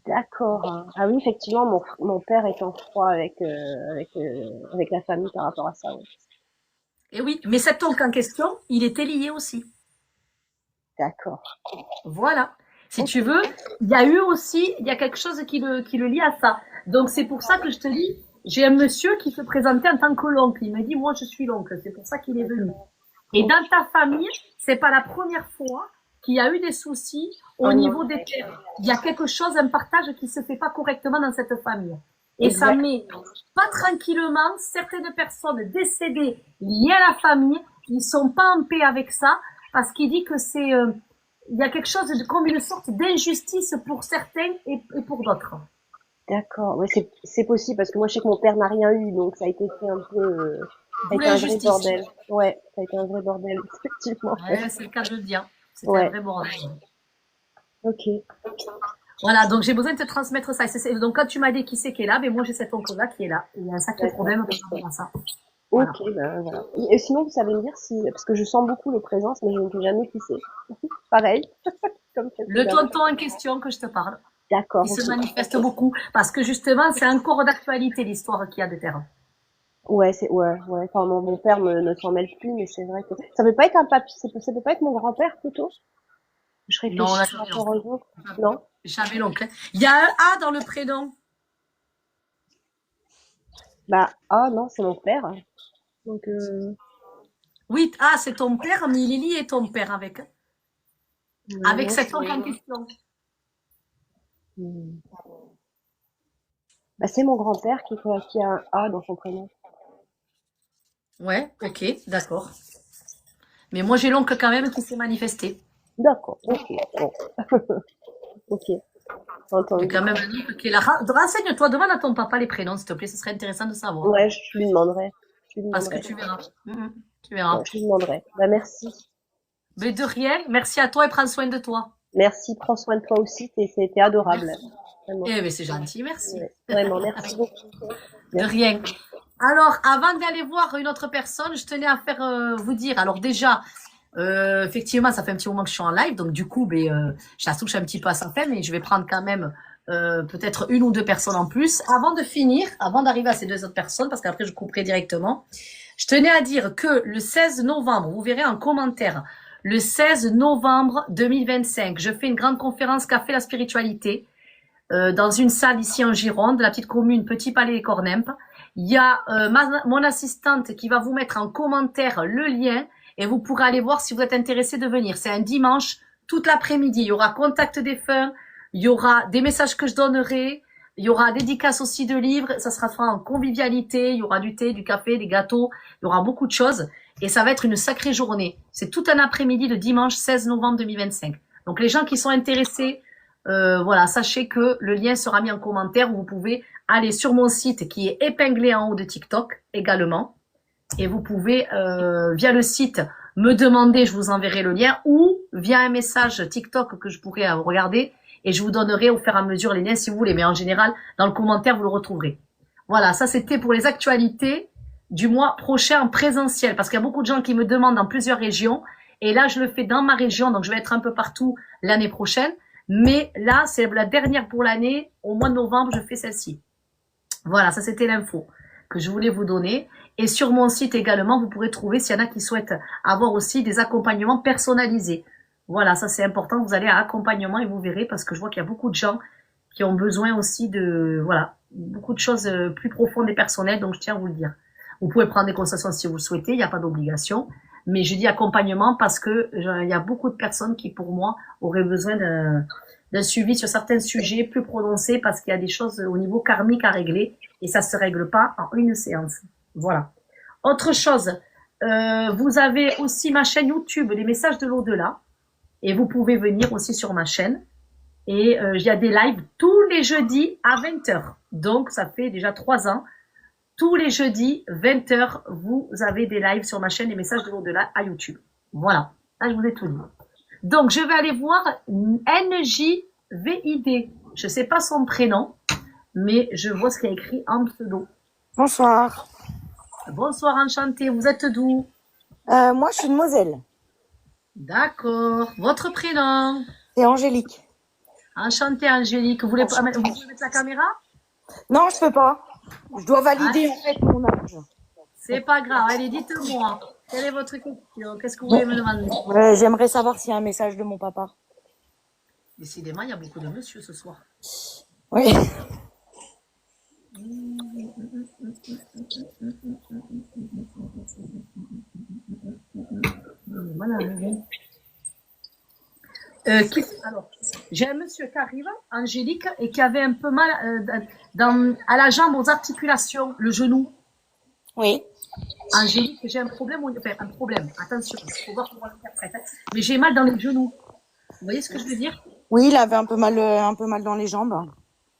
D'accord. Ah oui, effectivement, mon père est en froid avec la famille par rapport à ça. Oui. Et oui, mais cet oncle en question, il était lié aussi. D'accord. Voilà. Si tu veux, il y a quelque chose qui le lie à ça. Donc c'est pour ça que je te dis, j'ai un monsieur qui se présentait en tant que l'oncle. Il me dit, moi je suis l'oncle. C'est pour ça qu'il est venu. Et dans ta famille, c'est pas la première fois qu'il y a eu des soucis au niveau des terres. Il y a quelque chose, un partage qui se fait pas correctement dans cette famille. Et ça met pas tranquillement certaines personnes décédées liées à la famille, ils sont pas en paix avec ça, parce qu'il dit que c'est, il y a quelque chose comme une sorte d'injustice pour certains et pour d'autres. D'accord. Ouais, c'est possible parce que moi je sais que mon père n'a rien eu, donc ça a été fait un peu, ça a été un vrai bordel. Ouais, ça a été un vrai bordel, effectivement. Ouais, c'est le cas de le dire. C'est Ouais. un vrai bordel. Ok. Voilà, donc j'ai besoin de te transmettre ça. Donc quand tu m'as dit qui c'est qui est là, ben moi j'ai cet oncle-là qui est là. Il y a un sacré problème par rapport à ça. Voilà. Ok, ben voilà. Et sinon, vous savez me dire si, parce que je sens beaucoup les présences, mais je ne sais jamais qui c'est. Pareil. comme Le précédemment. tonton en question que je te parle. D'accord, Il se ok. manifeste beaucoup. Parce que justement, c'est encore d'actualité l'histoire qu'il y a de terre. Ouais, ouais. Enfin, mon père ne s'en mêle plus, mais c'est vrai que ça peut pas être un papy, ça peut pas être mon grand-père plutôt. Je Non, on a réfléchis encore aux autres. Non? jamais l'oncle. Il y a un A dans le prénom. Bah, ah non, c'est mon père. Donc, Oui, A, c'est ton père, mais Lily est ton père avec. Avec non, cet oncle en question. Hmm. Bah, c'est mon grand-père qui a un A dans son prénom. Ouais, ok, d'accord. Mais moi, j'ai l'oncle quand même qui s'est manifesté. D'accord, ok, bon. Ok, Il y entendu. a quand même un oncle qui est là. Renseigne-toi, demande à ton papa les prénoms, s'il te plaît, ce serait intéressant de savoir. Ouais, je lui demanderai. Parce que tu verras. Tu verras. Ouais, je lui demanderai. Bah, merci. Mais de rien, merci à toi et prends soin de toi. Merci, prends soin de toi aussi, c'était adorable. Vraiment. Eh bien, c'est gentil, merci. Ouais, vraiment, merci beaucoup. De rien. Alors, avant d'aller voir une autre personne, je tenais à faire vous dire. Alors déjà, effectivement, ça fait un petit moment que je suis en live, donc du coup, je la touche un petit peu à sa fin, mais je vais prendre quand même peut-être une ou deux personnes en plus. Avant de finir, avant d'arriver à ces deux autres personnes, parce qu'après je couperai directement, je tenais à dire que le 16 novembre, vous verrez en commentaire, le 16 novembre 2025, je fais une grande conférence Café la spiritualité dans une salle ici en Gironde, la petite commune Petit Palais et Cornempes. Il y a mon assistante qui va vous mettre en commentaire le lien et vous pourrez aller voir si vous êtes intéressé de venir. C'est un dimanche, toute l'après-midi. Il y aura contact défunt, il y aura des messages que je donnerai, il y aura dédicace aussi de livres, ça sera fait en convivialité, il y aura du thé, du café, des gâteaux, il y aura beaucoup de choses et ça va être une sacrée journée. C'est tout un après-midi de dimanche 16 novembre 2025. Donc les gens qui sont intéressés, voilà, sachez que le lien sera mis en commentaire où vous pouvez aller sur mon site qui est épinglé en haut de TikTok également. Et vous pouvez, via le site, me demander, je vous enverrai le lien, ou via un message TikTok que je pourrai regarder, et je vous donnerai au fur et à mesure les liens si vous voulez. Mais en général, dans le commentaire, vous le retrouverez. Voilà, ça c'était pour les actualités du mois prochain en présentiel, parce qu'il y a beaucoup de gens qui me demandent dans plusieurs régions, et là, je le fais dans ma région, donc je vais être un peu partout l'année prochaine. Mais là, c'est la dernière pour l'année. Au mois de novembre, je fais celle-ci. Voilà, ça c'était l'info que je voulais vous donner. Et sur mon site également, vous pourrez trouver s'il y en a qui souhaitent avoir aussi des accompagnements personnalisés. Voilà, ça c'est important. Vous allez à accompagnement et vous verrez parce que je vois qu'il y a beaucoup de gens qui ont besoin aussi de, voilà, beaucoup de choses plus profondes et personnelles. Donc je tiens à vous le dire. Vous pouvez prendre des consultations si vous le souhaitez. Il n'y a pas d'obligation. Mais je dis accompagnement parce que il y a beaucoup de personnes qui, pour moi, auraient besoin d'un suivi sur certains sujets plus prononcés parce qu'il y a des choses au niveau karmique à régler et ça se règle pas en une séance. Voilà. Autre chose, vous avez aussi ma chaîne YouTube, les messages de l'au-delà, et vous pouvez venir aussi sur ma chaîne. Et il y a des lives tous les jeudis à 20h. Donc, ça fait déjà 3 ans. Tous les jeudis, 20h, vous avez des lives sur ma chaîne, les messages de l'au-delà à YouTube. Voilà. Là, je vous ai tout dit. Donc, je vais aller voir NJVID. Je sais pas son prénom, mais je vois ce qu'il y a écrit en pseudo. Bonsoir. Bonsoir, enchanté. Vous êtes d'où? Moi, je suis de Moselle. D'accord. Votre prénom? C'est Angélique. Enchanté, Angélique. Vous voulez mettre la caméra? Non, je peux pas. Je dois valider en fait mon âge. C'est pas grave. Allez, dites-moi. Quelle est votre question? Qu'est-ce que vous voulez me demander? J'aimerais savoir s'il y a un message de mon papa. Décidément, il y a beaucoup de monsieur ce soir. Oui. Voilà. Alors, j'ai un monsieur qui arrive, Angélique, et qui avait un peu mal à la jambe, aux articulations, le genou. Oui. Angélique, j'ai un problème, enfin un problème, attention, il faut voir comment le faire après. Mais j'ai mal dans les genoux. Vous voyez ce que je veux dire? Oui, il avait un peu mal dans les jambes.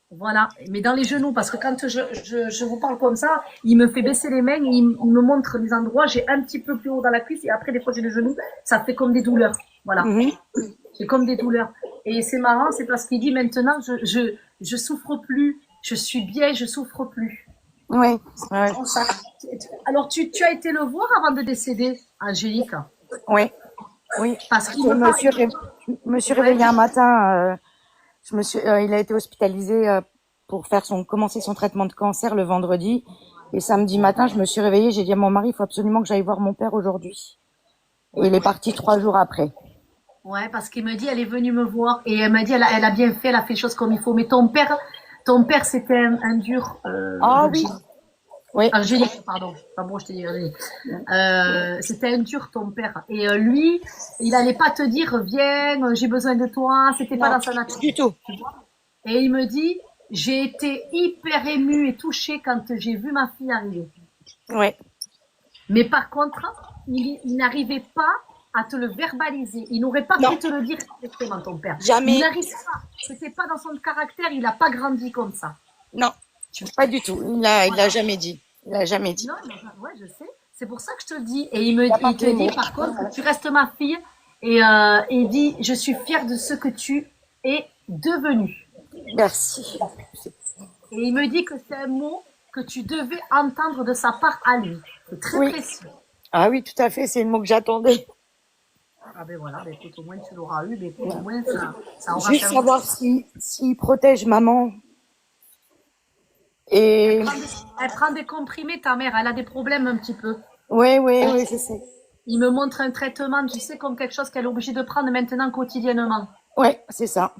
Voilà, mais dans les genoux, parce que quand je vous parle comme ça, il me fait baisser les mains, et il me montre les endroits, j'ai un petit peu plus haut dans la cuisse, et après, des fois, j'ai les genoux, ça fait comme des douleurs. Voilà. C'est comme des douleurs. Et c'est marrant, c'est parce qu'il dit maintenant, je souffre plus, je suis bien, je souffre plus. Oui. Ouais. Alors, tu as été le voir avant de décéder, Angélique? Oui. Oui. Parce qu'il me suis Ouais, réveillée un matin, il a été hospitalisé pour commencer son traitement de cancer le vendredi. Et samedi matin, je me suis réveillée, j'ai dit à mon mari, il faut absolument que j'aille voir mon père aujourd'hui. Et il est parti 3 jours après. ouais, parce qu'il me dit, elle est venue me voir et elle m'a dit, elle a bien fait, elle a fait les choses comme il faut. Mais ton père, c'était un dur, Ah oui, oui. Angélique, pardon. Pas bon, je t'ai dit Angélique. C'était un dur, ton père. Et lui, il allait pas te dire, viens, j'ai besoin de toi. C'était pas Non, dans sa nature. du tout. Tu vois. Et il me dit, j'ai été hyper émue et touchée quand j'ai vu ma fille arriver. Ouais. Mais par contre, il n'arrivait pas à te le verbaliser. Il n'aurait pas pu te le dire exactement, ton père. Jamais. Il n'arrive pas. C'était pas dans son caractère. Il n'a pas grandi comme ça. Non, pas du tout. Il l'a jamais dit. Il l'a jamais dit. Non, ouais, je sais. C'est pour ça que je te le dis. Et il te dit, par contre, tu restes ma fille. Et il dit, je suis fière de ce que tu es devenue. Merci. Et il me dit que c'est un mot que tu devais entendre de sa part à lui. C'est très précis. Ah oui, tout à fait. C'est le mot que j'attendais. Ah ben voilà, ben écoute, au moins tu l'auras eu, mais écoute, au moins ça aura Juste fait savoir s'il protège maman. Et Elle prend des comprimés, ta mère, elle a des problèmes un petit peu. oui, je sais. Il me montre un traitement, tu sais, comme quelque chose qu'elle est obligée de prendre maintenant quotidiennement. Ouais, c'est ça.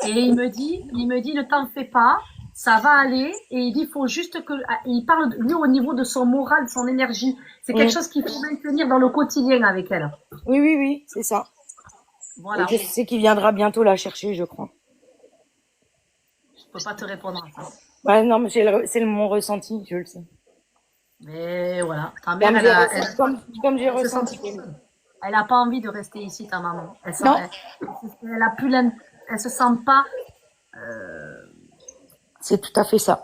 Et il me dit, ne t'en fais pas, ça va aller. Et il dit, il faut juste que, il parle, lui, au niveau de son moral, de son énergie. C'est quelque chose qu'il faut maintenir dans le quotidien avec elle. Oui, c'est ça. Voilà. Et je sais qu'il viendra bientôt la chercher, je crois. Je peux pas te répondre à ça. Ouais, non, mais c'est mon ressenti, je le sais. Mais voilà, ta mère, comme j'ai elle se ressenti. sent- elle a pas envie de rester ici, ta maman. Non. Elle a plus elle se sent pas, C'est tout à fait ça.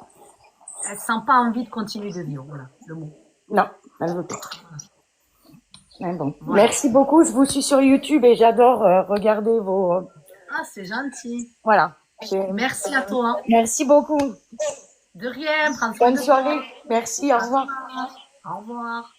elle sent pas envie de continuer de vivre, voilà, le mot. Non, elle veut pas. Mais bon. Voilà. Merci beaucoup, je vous suis sur YouTube et j'adore regarder vos... Ah, c'est gentil. Voilà. Merci à toi. Merci beaucoup. De rien, prends soin Bonne de soirée. toi. Merci, au revoir. Au revoir.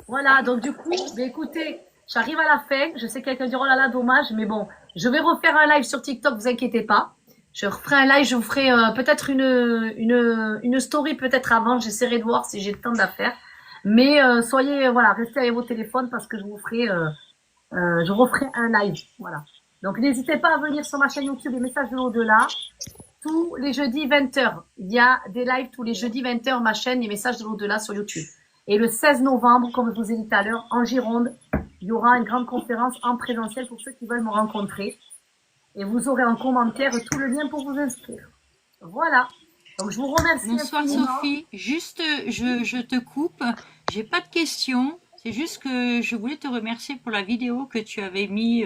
Voilà, donc du coup, écoutez, j'arrive à la fin. Je sais que quelqu'un dira, oh là là, dommage, mais bon, je vais refaire un live sur TikTok, vous inquiétez pas. Je referai un live, je vous ferai peut-être une story peut-être avant. J'essaierai de voir si j'ai le temps de la faire. Mais soyez, voilà, restez avec vos téléphones parce que je vous ferai, je referai un live. Voilà. Donc n'hésitez pas à venir sur ma chaîne YouTube Les Messages de l'Au-delà. Tous les jeudis 20h. Il y a des lives tous les jeudis 20h, ma chaîne Les Messages de l'Au-delà sur YouTube. Et le 16 novembre, comme je vous ai dit tout à l'heure, en Gironde, il y aura une grande conférence en présentiel pour ceux qui veulent me rencontrer. Et vous aurez en commentaire tout le lien pour vous inscrire. Voilà. Donc je vous remercie. Bonsoir infiniment. Sophie. Juste, je te coupe. J'ai pas de questions. C'est juste que je voulais te remercier pour la vidéo que tu avais mis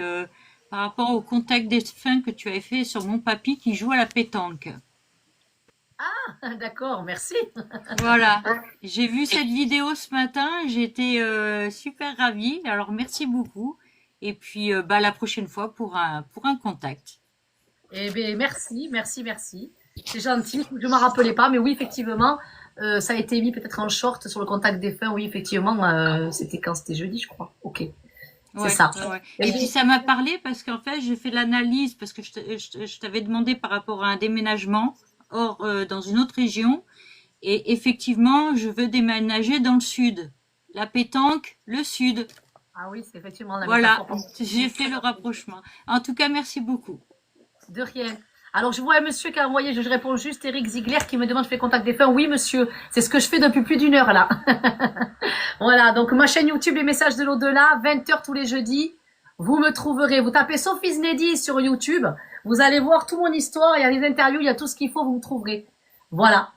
par rapport au contact défunt que tu avais fait sur mon papy qui joue à la pétanque. Ah, d'accord, merci. Voilà. J'ai vu cette vidéo ce matin. J'étais super ravie. Alors merci beaucoup. Et puis la prochaine fois pour un contact. Eh bien, merci. C'est gentil. Je ne me rappelais pas, mais oui, effectivement, ça a été mis peut-être en short sur le contact défunt. Oui, effectivement, c'était quand? C'était jeudi, je crois. Ok. C'est Ouais, ça. ouais. Et puis ça m'a parlé parce qu'en fait j'ai fait l'analyse parce que je t'avais demandé par rapport à un déménagement dans une autre région et effectivement je veux déménager dans le sud. La pétanque, le sud. Ah oui, c'est effectivement la Voilà, métaphore. j'ai fait le rapprochement. En tout cas, merci beaucoup. De rien. Alors, je vois un monsieur qui a envoyé, je réponds juste, Eric Ziegler, qui me demande, je fais contact défunt. Oui, monsieur. C'est ce que je fais depuis plus d'1 heure, là. Voilà. Donc, ma chaîne YouTube, Les Messages de l'Au-delà, 20h tous les jeudis. Vous me trouverez. Vous tapez Sophie Znedi sur YouTube. Vous allez voir toute mon histoire. Il y a des interviews, il y a tout ce qu'il faut, vous me trouverez. Voilà.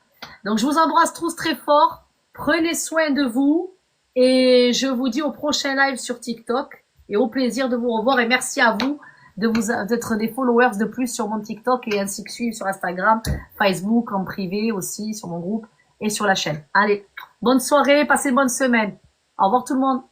Donc, je vous embrasse tous très fort. Prenez soin de vous. Et je vous dis au prochain live sur TikTok. Et au plaisir de vous revoir. Et merci à vous d'être des followers de plus sur mon TikTok et ainsi que suivre sur Instagram, Facebook, en privé aussi, sur mon groupe et sur la chaîne. Allez, bonne soirée, passez une bonne semaine. Au revoir tout le monde.